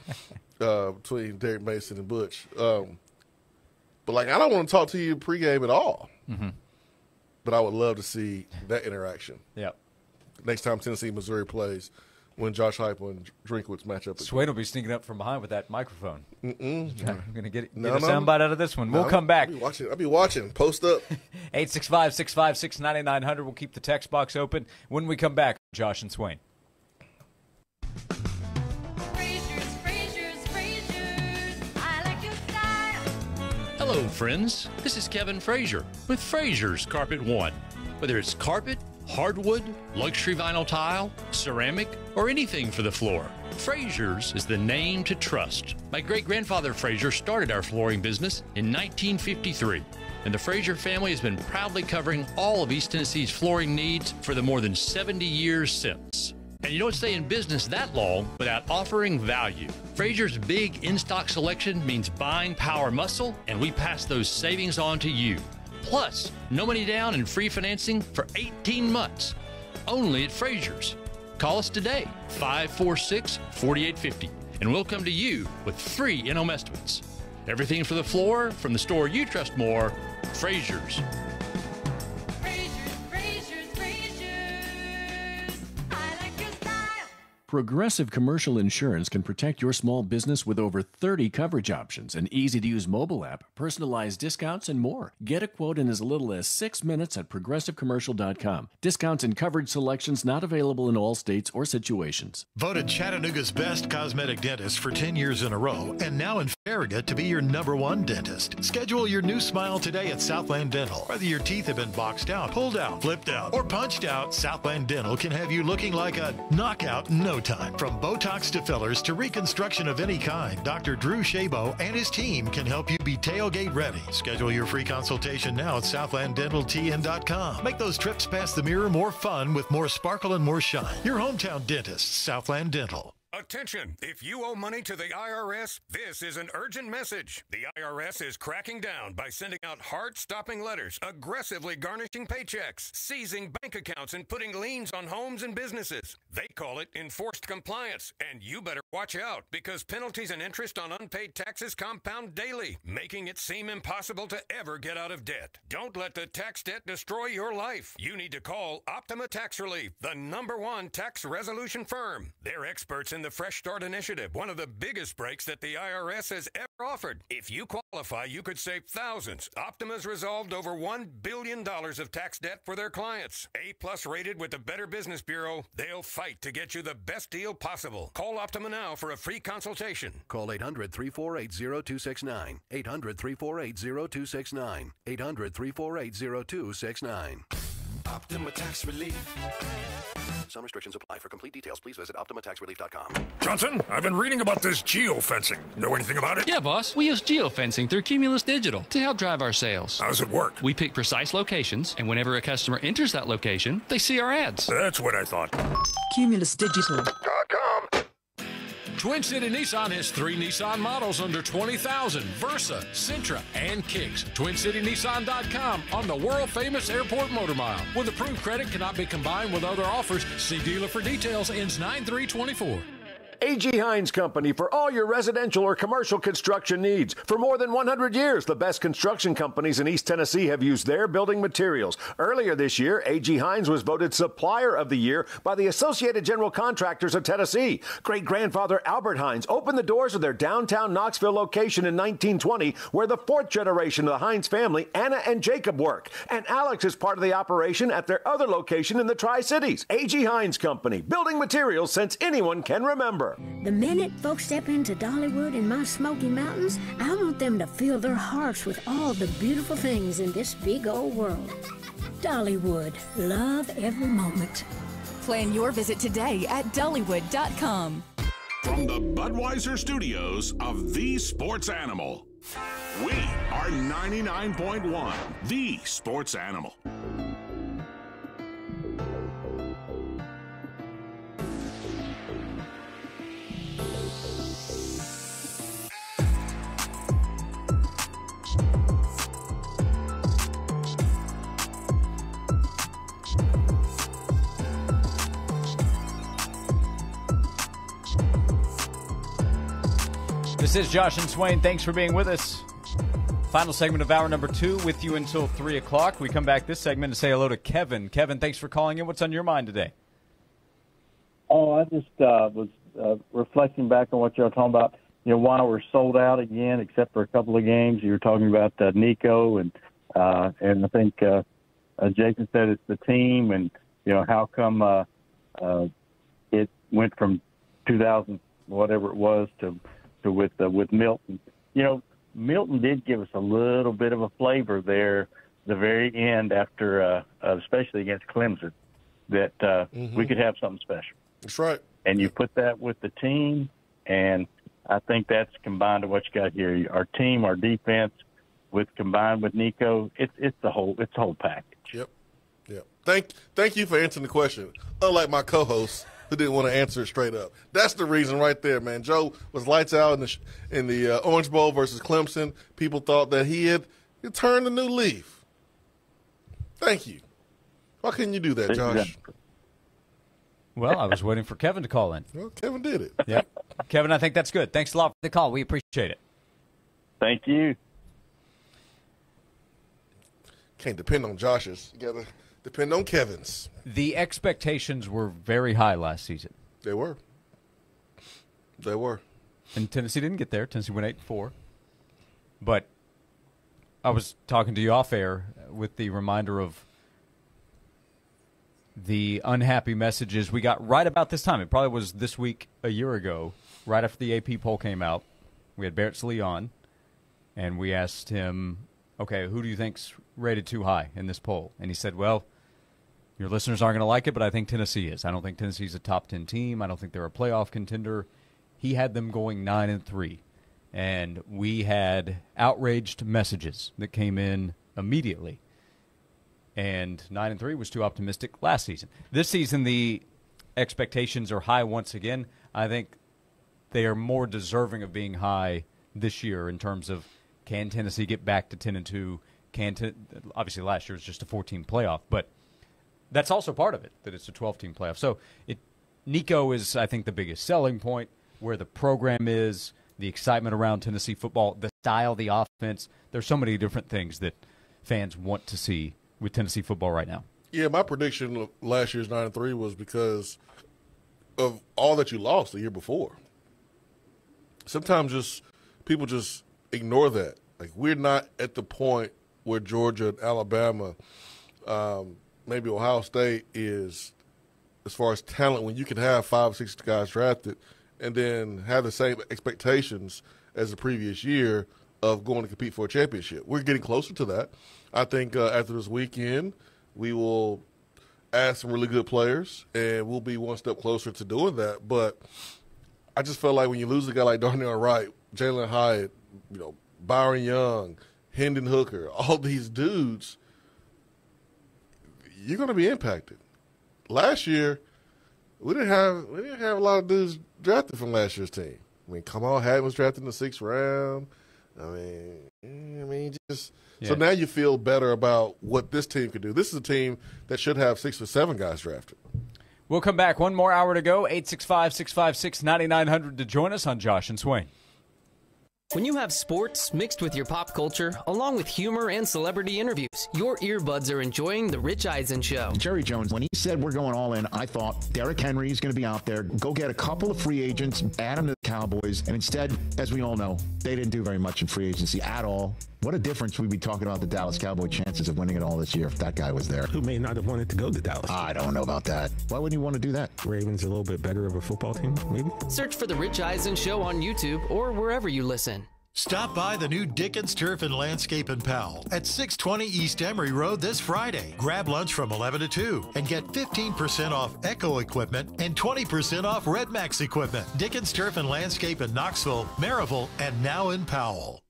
between Derek Mason and Butch. But I don't want to talk to you pregame at all. Mm-hmm. But I would love to see that interaction. Yep. Next time Tennessee Missouri plays, when Josh Heupel and Drinkwitz match up. Swain will be sneaking up from behind with that microphone. I'm going to get a No. soundbite out of this one. We'll come back. I'll be watching. Post up. 865-656-9900. We'll keep the text box open. When we come back, Josh and Swain. Hello, friends. This is Kevin Frazier with Frazier's Carpet One. Whether it's carpet, hardwood, luxury vinyl tile, ceramic, or anything for the floor, Frazier's is the name to trust. My great-grandfather Frazier started our flooring business in 1953, and the Frazier family has been proudly covering all of East Tennessee's flooring needs for the more than 70 years since. And you don't stay in business that long without offering value. Frazier's big in-stock selection means buying power muscle, and we pass those savings on to you. Plus, no money down and free financing for 18 months. Only at Frazier's. Call us today, 546-4850, and we'll come to you with free in-home estimates. Everything for the floor from the store you trust more, Frazier's. Progressive Commercial Insurance can protect your small business with over 30 coverage options, an easy-to-use mobile app, personalized discounts, and more. Get a quote in as little as 6 minutes at progressivecommercial.com. Discounts and coverage selections not available in all states or situations. Voted Chattanooga's best cosmetic dentist for 10 years in a row, and now in Farragut to be your #1 dentist. Schedule your new smile today at Southland Dental. Whether your teeth have been boxed out, pulled out, flipped out, or punched out, Southland Dental can have you looking like a knockout in no time. From Botox to fillers to reconstruction of any kind, Dr. Drew Shabo and his team can help you be tailgate ready. Schedule your free consultation now at southlanddentaltn.com. Make those trips past the mirror more fun with more sparkle and more shine. Your hometown dentist, Southland Dental. Attention! If you owe money to the IRS, this is an urgent message. The IRS is cracking down by sending out heart-stopping letters, aggressively garnishing paychecks, seizing bank accounts, and putting liens on homes and businesses. They call it enforced compliance, and you better watch out because penalties and interest on unpaid taxes compound daily, making it seem impossible to ever get out of debt. Don't let the tax debt destroy your life. You need to call Optima Tax Relief, the #1 tax resolution firm. They're experts in the Fresh Start Initiative, one of the biggest breaks that the IRS has ever offered. If you qualify, you could save thousands. Optima's resolved over $1 billion of tax debt for their clients. A-plus rated with the Better Business Bureau, they'll fight to get you the best deal possible. Call Optima now for a free consultation. Call 800-348-0269. 800-348-0269. 800-348-0269. Optima Tax Relief. Some restrictions apply. For complete details, please visit OptimaTaxRelief.com. Johnson, I've been reading about this geofencing. Know anything about it? Yeah, boss. We use geofencing through Cumulus Digital to help drive our sales. How does it work? We pick precise locations, and whenever a customer enters that location, they see our ads. That's what I thought. Cumulus Digital. Twin City Nissan has 3 Nissan models under $20,000, Versa, Sentra, and Kicks. TwinCityNissan.com on the world-famous Airport Motor Mile. With approved credit cannot be combined with other offers. See dealer for details. Ends 9/3/24. A.G. Hines Company for all your residential or commercial construction needs. For more than 100 years, the best construction companies in East Tennessee have used their building materials. Earlier this year, A.G. Hines was voted Supplier of the Year by the Associated General Contractors of Tennessee. Great-grandfather Albert Hines opened the doors of their downtown Knoxville location in 1920, where the 4th generation of the Hines family, Anna and Jacob, work. And Alex is part of the operation at their other location in the Tri-Cities. A.G. Hines Company, building materials since anyone can remember. The minute folks step into Dollywood in my Smoky Mountains, I want them to fill their hearts with all the beautiful things in this big old world. Dollywood, love every moment. Plan your visit today at Dollywood.com. From the Budweiser studios of The Sports Animal, we are 99.1 The Sports Animal. This is Josh and Swain. Thanks for being with us. Final segment of hour number 2 with you until 3 o'clock. We come back this segment to say hello to Kevin. Kevin, thanks for calling in. What's on your mind today? Oh, I just was reflecting back on what you were talking about. You know, why we're sold out again, except for a couple of games. You were talking about Nico, and I think Jason said it's the team, and you know how come it went from 2000 whatever it was to with Milton. You know, Milton did give us a little bit of a flavor there, the very end after, especially against Clemson, that we could have something special. That's right. And you put that with the team, and I think that's combined to what you got here. Our team, our defense, combined with Nico, it's the whole package. Yep. Thank you for answering the question. Unlike my co-host, who didn't want to answer it straight up. That's the reason right there, man. Joe was lights out in the Orange Bowl versus Clemson. People thought that he turned a new leaf. Thank you. Why couldn't you do that, Josh? Well, I was waiting for Kevin to call in. Well, Kevin did it. Yeah, Kevin, I think that's good. Thanks a lot for the call. We appreciate it. Thank you. Can't depend on Josh's. You got to depend on Kevin's. The expectations were very high last season. They were. And Tennessee didn't get there. Tennessee went 8-4. But I was talking to you off air with the reminder of the unhappy messages we got right about this time. It probably was this week a year ago, right after the AP poll came out. We had Barrett Slee on, and we asked him, okay, who do you think's rated too high in this poll? And he said, well, your listeners aren't going to like it, but I think Tennessee is. I don't think Tennessee's a top 10 team. I don't think they're a playoff contender. He had them going 9-3. And we had outraged messages that came in immediately. And 9-3 was too optimistic last season. This season, the expectations are high once again. I think they are more deserving of being high this year in terms of, can Tennessee get back to 10-2? Obviously, last year was just a 14 playoff, but that's also part of it, that it's a 12-team playoff. So Nico is, I think, the biggest selling point, where the program is, the excitement around Tennessee football, the style, the offense. There's so many different things that fans want to see with Tennessee football right now. Yeah, my prediction of last year's 9-3 was because of all that you lost the year before. Sometimes people just ignore that. Like, we're not at the point where Georgia and Alabama, maybe Ohio State is, as far as talent, when you can have 5 or 6 guys drafted and then have the same expectations as the previous year of going to compete for a championship. We're getting closer to that. I think after this weekend, we will add some really good players, and we'll be one step closer to doing that. But I just felt like when you lose a guy like Darnell Wright, Jalen Hyatt, Byron Young, Hendon Hooker, all these dudes, you're going to be impacted. Last year, we didn't have a lot of dudes drafted from last year's team. I mean, Kamal Hatton was drafted in the 6th round. So now you feel better about what this team could do. This is a team that should have 6 or 7 guys drafted. We'll come back. 1 more hour to go. 865-656-9900 to join us on Josh and Swain. When you have sports mixed with your pop culture, along with humor and celebrity interviews, your earbuds are enjoying The Rich Eisen Show. Jerry Jones, when he said we're going all in, I thought Derrick Henry is going to be out there. Go get a couple of free agents, add them to the Cowboys. And instead, as we all know, they didn't do very much in free agency at all. What a difference we'd be talking about the Dallas Cowboy chances of winning it all this year if that guy was there. Who may not have wanted to go to Dallas? I don't know about that. Why wouldn't you want to do that? Ravens are a little bit better of a football team, maybe? Search for The Rich Eisen Show on YouTube or wherever you listen. Stop by the new Dickens Turf and Landscape in Powell at 620 East Emory Road this Friday. Grab lunch from 11 to 2 and get 15% off Echo equipment and 20% off Red Max equipment. Dickens Turf and Landscape in Knoxville, Maryville, and now in Powell.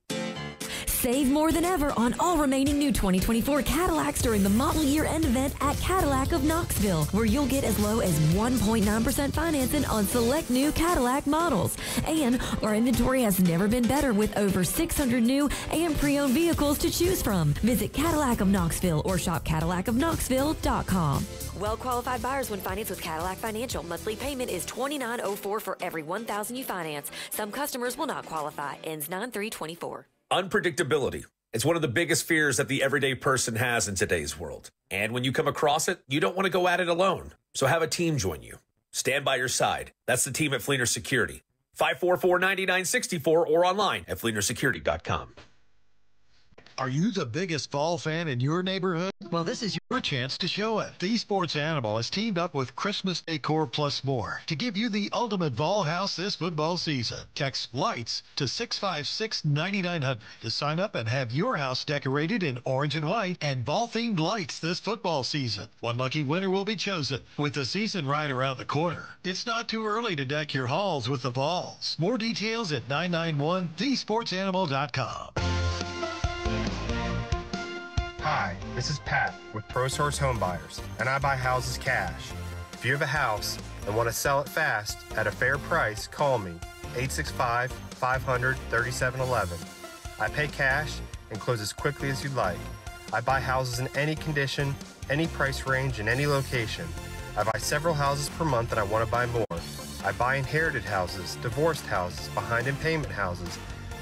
Save more than ever on all remaining new 2024 Cadillacs during the model year end event at Cadillac of Knoxville, where you'll get as low as 1.9% financing on select new Cadillac models. And our inventory has never been better with over 600 new and pre-owned vehicles to choose from. Visit Cadillac of Knoxville or shop CadillacofKnoxville.com. Well-qualified buyers when financed with Cadillac Financial. Monthly payment is $29.04 for every $1,000 you finance. Some customers will not qualify. Ends 9/3/24. Unpredictability. It's one of the biggest fears that the everyday person has in today's world. And when you come across it, you don't want to go at it alone. So have a team join you. Stand by your side. That's the team at Fleener Security. 544-9964 or online at FleenerSecurity.com. Are you the biggest fall fan in your neighborhood? Well, this is your chance to show it. The Esports Animal has teamed up with Christmas Decor Plus More to give you the ultimate fall house this football season. Text LIGHTS to 656-9900 to sign up and have your house decorated in orange and white and ball-themed lights this football season. One lucky winner will be chosen with the season right around the corner. It's not too early to deck your halls with the balls. More details at 991thesportsanimal.com. Hi, this is Pat with ProSource Home Buyers, and I buy houses cash. If you have a house and want to sell it fast at a fair price, call me, 865-500-3711. I pay cash and close as quickly as you'd like. I buy houses in any condition, any price range, and any location. I buy several houses per month and I want to buy more. I buy inherited houses, divorced houses, behind in payment houses.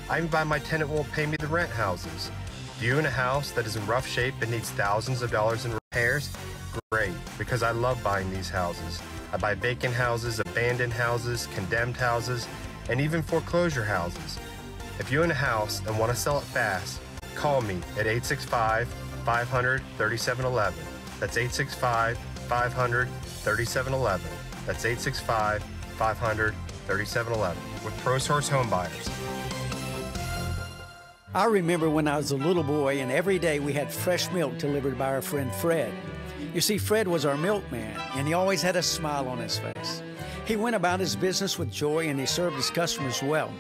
I even buy my tenant won't pay me the rent houses. Do you own a house that is in rough shape and needs thousands of dollars in repairs? Great, because I love buying these houses. I buy vacant houses, abandoned houses, condemned houses, and even foreclosure houses. If you own a house and want to sell it fast, call me at 865-500-3711. That's 865-500-3711. That's 865-500-3711 with ProSource Home Buyers. I remember when I was a little boy and every day we had fresh milk delivered by our friend Fred. You see, Fred was our milkman and he always had a smile on his face. He went about his business with joy and he served his customers well.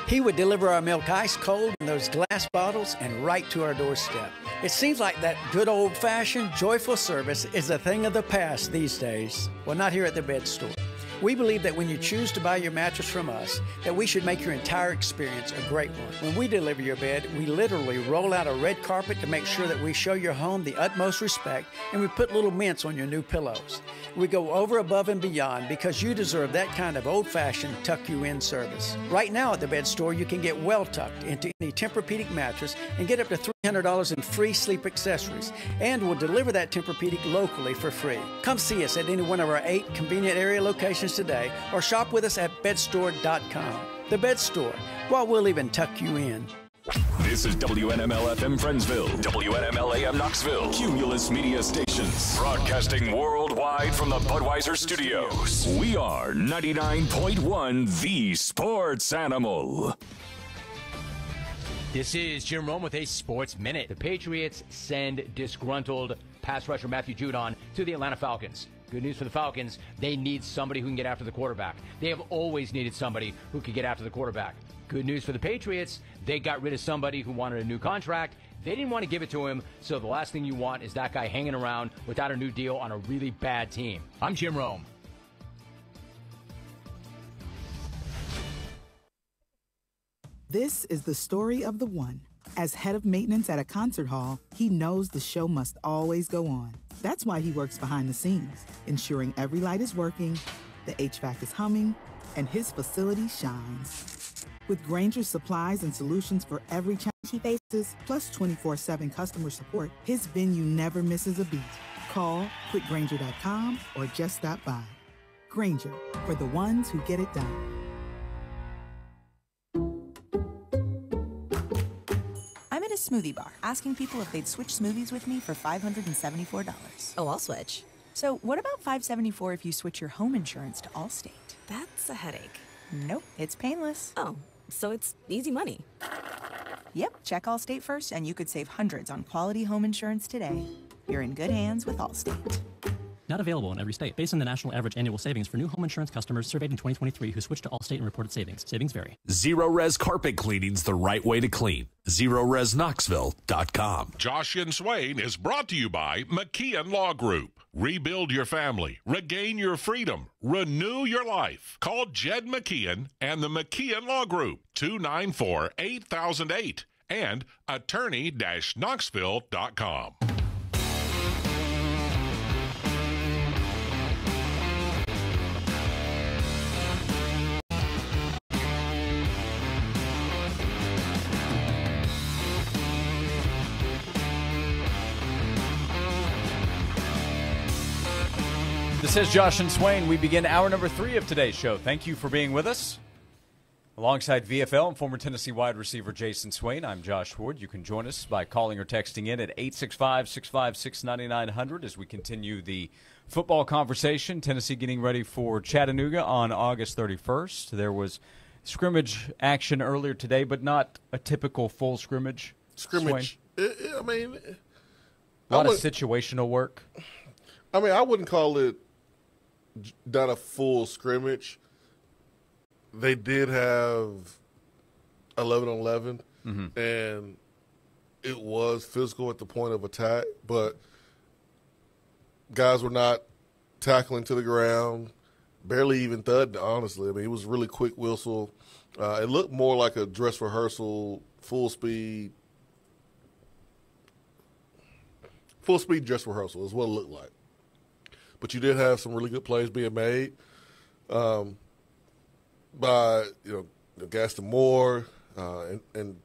He would deliver our milk ice cold in those glass bottles and right to our doorstep. It seems like that good old-fashioned, joyful service is a thing of the past these days. Well, not here at the Bed Store. We believe that when you choose to buy your mattress from us, that we should make your entire experience a great one. When we deliver your bed, we literally roll out a red carpet to make sure that we show your home the utmost respect, and we put little mints on your new pillows. We go over, above, and beyond because you deserve that kind of old-fashioned tuck-you-in service. Right now at the Bed Store, you can get well tucked into any Tempur-Pedic mattress and get up to 3 $300 in free sleep accessories, and we'll deliver that Tempur-Pedic locally for free. Come see us at any one of our 8 convenient area locations today, or shop with us at bedstore.com. The Bed Store. Well, we'll even tuck you in. This is WNML FM Friendsville, WNML AM Knoxville, Cumulus Media Stations, broadcasting worldwide from the Budweiser Studios. We are 99.1 The Sports Animal. This is Jim Rome with a Sports Minute. The Patriots send disgruntled pass rusher Matthew Judon to the Atlanta Falcons. Good news for the Falcons, they need somebody who can get after the quarterback. They have always needed somebody who can get after the quarterback. Good news for the Patriots, they got rid of somebody who wanted a new contract. They didn't want to give it to him, so the last thing you want is that guy hanging around without a new deal on a really bad team. I'm Jim Rome. This is the story of the one. As head of maintenance at a concert hall, he knows the show must always go on. That's why he works behind the scenes, ensuring every light is working, the HVAC is humming, and his facility shines. With Grainger's supplies and solutions for every challenge he faces, plus 24/7 customer support, his venue never misses a beat. Call quickgrainger.com or just stop by. Grainger, for the ones who get it done. I'm at a smoothie bar asking people if they'd switch smoothies with me for $574. Oh, I'll switch. So what about $574 if you switch your home insurance to Allstate? That's a headache. Nope, it's painless. Oh, so it's easy money. Yep, check Allstate first and you could save hundreds on quality home insurance today. You're in good hands with Allstate. Not available in every state. Based on the national average annual savings for new home insurance customers surveyed in 2023 who switched to Allstate and reported savings. Savings vary. Zero Res carpet cleaning's the right way to clean. ZeroResKnoxville.com. Josh and Swain is brought to you by McKeon Law Group. Rebuild your family. Regain your freedom. Renew your life. Call Jed McKeon and the McKeon Law Group. 294-8008 and attorney-knoxville.com. This is Josh and Swain. We begin hour number 3 of today's show. Thank you for being with us. Alongside VFL and former Tennessee wide receiver Jason Swain, I'm Josh Ward. You can join us by calling or texting in at 865-656-9900 as we continue the football conversation. Tennessee getting ready for Chattanooga on August 31st. There was scrimmage action earlier today, but not a typical full scrimmage. Scrimmage. Swain. I mean, a lot of situational work. I mean, I wouldn't call it not a full scrimmage. They did have 11-on-11, and it was physical at the point of attack, but guys were not tackling to the ground, barely even thudding, honestly. I mean, it was really quick whistle. It looked more like a dress rehearsal, full speed dress rehearsal is what it looked like. But you did have some really good plays being made by, Gaston Moore. And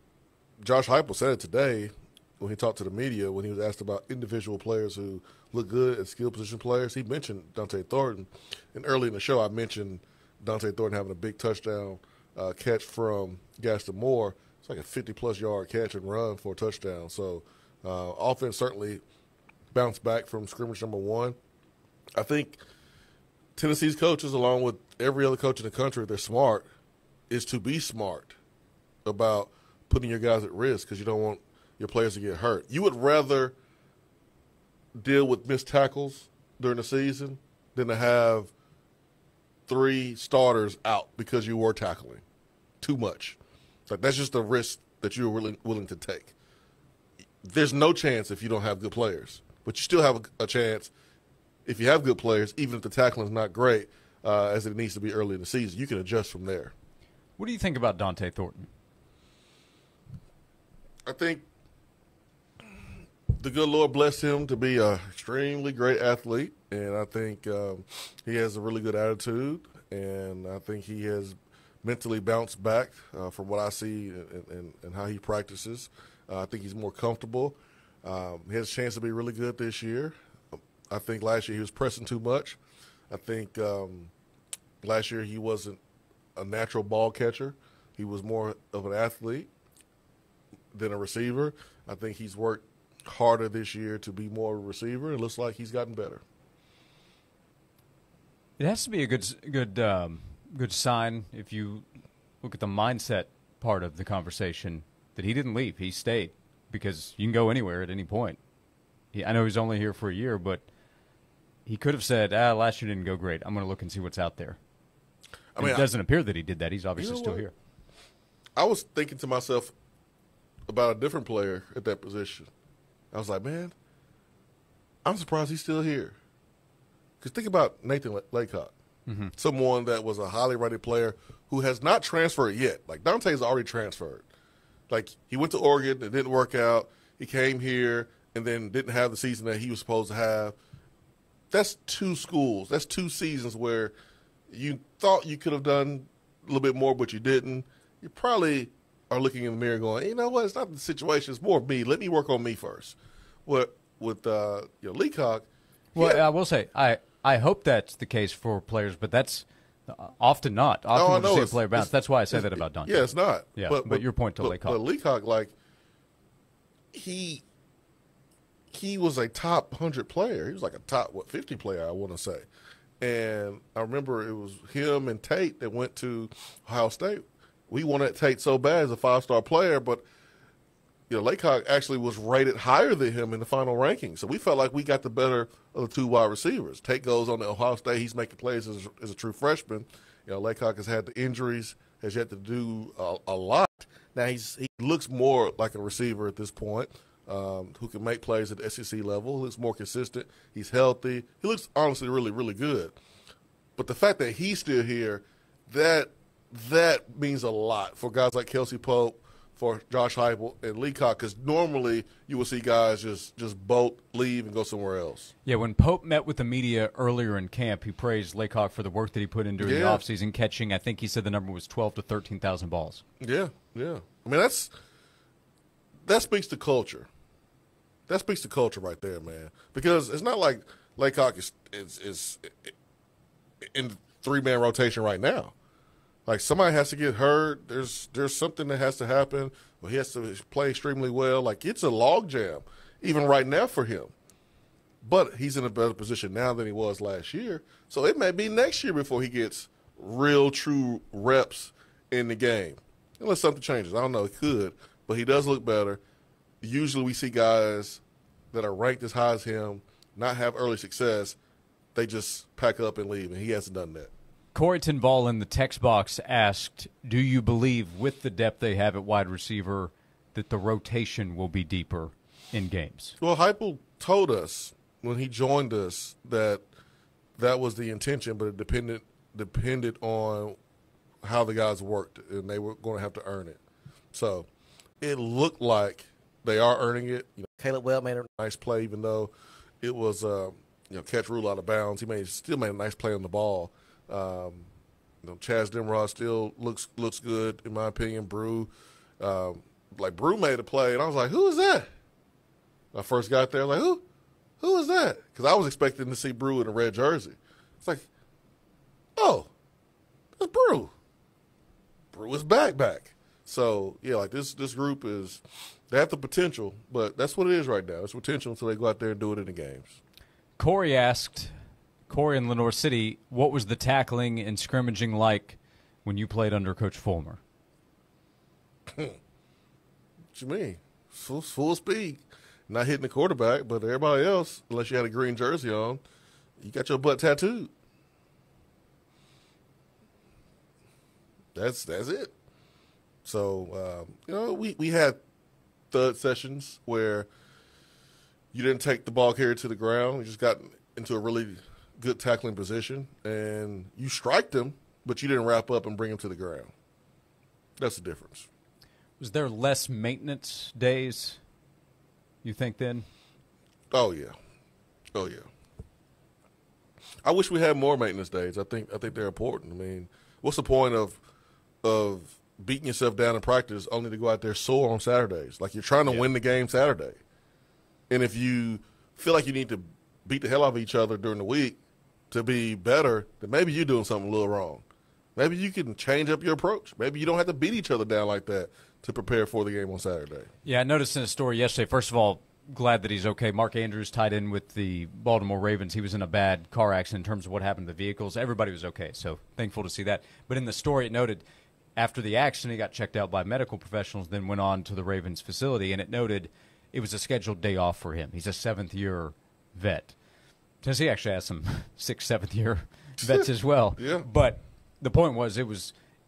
Josh Heupel said it today when he talked to the media, when he was asked about individual players who look good as skill position players. He mentioned Dante Thornton. And early in the show, I mentioned Dante Thornton having a big touchdown catch from Gaston Moore. It's like a 50-plus yard catch and run for a touchdown. So offense certainly bounced back from scrimmage number 1. I think Tennessee's coaches, along with every other coach in the country, they're smart, is to be smart about putting your guys at risk because you don't want your players to get hurt. You would rather deal with missed tackles during the season than to have 3 starters out because you were tackling too much. Like, that's just a risk that you're willing to take. There's no chance if you don't have good players, but you still have a chance if you have good players, even if the tackling is not great, as it needs to be early in the season. You can adjust from there. What do you think about Dante Thornton? I think the good Lord blessed him to be an extremely great athlete, and I think he has a really good attitude, and I think he has mentally bounced back from what I see and how he practices. I think he's more comfortable. He has a chance to be really good this year. I think last year he was pressing too much. I think last year he wasn't a natural ball catcher. He was more of an athlete than a receiver. I think he's worked harder this year to be more of a receiver. It looks like he's gotten better. It has to be a good sign if you look at the mindset part of the conversation that he didn't leave. He stayed because you can go anywhere at any point. I know he's only here for a year, but he could have said, last year didn't go great. I'm going to look and see what's out there. It doesn't appear that he did that. He's obviously still here. I was thinking to myself about a different player at that position. I was like, man, I'm surprised he's still here. Because think about Nathan Laycock, someone that was a highly rated player who has not transferred yet. Like, Dante's already transferred. Like, he went to Oregon, it didn't work out. He came here and then didn't have the season that he was supposed to have. That's 2 schools. That's 2 seasons where you thought you could have done a little bit more, but you didn't. You probably are looking in the mirror going, you know what, it's not the situation, it's more me. Let me work on me first. With Leacock. Well, I will say, I hope that's the case for players, but that's often not. Often when you see a player bounce, that's why I say that about Dante. Yeah, it's not. Yeah, but your point to Leacock. But Leacock, like, he was a top 100 player. He was like a top, 50 player, I want to say. And I remember it was him and Tate that went to Ohio State. We wanted Tate so bad as a 5-star player, but Laycock actually was rated higher than him in the final ranking. So we felt like we got the better of the 2 wide receivers. Tate goes on to Ohio State. He's making plays as a true freshman. Laycock has had the injuries, has yet to do a lot. Now he looks more like a receiver at this point, who can make plays at the SEC level. He looks more consistent. He's healthy. He looks honestly really, really good. But the fact that he's still here, that means a lot for guys like Kelsey Pope, for Josh Heupel and Leacock, because normally you will see guys just bolt, leave, and go somewhere else. Yeah, when Pope met with the media earlier in camp, he praised Leacock for the work that he put in during the offseason, catching, I think he said the number was 12 to 13,000 balls. Yeah. I mean, that speaks to culture. That speaks to culture right there, man. Because it's not like Leacock is in 3-man rotation right now. Like, somebody has to get hurt. There's something that has to happen. Well, he has to play extremely well. Like, it's a logjam, even right now for him. But he's in a better position now than he was last year. So it may be next year before he gets real, true reps in the game. Unless something changes. I don't know. It could. But he does look better. Usually we see guys that are ranked as high as him not have early success. They just pack up and leave, and he hasn't done that. Corey Tinball in the text box asked, do you believe with the depth they have at wide receiver that the rotation will be deeper in games? Well, Heupel told us when he joined us that was the intention, but it depended on how the guys worked, and they were going to have to earn it. So it looked like they are earning it. Caleb Webb made a nice play, even though it was catch rule out of bounds. He still made a nice play on the ball. Chaz Dimrod still looks good in my opinion. Brew made a play, and I was like, "Who is that?" When I first got there, I was like, "Who is that?" Because I was expecting to see Brew in a red jersey. It's like, "Oh, that's Brew. Brew is back." So yeah, like this group they have the potential, but that's what it is right now. It's potential until they go out there and do it in the games. Corey asked. Corey in Lenore City, what was the tackling and scrimmaging like when you played under Coach Fulmer? What you mean? Full speed. Not hitting the quarterback, but everybody else, unless you had a green jersey on, you got your butt tattooed. That's it. So, we had third sessions where you didn't take the ball carrier to the ground. You just got into a really good tackling position, and you strike them, but you didn't wrap up and bring them to the ground. That's the difference. Was there less maintenance days, you think, then? Oh, yeah. I wish we had more maintenance days. I think they're important. I mean, what's the point of beating yourself down in practice only to go out there sore on Saturdays. Like, you're trying to win the game Saturday. And if you feel like you need to beat the hell out of each other during the week to be better, then maybe you're doing something a little wrong. Maybe you can change up your approach. Maybe you don't have to beat each other down like that to prepare for the game on Saturday. Yeah, I noticed in a story yesterday, first of all, glad that he's okay. Mark Andrews tied in with the Baltimore Ravens. He was in a bad car accident in terms of what happened to the vehicles. Everybody was okay, so thankful to see that. But in the story, it noted after the accident, he got checked out by medical professionals, then went on to the Ravens facility, and it noted it was a scheduled day off for him. He's a seventh-year vet. Tennessee actually has some 6th, 7th-year vets as well. Yeah. But the point was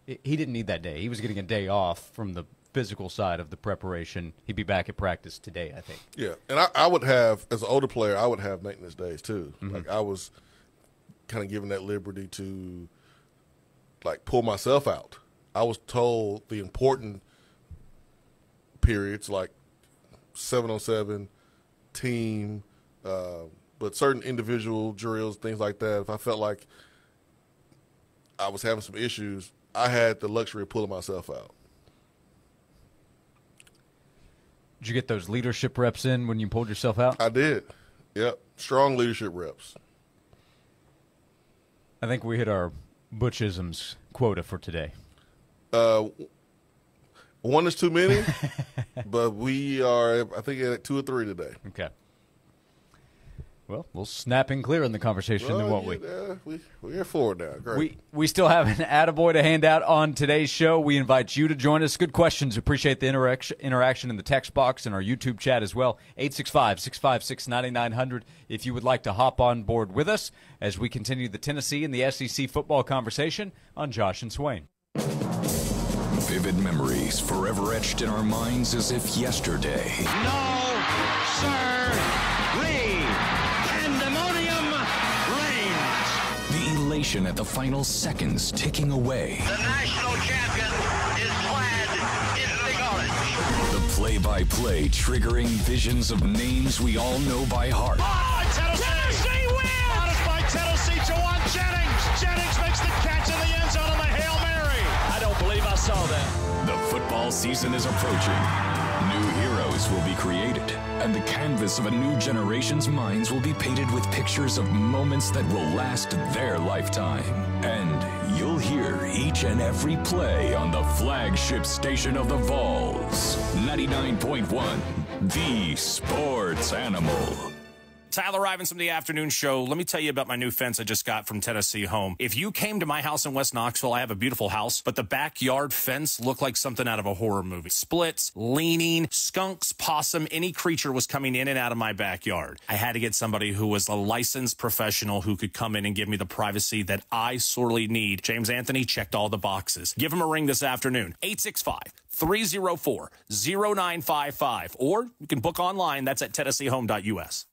he didn't need that day. He was getting a day off from the physical side of the preparation. He'd be back at practice today, I think. Yeah, and I would have, as an older player, I would have maintenance days too. Mm-hmm. Like, I was kind of given that liberty to, like, pull myself out. I was told the important periods, like 7-on-7, team, but certain individual drills, things like that, if I felt like I was having some issues, I had the luxury of pulling myself out. Did you get those leadership reps in when you pulled yourself out? I did. Yep. Strong leadership reps. I think we hit our Butchisms quota for today. One is too many, but we are, I think, at 2 or 3 today. Okay. Well, we'll snap in clear in the conversation, then, won't we? We're 4 now. Great. We still have an attaboy to hand out on today's show. We invite you to join us. Good questions. Appreciate the interaction in the text box and our YouTube chat as well. 865-656-9900 if you would like to hop on board with us as we continue the Tennessee and the SEC football conversation on Josh and Swain. Vivid memories forever etched in our minds as if yesterday. No, sir, pandemonium reigns. The elation at the final seconds ticking away. The national champion is clad in big orange. The play-by-play triggering visions of names we all know by heart. Oh, Tennessee wins! Honest by Tennessee, Jawan Jennings. Jennings makes the catch in the end zone on the Hail Mary. I don't believe I saw that. The football season is approaching. New heroes will be created, and the canvas of a new generation's minds will be painted with pictures of moments that will last their lifetime. And you'll hear each and every play on the flagship station of the Vols. 99.1, the sports animal. Tyler Ivins from the afternoon show. Let me tell you about my new fence I just got from Tennessee Home. If you came to my house in West Knoxville, I have a beautiful house, but the backyard fence looked like something out of a horror movie. Splits, leaning, skunks, possum, any creature was coming in and out of my backyard. I had to get somebody who was a licensed professional who could come in and give me the privacy that I sorely need. James Anthony checked all the boxes. Give him a ring this afternoon. 865-304-0955. Or you can book online. That's at TennesseeHome.us.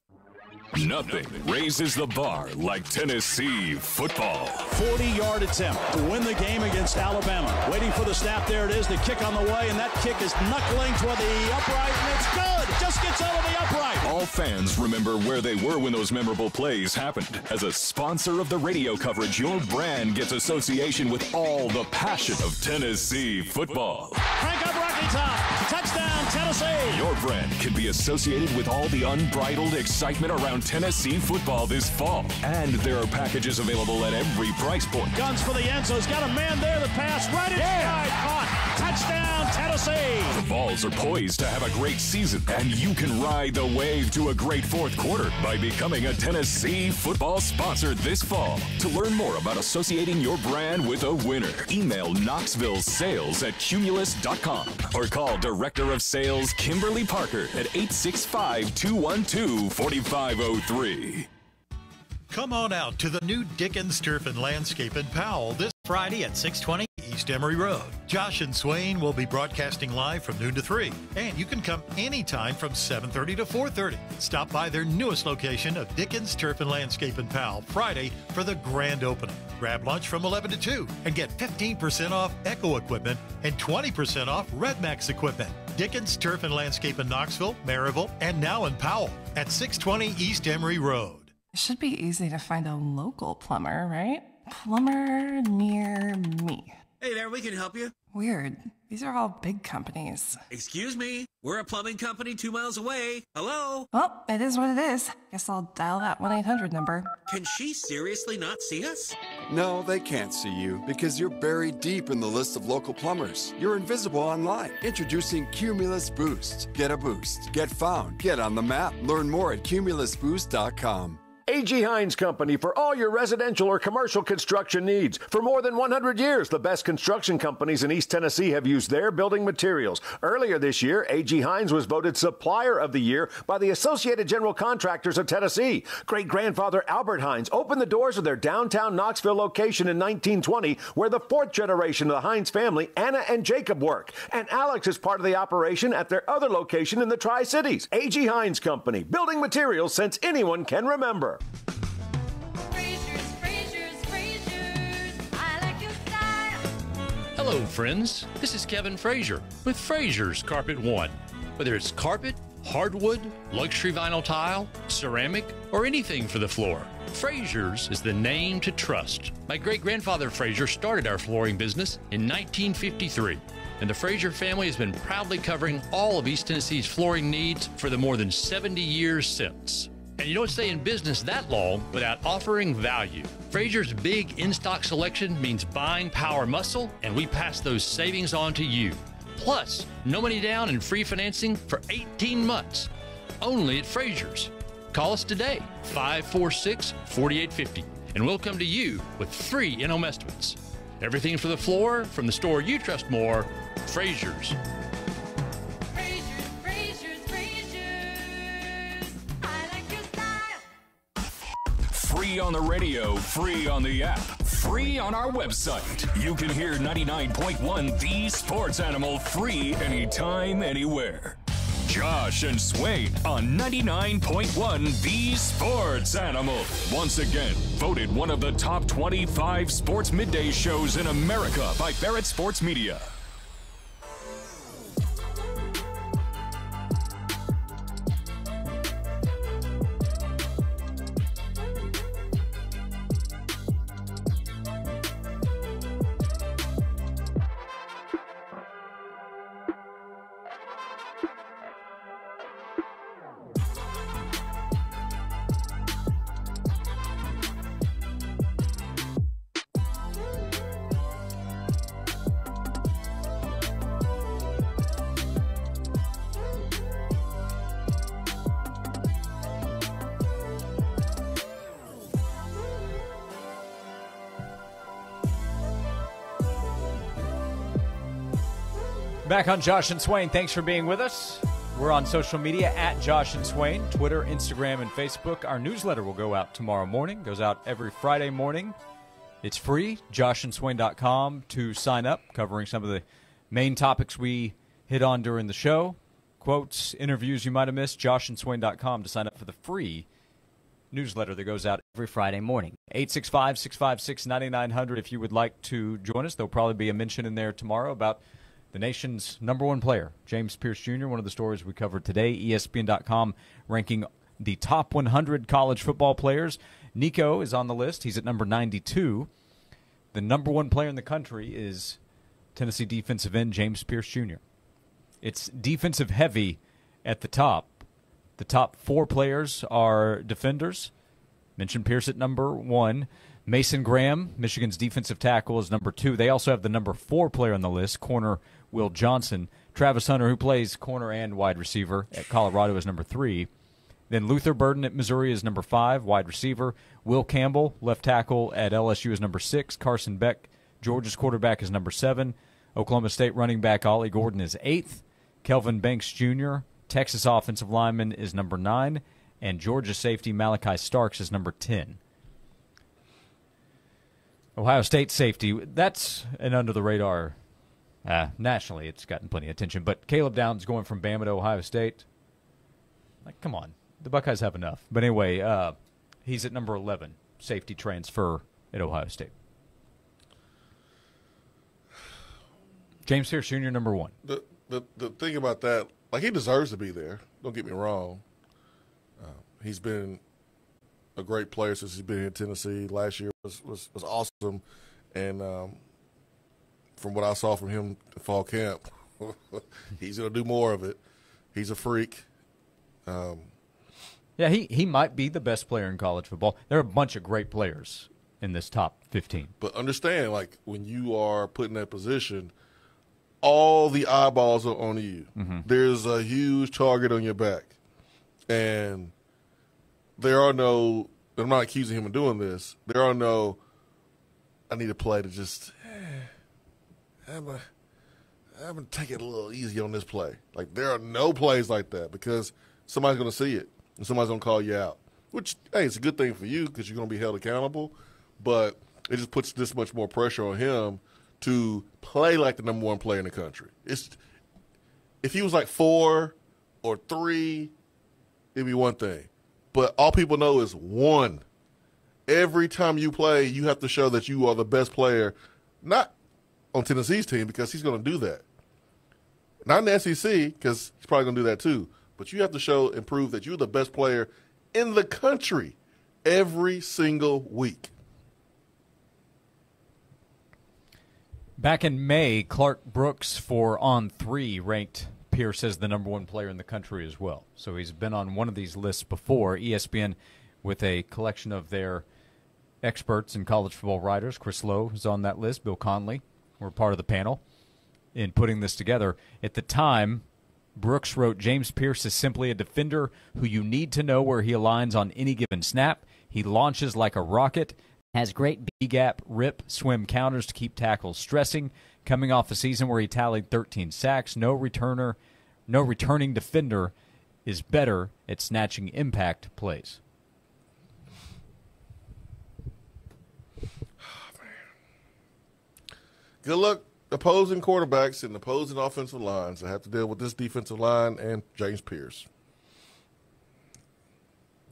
Nothing raises the bar like Tennessee football. 40-yard attempt to win the game against Alabama. Waiting for the snap. There it is. The kick on the way, and that kick is knuckling toward the upright, and it's good. Just gets over the upright. All fans remember where they were when those memorable plays happened. As a sponsor of the radio coverage, your brand gets association with all the passion of Tennessee football. Crank up Rocky Top. Touchdown, Tennessee. Your brand can be associated with all the unbridled excitement around Tennessee football this fall. And there are packages available at every price point. Guns for the end zone. He's got a man there. The pass right inside. Caught. Touchdown, Tennessee. The Vols are poised to have a great season, and you can ride the wave to a great fourth quarter by becoming a Tennessee football sponsor this fall. To learn more about associating your brand with a winner, email knoxvillesales@cumulus.com or call Director of Sales Kimberly Parker at 865-212-4503. Come on out to the new Dickens Turf and Landscape in Powell this Friday at 620 East Emory Road. Josh and Swain will be broadcasting live from noon to 3, and you can come anytime from 7:30 to 4:30. Stop by their newest location of Dickens Turf and Landscape in Powell Friday for the grand opening. Grab lunch from 11 to 2 and get 15% off Echo equipment and 20% off Red Max equipment. Dickens Turf and Landscape in Knoxville, Maryville, and now in Powell at 620 East Emory Road. It should be easy to find a local plumber, right? Plumber near me. Hey there, we can help you. Weird. These are all big companies. Excuse me, we're a plumbing company 2 miles away. Hello? Well, it is what it is. Guess I'll dial that 1-800 number. Can she seriously not see us? No, they can't see you because you're buried deep in the list of local plumbers. You're invisible online. Introducing Cumulus Boost. Get a boost. Get found. Get on the map. Learn more at cumulusboost.com. A.G. Hines Company for all your residential or commercial construction needs. For more than 100 years, the best construction companies in East Tennessee have used their building materials. Earlier this year, A.G. Hines was voted Supplier of the Year by the Associated General Contractors of Tennessee. Great-grandfather Albert Hines opened the doors of their downtown Knoxville location in 1920, where the fourth generation of the Hines family, Anna and Jacob, work. And Alex is part of the operation at their other location in the Tri-Cities. A.G. Hines Company, building materials since anyone can remember. Hello, friends. This is Kevin Frazier with Frazier's Carpet One. Whether it's carpet, hardwood, luxury vinyl tile, ceramic, or anything for the floor, Frazier's is the name to trust. My great-grandfather Frazier started our flooring business in 1953, and the Frazier family has been proudly covering all of East Tennessee's flooring needs for the more than 70 years since. And you don't stay in business that long without offering value. Frazier's big in-stock selection means buying power muscle, and we pass those savings on to you. Plus, no money down and free financing for 18 months. Only at Frazier's. Call us today, 546-4850, and we'll come to you with free in-home estimates. Everything for the floor from the store you trust more, Frazier's. Free on the radio, free on the app, free on our website. You can hear 99.1 The Sports Animal free anytime, anywhere. Josh and Swain on 99.1 The Sports Animal. Once again, voted one of the top 25 sports midday shows in America by Barrett Sports Media. Back on Josh and Swain. Thanks for being with us. We're on social media at Josh and Swain, Twitter, Instagram, and Facebook. Our newsletter will go out tomorrow morning. Goes out every Friday morning. It's free, joshandswain.com to sign up, covering some of the main topics we hit on during the show. Quotes, interviews you might have missed, joshandswain.com to sign up for the free newsletter that goes out every Friday morning. 865-656-9900 if you would like to join us. There'll probably be a mention in there tomorrow about the nation's number one player, James Pierce Jr., one of the stories we covered today. ESPN.com ranking the top 100 college football players. Nico is on the list. He's at number 92. The number one player in the country is Tennessee defensive end James Pierce Jr. It's defensive heavy at the top. The top four players are defenders. Mentioned Pierce at number one. Mason Graham, Michigan's defensive tackle, is number two. They also have the number four player on the list, corner Will Johnson. Travis Hunter, who plays corner and wide receiver at Colorado, is number three. Then Luther Burden at Missouri is number five, wide receiver. Will Campbell, left tackle at LSU, is number six. Carson Beck, Georgia's quarterback, is number seven. Oklahoma State running back Ollie Gordon is eighth. Kelvin Banks Jr., Texas offensive lineman, is number 9. And Georgia safety Malachi Starks is number 10. Ohio State safety, that's an under-the-radar. Nationally, it's gotten plenty of attention. But Caleb Downs going from Bama to Ohio State. Like, come on. The Buckeyes have enough. But anyway, he's at number 11, safety transfer at Ohio State. James Pierce Jr., number 1. The thing about that, like, he deserves to be there. Don't get me wrong. He's been a great player since he's been in Tennessee. Last year was awesome. And from what I saw from him in fall camp, he's going to do more of it. He's a freak. Yeah, he might be the best player in college football. There are a bunch of great players in this top 15. But understand, like, when you are put in that position, all the eyeballs are on you. Mm-hmm. There's a huge target on your back. And there are no – I'm not accusing him of doing this. There are no – I need a play to just I'm going to take it a little easy on this play. Like, there are no plays like that because somebody's going to see it and somebody's going to call you out, which, hey, it's a good thing for you because you're going to be held accountable, but it just puts this much more pressure on him to play like the number one player in the country. If he was like 4 or 3, it'd be one thing. But all people know is 1. Every time you play, you have to show that you are the best player, not on Tennessee's team because he's going to do that. Not in the SEC because he's probably going to do that too. But you have to show and prove that you're the best player in the country every single week. Back in May, Clark Brooks for On 3 ranked Pierce as the number one player in the country as well. So he's been on one of these lists before. ESPN, with a collection of their experts and college football writers, Chris Lowe is on that list, Bill Conley were part of the panel in putting this together. At the time, Brooks wrote, James Pierce is simply a defender who you need to know where he aligns on any given snap. He launches like a rocket, has great B-gap, rip, swim counters to keep tackles stressing. Coming off a season where he tallied 13 sacks, no returning defender is better at snatching impact plays. Good luck opposing quarterbacks and opposing offensive lines that have to deal with this defensive line and James Pierce.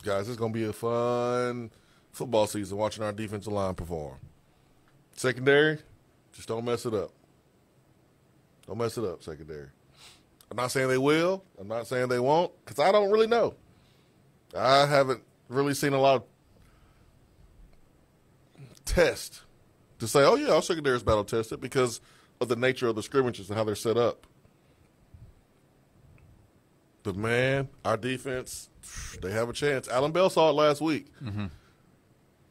Guys, it's going to be a fun football season watching our defensive line perform. Secondary, just don't mess it up. Don't mess it up, secondary. I'm not saying they will. I'm not saying they won't because I don't really know. I haven't really seen a lot of tests to say, oh, yeah, our secondary is battle tested because of the nature of the scrimmages and how they're set up. But, man, our defense, they have a chance. Alan Bell saw it last week. Mm-hmm.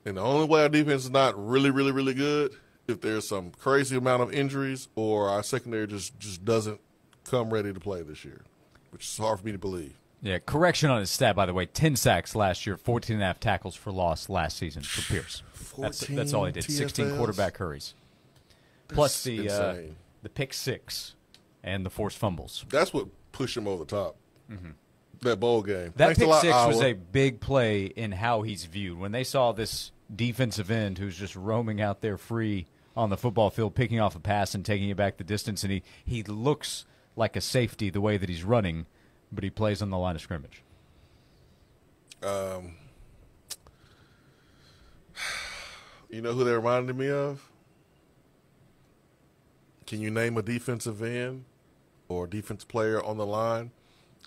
And the only way our defense is not really, really, really good, if there's some crazy amount of injuries or our secondary just doesn't come ready to play this year, which is hard for me to believe. Yeah, correction on his stat, by the way. 10 sacks last year, 14.5 tackles for loss last season for Pierce. That's all he did. TFLs. 16 quarterback hurries. Plus insane. the pick 6 and the forced fumbles. That's what pushed him over the top. Mm-hmm. That bowl game. That Thanks pick a lot, 6 was Iowa. a big play in how he's viewed. When they saw this defensive end who's just roaming out there free on the football field, picking off a pass and taking it back the distance, and he looks like a safety the way that he's running, but he plays on the line of scrimmage. You know who they reminded me of? Can you name a defensive end or defensive player on the line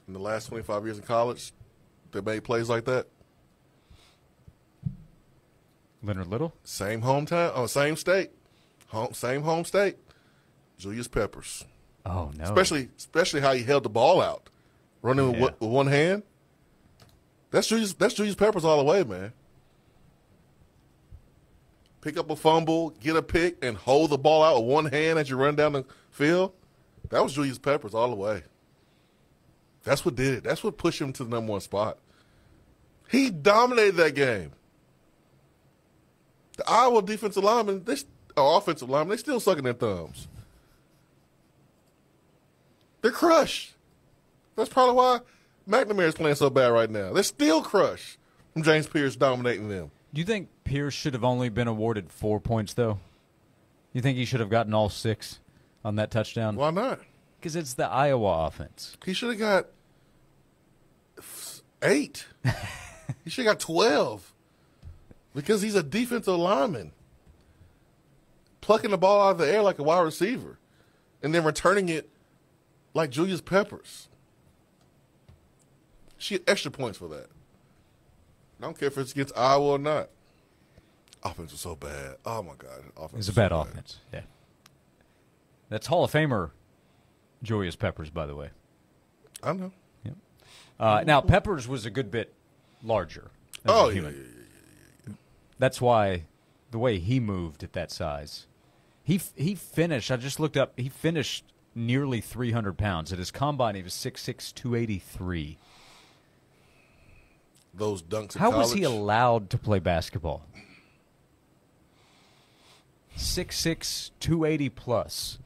in the last 25 years in college that made plays like that? Leonard Little? Same hometown, same state, same home state. Julius Peppers. Oh no! Especially how he held the ball out, running with one hand. That's Julius Peppers all the way, man. Pick up a fumble, get a pick, and hold the ball out with one hand as you run down the field. That was Julius Peppers all the way. That's what did it. That's what pushed him to the number one spot. He dominated that game. The Iowa defensive linemen, offensive linemen, they still sucking their thumbs. They're crushed. That's probably why McNamara is playing so bad right now. They're still crushed from James Pierce dominating them. Do you think Pierce should have only been awarded 4 points, though? You think he should have gotten all 6 on that touchdown? Why not? Because it's the Iowa offense. He should have got 8. He should have got 12. Because he's a defensive lineman. Plucking the ball out of the air like a wide receiver. And then returning it like Julius Peppers. She had extra points for that. I don't care if it's against Iowa or not. Offense was so bad. Oh, my God. It's a bad offense, yeah. That's Hall of Famer Julius Peppers, by the way. I know. Yep. Now, Peppers was a good bit larger. Oh, yeah. That's why the way he moved at that size. He finished, I just looked up, he finished nearly 300 pounds. At his combine, he was 6'6", 283. Those dunks in How college. was he allowed to play basketball? 6'6", 280 plus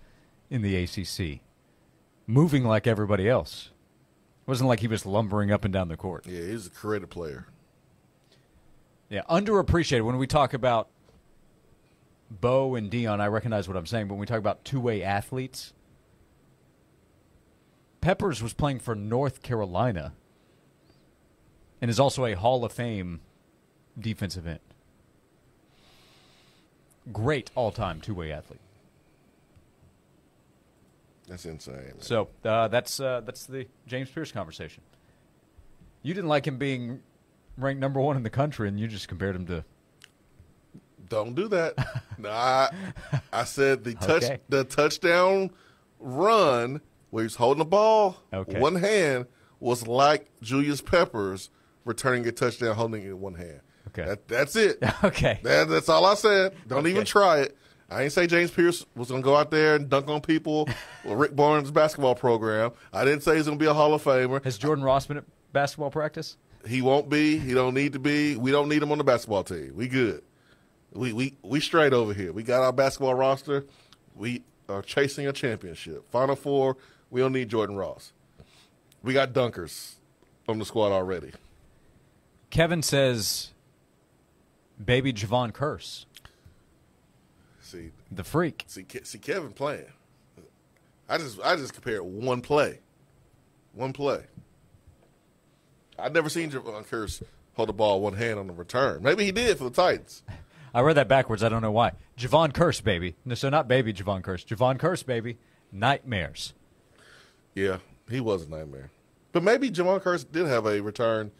in the ACC. Moving like everybody else. It wasn't like he was lumbering up and down the court. Yeah, he's a creative player. Yeah, underappreciated. When we talk about Bo and Dion, I recognize what I'm saying, but when we talk about two-way athletes, Peppers was playing for North Carolina and is also a Hall of Fame defensive end. Great all-time two-way athlete. That's insane. Man. So that's the James Pierce conversation. You didn't like him being ranked number 1 in the country, and you just compared him to. Don't do that. No, I said Okay. the touchdown run where he's holding the ball, one hand, was like Julius Peppers returning a touchdown holding it in one hand. Okay. That's it. Okay. That's all I said. Don't even try it. I didn't say James Pierce was going to go out there and dunk on people with Rick Barnes' basketball program. I didn't say he's going to be a Hall of Famer. Has Jordan Ross been at basketball practice? He won't be. He don't need to be. We don't need him on the basketball team. We good. We straight over here. We got our basketball roster. We are chasing a championship. Final Four, we don't need Jordan Ross. We got dunkers on the squad already. Kevin says, baby Javon Curse. See the freak. See Kevin playing. I just compared one play. One play. I've never seen Javon Curse hold the ball one hand on the return. Maybe he did for the Titans. I read that backwards. I don't know why. Javon Curse, baby. No, so not baby Javon Curse. Javon Curse, baby. Nightmares. Yeah, he was a nightmare. But maybe Javon Curse did have a return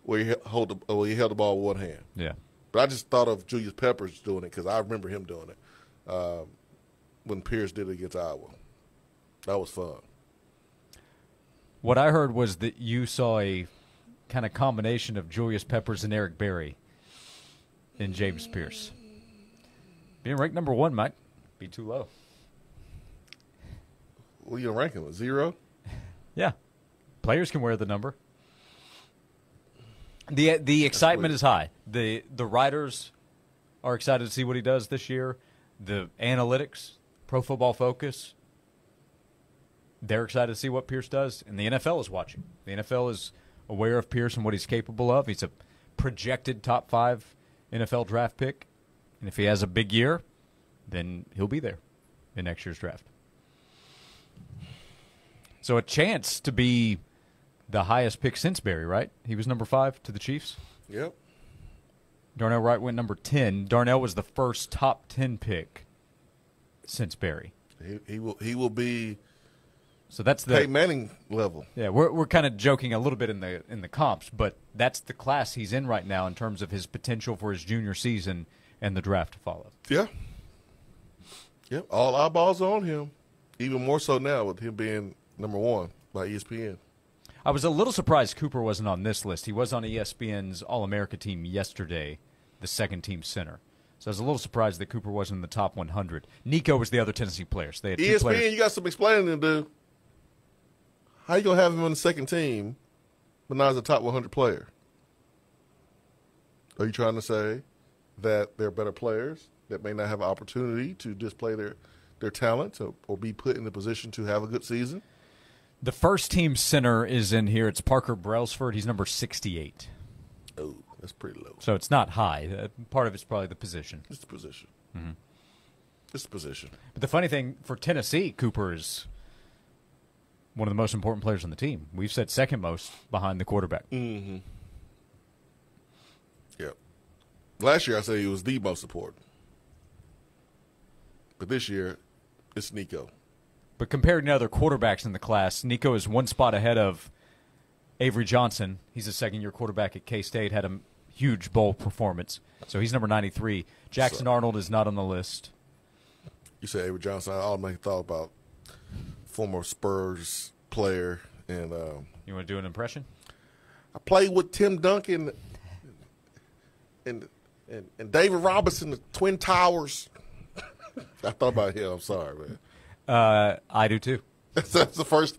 where he held the ball with one hand. Yeah. But I just thought of Julius Peppers doing it because I remember him doing it when Pierce did it against Iowa. That was fun. What I heard was that you saw a kind of combination of Julius Peppers and Eric Berry in James Pierce. Being ranked number 1 might be too low. What are you ranking with? 0? Yeah. Players can wear the number. The excitement is high. The writers are excited to see what he does this year. The analytics, Pro Football Focus, they're excited to see what Pierce does. And the NFL is watching. The NFL is aware of Pierce and what he's capable of. He's a projected top 5 NFL draft pick. And if he has a big year, then he'll be there in next year's draft. So a chance to be the highest pick since Barry, right? He was number 5 to the Chiefs. Yep. Darnell Wright went number 10. Darnell was the first top 10 pick since Barry. He will be. So that's the Peyton Manning level. Yeah, we're kind of joking a little bit in the comps, but that's the class he's in right now in terms of his potential for his junior season and the draft to follow. Yeah. Yep. All eyeballs are on him. Even more so now with him being number 1 by ESPN. I was a little surprised Cooper wasn't on this list. He was on ESPN's All-America team yesterday, the second-team center. So I was a little surprised that Cooper wasn't in the top 100. Nico was the other Tennessee player. So they had ESPN, players. you got some explaining to do. How you going to have him on the second team but not as a top 100 player? Are you trying to say that they're better players that may not have an opportunity to display their talent or be put in the position to have a good season? The first-team center is in here. It's Parker Brailsford. He's number 68. Oh, that's pretty low. So it's not high. Part of it's probably the position. It's the position. Mm-hmm. It's the position. But the funny thing, for Tennessee, Cooper is one of the most important players on the team. We've said second most behind the quarterback. Mm-hmm. Yep. Last year I said he was the most important. But this year, it's Nico. But compared to other quarterbacks in the class, Nico is one spot ahead of Avery Johnson. He's a second-year quarterback at K-State, had a huge bowl performance. So he's number 93. Jackson Arnold is not on the list. you said Avery Johnson, I automatically thought about former Spurs player. And you want to do an impression? I played with Tim Duncan and David Robinson, the Twin Towers. I thought about him. I'm sorry, man. I do too. That's the first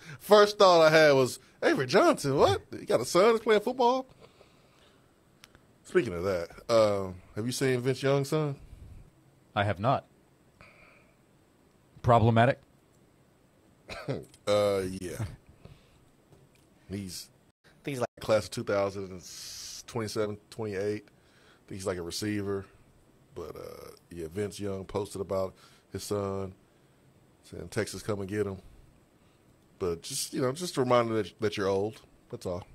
thought I had was Avery Johnson. What? You got a son that's playing football? Speaking of that, have you seen Vince Young's son? I have not. Problematic? Yeah. I think he's like class of 2027, 28. I think he's like a receiver. But, yeah, Vince Young posted about his son, saying Texas come and get him. But just a reminder that you're old. That's all.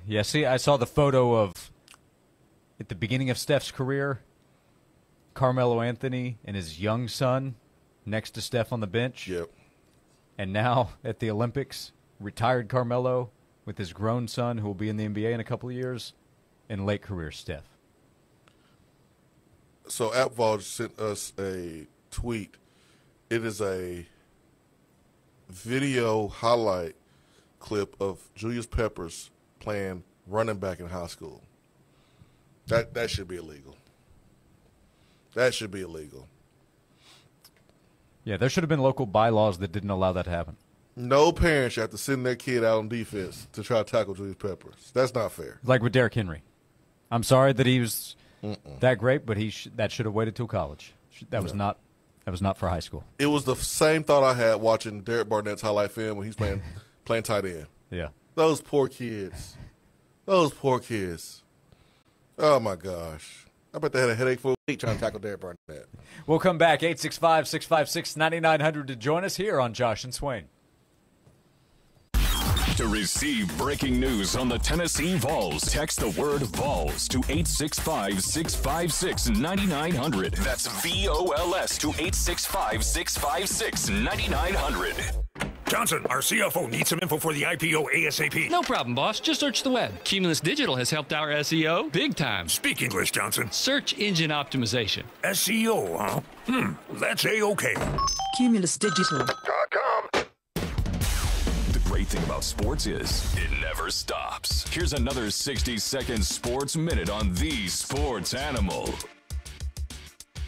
Yeah, see, I saw the photo of, at the beginning of Steph's career, Carmelo Anthony and his young son next to Steph on the bench. Yep. And now at the Olympics, retired Carmelo with his grown son who will be in the NBA in a couple of years, and late career Steph. So Appvall sent us a tweet. It is a video highlight clip of Julius Peppers playing running back in high school. That should be illegal. That should be illegal. Yeah, there should have been local bylaws that didn't allow that to happen. No parent should have to send their kid out on defense to try to tackle Julius Peppers. That's not fair. Like with Derrick Henry. I'm sorry that he was that great, but that should have waited till college. That was not for high school. It was the same thought I had watching Derek Barnett's highlight film when he's playing tight end. Yeah. Those poor kids. Those poor kids. Oh, my gosh. I bet they had a headache for a week trying to tackle Derek Barnett. We'll come back, 865-656-9900 to join us here on Josh and Swain. To receive breaking news on the Tennessee Vols, text the word Vols to 865-656-9900. That's VOLS to 865-656-9900. Johnson, our CFO needs some info for the IPO ASAP. No problem, boss. Just search the web. Cumulus Digital has helped our SEO big time. Speak English, Johnson. Search engine optimization. SEO, huh? That's A-OK. CumulusDigital.com. The great thing about sports is it never stops. Here's another 60-second sports minute on the Sports Animal.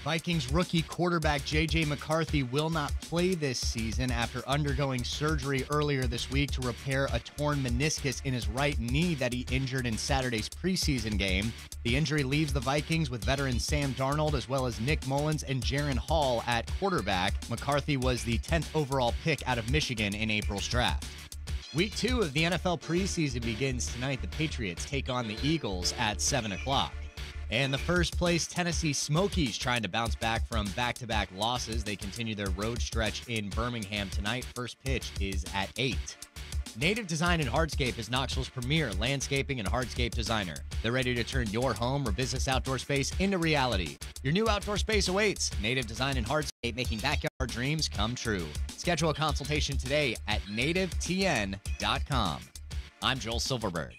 Vikings rookie quarterback J.J. McCarthy will not play this season after undergoing surgery earlier this week to repair a torn meniscus in his right knee that he injured in Saturday's preseason game. The injury leaves the Vikings with veteran Sam Darnold as well as Nick Mullins and Jaron Hall at quarterback. McCarthy was the 10th overall pick out of Michigan in April's draft. Week 2 of the NFL preseason begins tonight. The Patriots take on the Eagles at 7 o'clock. And the first-place Tennessee Smokies trying to bounce back from back-to-back losses. They continue their road stretch in Birmingham tonight. First pitch is at 8. Native Design and Hardscape is Knoxville's premier landscaping and hardscape designer. They're ready to turn your home or business outdoor space into reality. Your new outdoor space awaits. Native Design and Hardscape, making backyard dreams come true. Schedule a consultation today at nativetn.com. I'm Joel Silverberg.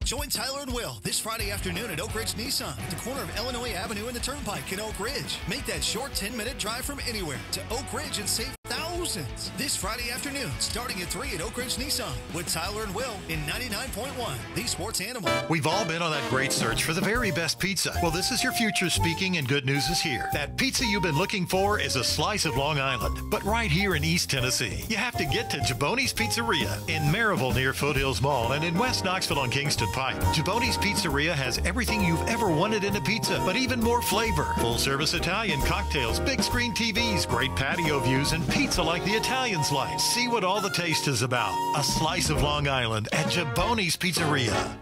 Join Tyler and Will this Friday afternoon at Oak Ridge Nissan at the corner of Illinois Avenue and the Turnpike in Oak Ridge. Make that short 10-minute drive from anywhere to Oak Ridge and save thousands. This Friday afternoon, starting at 3 at Oak Ridge Nissan with Tyler and Will in 99.1, the Sports Animal. We've all been on that great search for the very best pizza. Well, this is your future speaking, and good news is here. That pizza you've been looking for is a slice of Long Island, but right here in East Tennessee. You have to get to Jaboni's Pizzeria in Maryville near Foothills Mall and in West Knoxville on Kingston Pike. Jaboni's Pizzeria has everything you've ever wanted in a pizza, but even more flavor. Full-service Italian cocktails, big screen TVs, great patio views, and pizza like the Italians like. See what all the taste is about. A slice of Long Island at Jaboni's Pizzeria.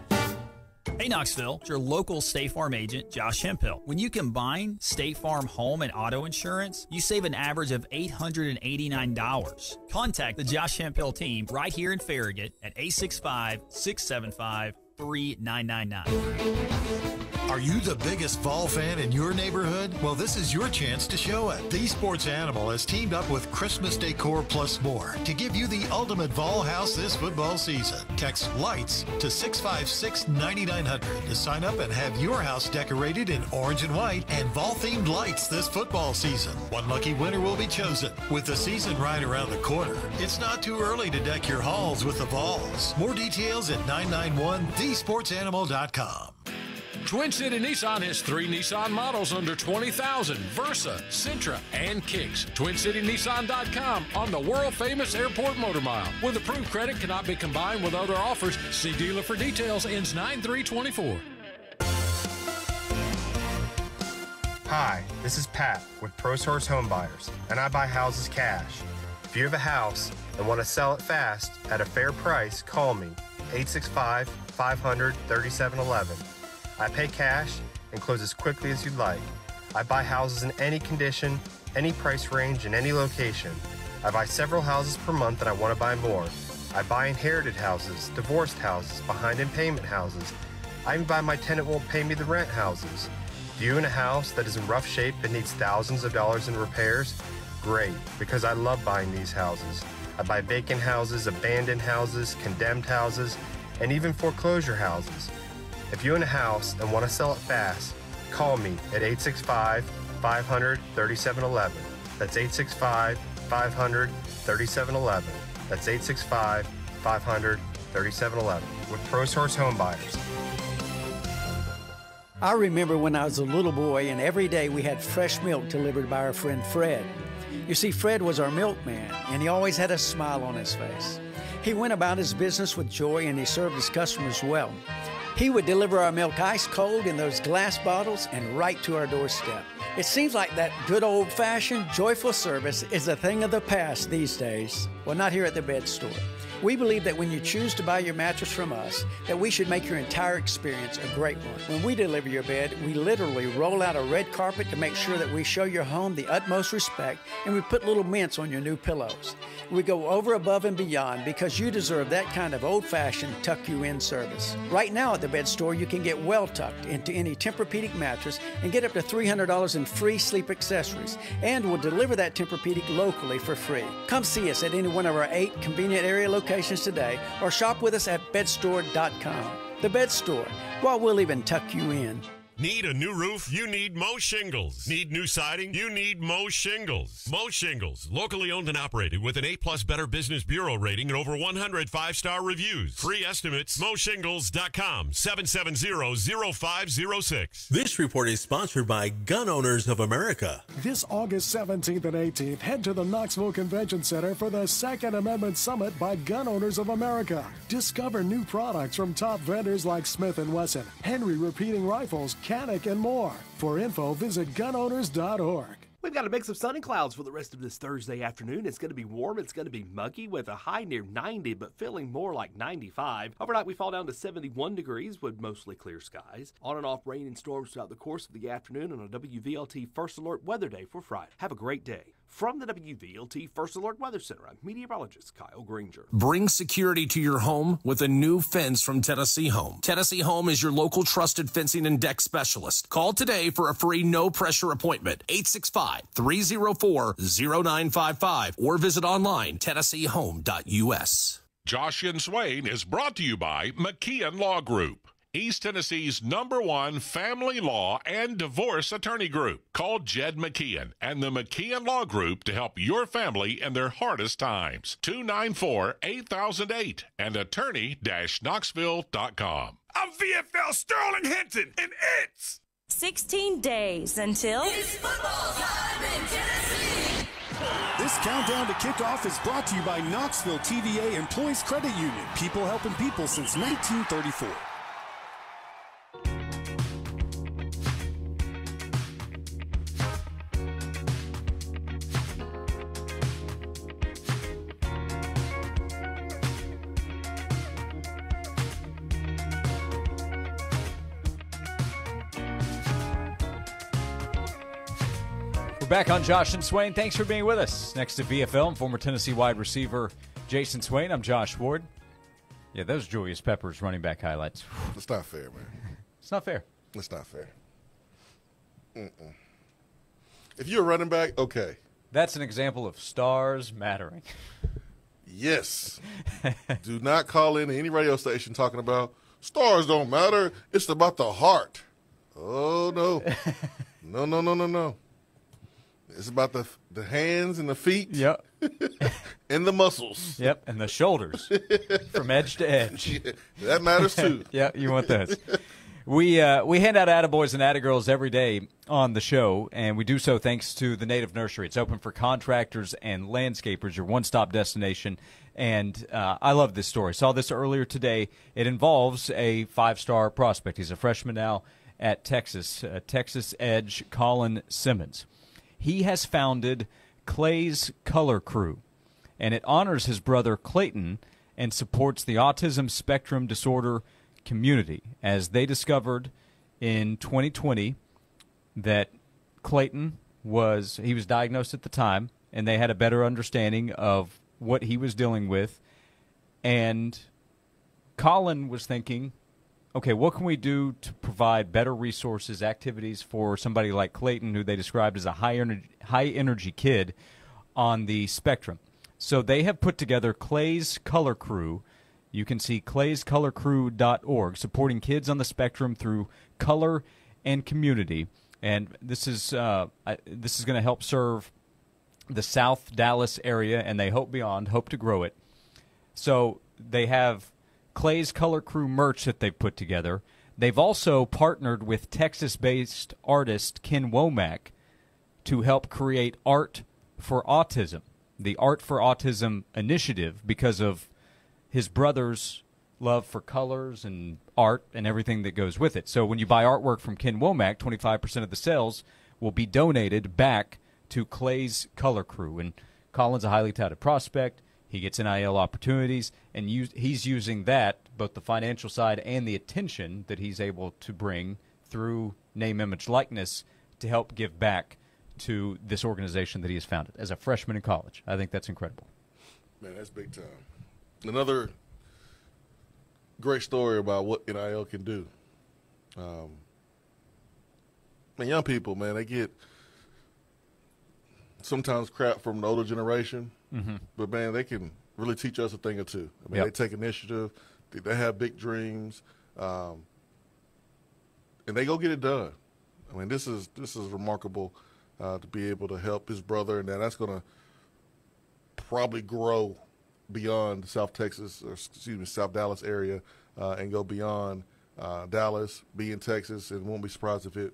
Hey Knoxville, it's your local State Farm agent, Josh Hemphill. When you combine State Farm home and auto insurance, you save an average of $889. Contact the Josh Hemphill team right here in Farragut at 865-675-3999. Are you the biggest Vol fan in your neighborhood? Well, this is your chance to show it. The Sports Animal has teamed up with Christmas Decor Plus More to give you the ultimate Vol house this football season. Text LIGHTS to 656-9900 to sign up and have your house decorated in orange and white and Vol-themed lights this football season. One lucky winner will be chosen. With the season right around the corner, it's not too early to deck your halls with the Vols. More details at 991thesportsanimal.com. Twin City Nissan has 3 Nissan models under $20,000: Versa, Sentra, and Kicks. TwinCityNissan.com on the world-famous Airport Motor Mile. With approved credit cannot be combined with other offers. See dealer for details. Ends 9/3/24. Hi, this is Pat with ProSource Home Buyers, and I buy houses cash. If you have a house and want to sell it fast at a fair price, call me, 865-500-3711. I pay cash and close as quickly as you'd like. I buy houses in any condition, any price range, and any location. I buy several houses per month and I want to buy more. I buy inherited houses, divorced houses, behind in payment houses. I even buy my tenant won't pay me the rent houses. If you own a house that is in rough shape and needs thousands of dollars in repairs, great, because I love buying these houses. I buy vacant houses, abandoned houses, condemned houses, and even foreclosure houses. If you own a house and want to sell it fast, call me at 865-500-3711. That's 865-500-3711. That's 865-500-3711 with ProSource Home Buyers. I remember when I was a little boy and every day we had fresh milk delivered by our friend Fred. You see, Fred was our milkman and he always had a smile on his face. He went about his business with joy and he served his customers well. He would deliver our milk ice cold in those glass bottles and right to our doorstep. It seems like that good old-fashioned, joyful service is a thing of the past these days. Well, not here at the Bed Store. We believe that when you choose to buy your mattress from us, that we should make your entire experience a great one. When we deliver your bed, we literally roll out a red carpet to make sure that we show your home the utmost respect, and we put little mints on your new pillows. We go over, above, and beyond because you deserve that kind of old-fashioned tuck-you-in service. Right now at the Bed Store, you can get well tucked into any Tempur-Pedic mattress and get up to $300 in free sleep accessories, and we'll deliver that Tempur-Pedic locally for free. Come see us at any one of our 8 convenient area locations today or shop with us at bedstore.com. The Bed Store. Well, we'll even tuck you in. Need a new roof? You need Mo Shingles. Need new siding? You need Mo Shingles. Mo Shingles, locally owned and operated with an A+ Better Business Bureau rating and over 100 5-star reviews. Free estimates, moshingles.com, 770-0506. This report is sponsored by Gun Owners of America. This August 17th and 18th, head to the Knoxville Convention Center for the Second Amendment Summit by Gun Owners of America. Discover new products from top vendors like Smith & Wesson, Henry Repeating Rifles, Canik, and more. For info, visit gunowners.org. We've got a mix of sun and clouds for the rest of this Thursday afternoon. It's going to be warm. It's going to be muggy with a high near 90, but feeling more like 95. Overnight, we fall down to 71 degrees with mostly clear skies. On and off rain and storms throughout the course of the afternoon on a WVLT First Alert Weather Day for Friday. Have a great day. From the WVLT First Alert Weather Center, I'm meteorologist Kyle Granger. Bring security to your home with a new fence from Tennessee Home. Tennessee Home is your local trusted fencing and deck specialist. Call today for a free no-pressure appointment, 865-304-0955, or visit online, tennesseehome.us. Josh and Swain is brought to you by McKeon Law Group, East Tennessee's #1 family law and divorce attorney group. Call Jed McKeon and the McKeon Law Group to help your family in their hardest times. 294-8008 and attorney-knoxville.com. I'm VFL Sterling Hinton, and it's 16 days until it's football time in Tennessee. This countdown to kickoff is brought to you by Knoxville TVA Employees Credit Union. People helping people since 1934. We're back on Josh and Swain. Thanks for being with us. Next to VFL and former Tennessee wide receiver Jason Swain, I'm Josh Ward. Yeah, those Julius Peppers running back highlights. It's not fair, man. It's not fair. That's not fair. If you're a running back, okay. That's an example of stars mattering. Yes. Do not call in any radio station talking about stars don't matter. It's about the heart. Oh, no. No. It's about the hands and the feet. Yep. And the muscles. Yep, and the shoulders from edge to edge. Yeah, that matters too. Yeah, you want those. We hand out attaboys and attagirls every day on the show, and we do so thanks to the Native Nursery. It's open for contractors and landscapers, your one-stop destination. And I love this story. Saw this earlier today. It involves a 5-star prospect. He's a freshman now at Texas Edge, Colin Simmons. He has founded Clay's Color Crew, and it honors his brother Clayton and supports the autism spectrum disorder community, as they discovered in 2020 that Clayton was diagnosed at the time, and they had a better understanding of what he was dealing with. And Colin was thinking, okay, what can we do to provide better resources, activities for somebody like Clayton, who they described as a high energy kid on the spectrum? So they have put together Clay's Color Crew. You can see clayscolorcrew.org, supporting kids on the spectrum through color and community. And this is going to help serve the South Dallas area, and they hope to grow it. So they have Clay's Color Crew merch that they've put together. They've also partnered with Texas-based artist Ken Womack to help create Art for Autism, the Art for Autism initiative, because of his brother's love for colors and art and everything that goes with it. So when you buy artwork from Ken Womack, 25% of the sales will be donated back to Clay's Color Crew. And Colin's a highly touted prospect. He gets NIL opportunities, and he's using that, both the financial side and the attention that he's able to bring through name, image, likeness, to help give back to this organization that he has founded as a freshman in college. I think that's incredible. Man, that's big time. Another great story about what NIL can do. Young people, man, they get sometimes crap from the older generation, but, man, they can really teach us a thing or two. I mean, They take initiative. They have big dreams, and they go get it done. I mean, this is remarkable to be able to help his brother, and that's going to probably grow beyond South Dallas area, and go beyond Dallas, be in Texas, and won't be surprised if it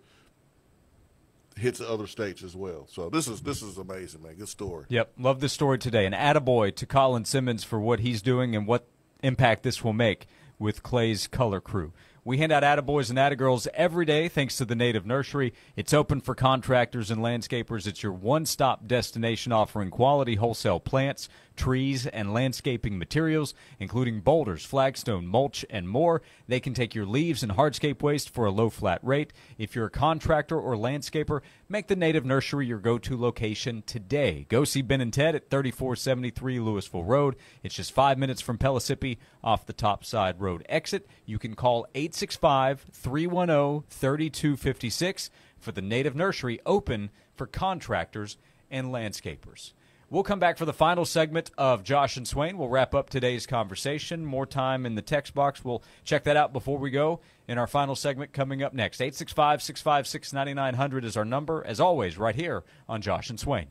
hits other states as well. So this is amazing, man. Good story. Yep, love this story today. An attaboy to Colin Simmons for what he's doing and what impact this will make with Clay's Color Crew. We hand out attaboys and attagirls every day thanks to the Native Nursery. It's open for contractors and landscapers. It's your one-stop destination offering quality wholesale plants, trees, and landscaping materials, including boulders, flagstone, mulch, and more. They can take your leaves and hardscape waste for a low flat rate. If you're a contractor or landscaper, make the Native Nursery your go-to location today. Go see Ben and Ted at 3473 Louisville Road. It's just 5 minutes from Pellissippi off the Topside Road exit. You can call 865-310-3256 for the Native Nursery, open for contractors and landscapers. We'll come back for the final segment of Josh and Swain. We'll wrap up today's conversation. More time in the text box. We'll check that out before we go in our final segment coming up next. 865-656-9900 is our number, as always, right here on Josh and Swain.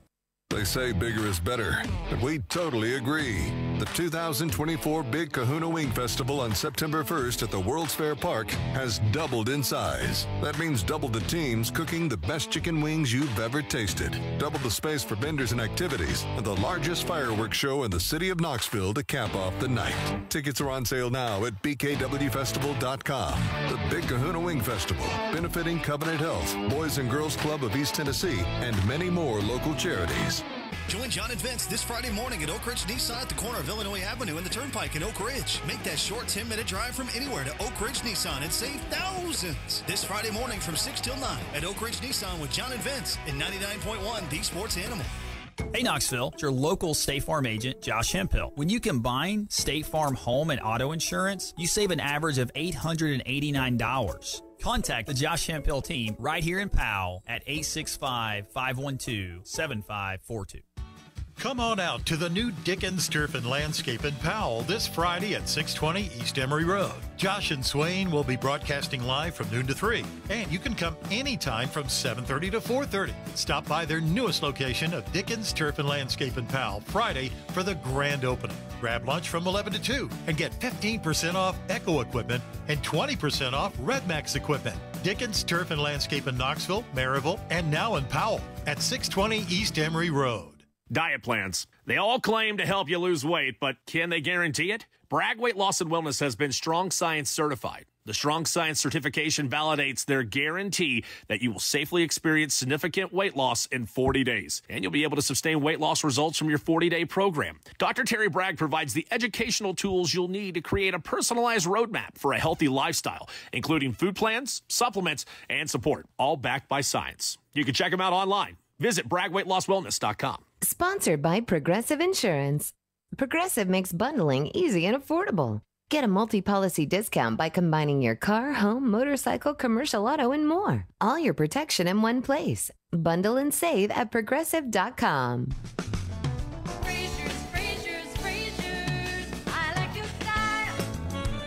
They say bigger is better, and we totally agree. The 2024 Big Kahuna Wing Festival on September 1st at the World's Fair Park has doubled in size. That means double the teams cooking the best chicken wings you've ever tasted, double the space for vendors and activities, and the largest fireworks show in the city of Knoxville to cap off the night. Tickets are on sale now at bkwfestival.com. The Big Kahuna Wing Festival, benefiting Covenant Health, Boys and Girls Club of East Tennessee, and many more local charities. Join John and Vince this Friday morning at Oak Ridge Nissan at the corner of Illinois Avenue and the Turnpike in Oak Ridge. Make that short 10-minute drive from anywhere to Oak Ridge Nissan and save thousands. This Friday morning from 6 till 9 at Oak Ridge Nissan with John and Vince in 99.1 The Sports Animal. Hey, Knoxville, it's your local State Farm agent, Josh Hemphill. When you combine State Farm home and auto insurance, you save an average of $889. Contact the Josh Hemphill team right here in Powell at 865-512-7542. Come on out to the new Dickens Turf and Landscape in Powell this Friday at 620 East Emory Road. Josh and Swain will be broadcasting live from noon to 3, and you can come anytime from 7:30 to 4:30. Stop by their newest location of Dickens Turf and Landscape in Powell Friday for the grand opening. Grab lunch from 11 to 2 and get 15% off Echo equipment and 20% off RedMax equipment. Dickens Turf and Landscape in Knoxville, Maryville, and now in Powell at 620 East Emory Road. Diet plans. They all claim to help you lose weight, but can they guarantee it? Bragg Weight Loss and Wellness has been Strong Science certified. The Strong Science certification validates their guarantee that you will safely experience significant weight loss in 40 days. And you'll be able to sustain weight loss results from your 40-day program. Dr. Terry Bragg provides the educational tools you'll need to create a personalized roadmap for a healthy lifestyle, including food plans, supplements, and support, all backed by science. You can check them out online. Visit BraggWeightLossWellness.com. Sponsored by Progressive Insurance. Progressive makes bundling easy and affordable. Get a multi-policy discount by combining your car, home, motorcycle, commercial auto, and more. All your protection in one place. Bundle and save at Progressive.com.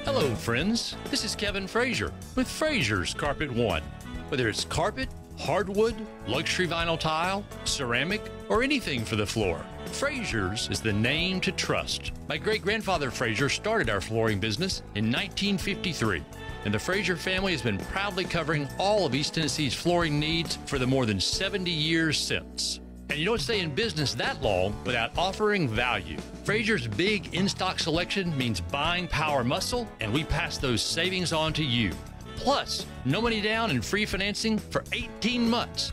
Hello, friends. This is Kevin Frazier with Frazier's Carpet One. Whether it's carpet, hardwood, luxury vinyl tile, ceramic, or anything for the floor, Frazier's is the name to trust. My great-grandfather Frazier started our flooring business in 1953, and the Frazier family has been proudly covering all of East Tennessee's flooring needs for the more than 70 years since. And you don't stay in business that long without offering value. Frazier's big in-stock selection means buying power muscle, and we pass those savings on to you. Plus, no money down and free financing for 18 months.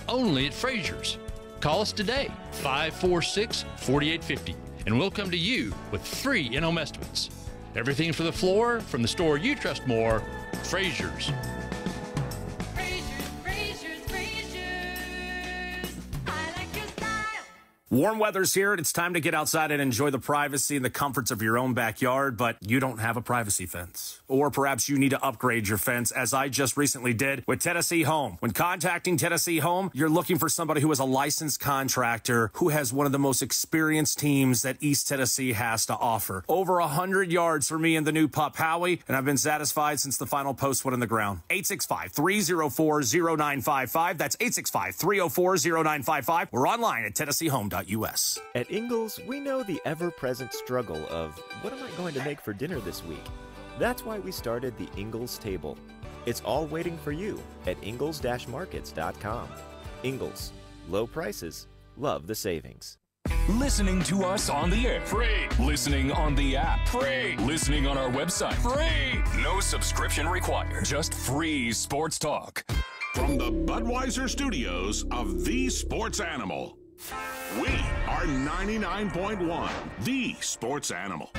Only at Frazier's. Call us today, 546-4850, and we'll come to you with free in-home estimates. Everything for the floor from the store you trust more, Frazier's. Warm weather's here, and it's time to get outside and enjoy the privacy and the comforts of your own backyard, but you don't have a privacy fence. Or perhaps you need to upgrade your fence, as I just recently did with Tennessee Home. When contacting Tennessee Home, you're looking for somebody who is a licensed contractor who has one of the most experienced teams that East Tennessee has to offer. Over 100 yards for me and the new pup, Howie, and I've been satisfied since the final post went in the ground. 865-304-0955. That's 865-304-0955. We're online at TennesseeHome.us. At Ingles, we know the ever-present struggle of, what am I going to make for dinner this week? That's why we started the Ingles table. It's all waiting for you at ingles-markets.com. Ingles, low prices, love the savings. Listening to us on the air, free. Listening on the app, free. Listening on our website, free. No subscription required. Just free sports talk. From the Budweiser studios of The Sports Animal, we are 99.1, The Sports Animal.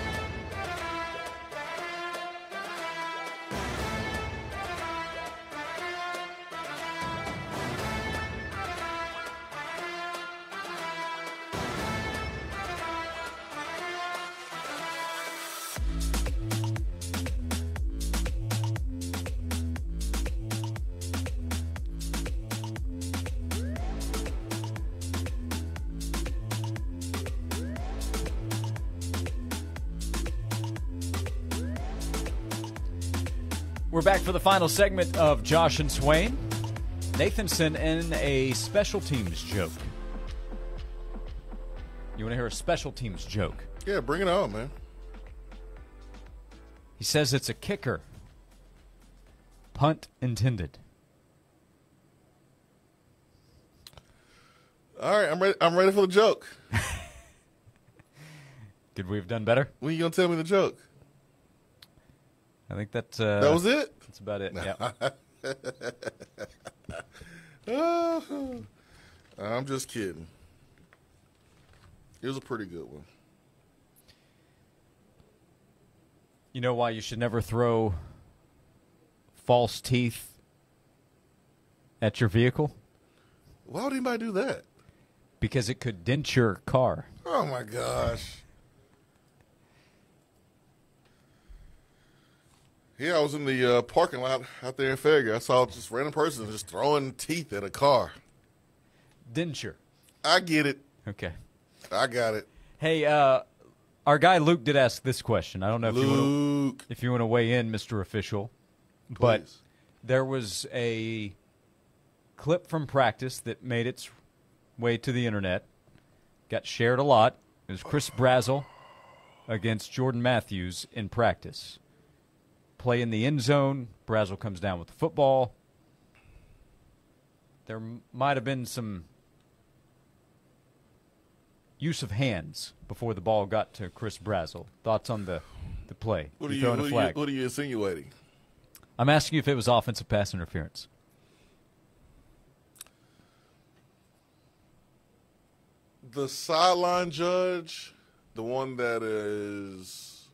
We're back for the final segment of Josh and Swain. Nathan sent in a special teams joke. You want to hear a special teams joke? Yeah, bring it on, man. He says it's a kicker. Punt intended. All right, I'm ready for the joke. Could we have done better? When you gonna tell me the joke? I think that was it. That's about it. Yeah. I'm just kidding. It was a pretty good one. You know why you should never throw false teeth at your vehicle? Why would anybody do that? Because it could dent your car. Oh my gosh. Yeah, I was in the parking lot out there in Farragut. I saw this random person just throwing teeth at a car. Didn't you? I get it. Okay. I got it. Hey, our guy Luke did ask this question. I don't know Luke. if you want to weigh in, Mr. Official. Please. But there was a clip from practice that made its way to the internet. Got shared a lot. It was Chris Brazzell against Jordan Matthews in practice. Play in the end zone. Brazzell comes down with the football. There might have been some use of hands before the ball got to Chris Brazzell. Thoughts on the play? What are you insinuating? I'm asking you if it was offensive pass interference. The sideline judge, the one that is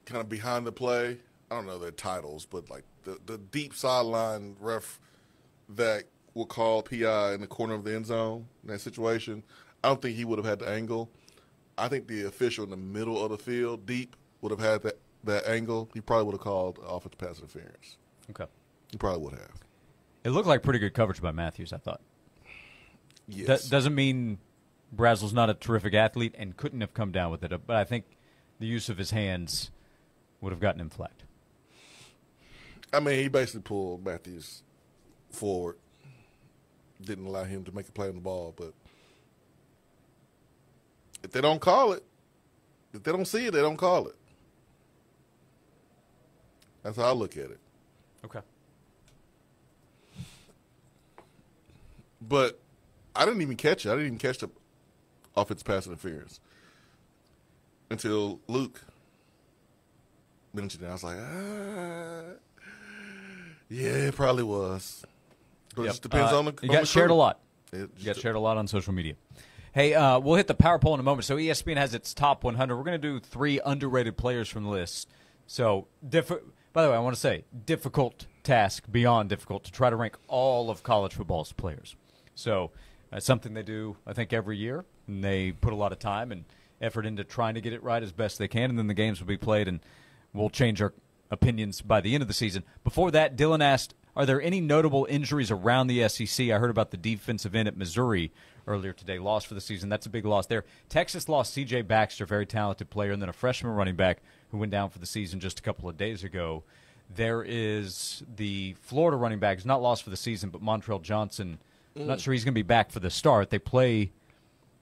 kind of behind the play, I don't know their titles, but like the deep sideline ref that will call PI in the corner of the end zone in that situation, I don't think he would have had the angle. I think the official in the middle of the field, deep, would have had that angle. He probably would have called offensive pass interference. Okay. He probably would have. It looked like pretty good coverage by Matthews, I thought. Yes. Doesn't mean Brazzell's not a terrific athlete and couldn't have come down with it, but I think the use of his hands would have gotten him flagged. I mean, he basically pulled Matthews forward. Didn't allow him to make a play on the ball, but if they don't call it, if they don't see it, they don't call it. That's how I look at it. Okay. But I didn't even catch it. I didn't even catch the offensive pass interference until Luke mentioned it. I was like, yeah, it probably was. But it just depends on the. You got shared a lot. You got shared a lot on social media. Hey, we'll hit the power poll in a moment. So ESPN has its top 100. We're going to do 3 underrated players from the list. So, by the way, I want to say, difficult task, beyond difficult, to try to rank all of college football's players. So, it's something they do, I think, every year. And they put a lot of time and effort into trying to get it right as best they can. And then the games will be played, and we'll change our opinions by the end of the season. Before that, Dylan asked, are there any notable injuries around the SEC? I heard about the defensive end at Missouri earlier today. Lost for the season. That's a big loss there. Texas lost C.J. Baxter, very talented player, and then a freshman running back who went down for the season just a couple of days ago. There is the Florida running back who's not lost for the season, but Montrell Johnson. I'm not sure he's going to be back for the start. They play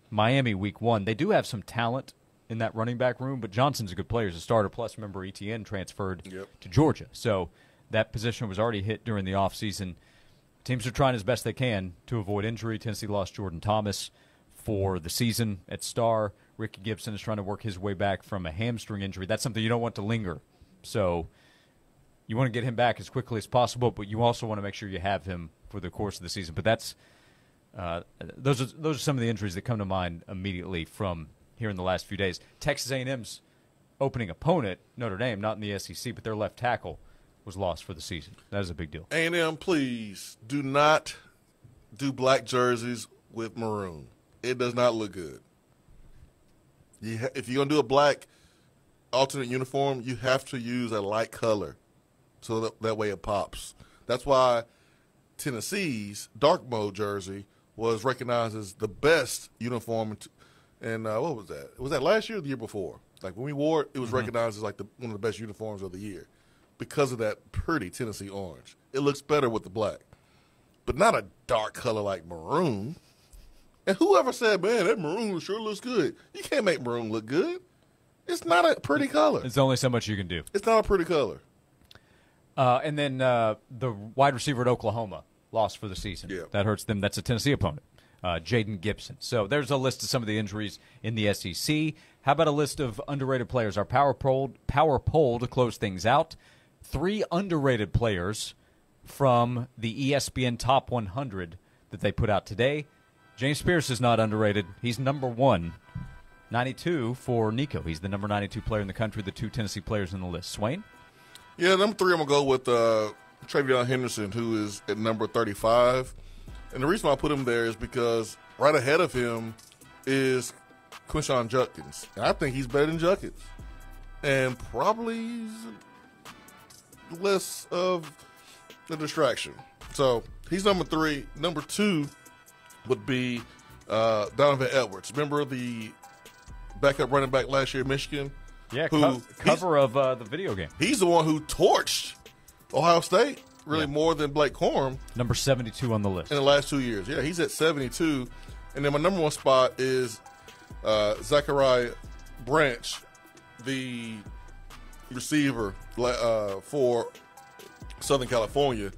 Miami week 1. They do have some talent in that running back room, but Johnson's a good player as a starter. Plus, remember, Etienne transferred to Georgia. So that position was already hit during the offseason. Teams are trying as best they can to avoid injury. Tennessee lost Jordan Thomas for the season at star. Ricky Gibson is trying to work his way back from a hamstring injury. That's something you don't want to linger. So you want to get him back as quickly as possible, but you also want to make sure you have him for the course of the season. But that's those are some of the injuries that come to mind immediately from here in the last few days. Texas A&M's opening opponent, Notre Dame, not in the SEC, but their left tackle was lost for the season. That is a big deal. A&M, please do not do black jerseys with maroon. It does not look good. If you're going to do a black alternate uniform, you have to use a light color so that way it pops. That's why Tennessee's dark mode jersey was recognized as the best uniform. And what was that? Was that last year or the year before? Like when we wore it, it was recognized as like one of the best uniforms of the year because of that pretty Tennessee orange. It looks better with the black, but not a dark color like maroon. And whoever said, man, that maroon sure looks good. You can't make maroon look good. It's not a pretty color. It's only so much you can do. It's not a pretty color. And then the wide receiver at Oklahoma lost for the season. Yeah. That hurts them. That's a Tennessee opponent, Jaden Gibson. So there's a list of some of the injuries in the SEC. How about a list of underrated players? Our power poll to close things out. 3 underrated players from the ESPN Top 100 that they put out today. James Pierce is not underrated. He's number 1. 92 for Nico. He's the number 92 player in the country, the 2 Tennessee players on the list. Swain? Yeah, number 3, I'm going to go with Travion Henderson, who is at number 35. And the reason why I put him there is because right ahead of him is Quinshon Judkins. And I think he's better than Judkins. and probably less of the distraction. So he's number 3. Number 2 would be Donovan Edwards. Remember the backup running back last year at Michigan? Yeah, cover of the video game. He's the one who torched Ohio State more than Blake Corum. Number 72 on the list. In the last 2 years. Yeah, he's at 72. And then my number 1 spot is Zachariah Branch, the receiver for Southern California.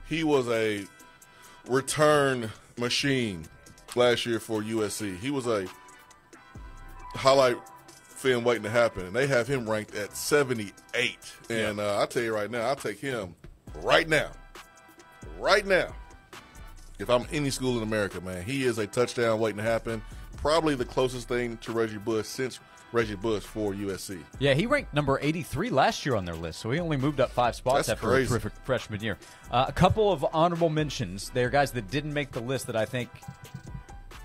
He was a return machine last year for USC. He was a highlight film waiting to happen, and they have him ranked at 78. And I'll tell you right now, I'll take him right now. Right now. If I'm any school in America, man, he is a touchdown waiting to happen. Probably the closest thing to Reggie Bush since Reggie Bush for USC. Yeah, he ranked number 83 last year on their list, so he only moved up 5 spots after a terrific freshman year. A couple of honorable mentions. They're guys that didn't make the list that I think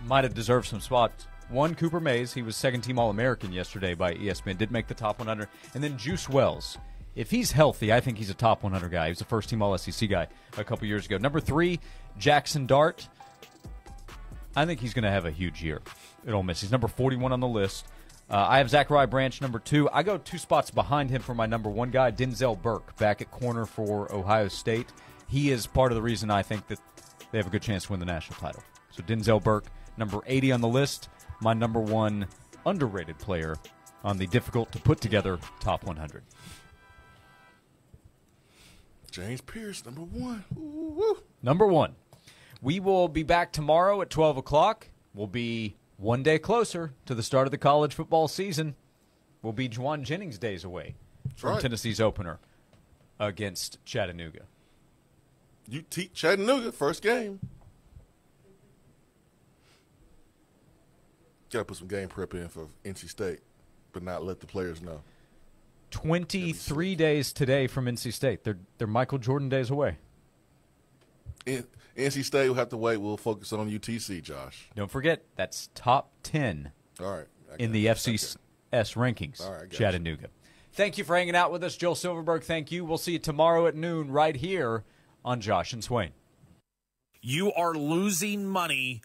might have deserved some spots. One, Cooper Mays. He was second-team All-American yesterday by ESPN. Did make the top 100. And then Juice Wells. If he's healthy, I think he's a top 100 guy. He was a first-team All-SEC guy a couple years ago. Number 3, Jackson Dart. I think he's going to have a huge year at Ole Miss. He's number 41 on the list. I have Zachariah Branch, number 2. I go 2 spots behind him for my number 1 guy, Denzel Burke, back at corner for Ohio State. He is part of the reason I think that they have a good chance to win the national title. So Denzel Burke, number 80 on the list. My number 1 underrated player on the difficult-to-put-together top 100. James Pierce, number 1. Ooh. Number 1. We will be back tomorrow at 12 o'clock. We'll be one day closer to the start of the college football season. We'll be Juwan Jennings days away from Tennessee's opener against Chattanooga. Chattanooga, first game. Got to put some game prep in for NC State, but not let the players know. 23 days today from NC State. They're Michael Jordan days away. NC State will have to wait. We'll focus on UTC, Josh. Don't forget, that's top 10 in the FCS rankings, Chattanooga. Thank you for hanging out with us. Joel Silverberg, thank you. We'll see you tomorrow at noon right here on Josh and Swain. You are losing money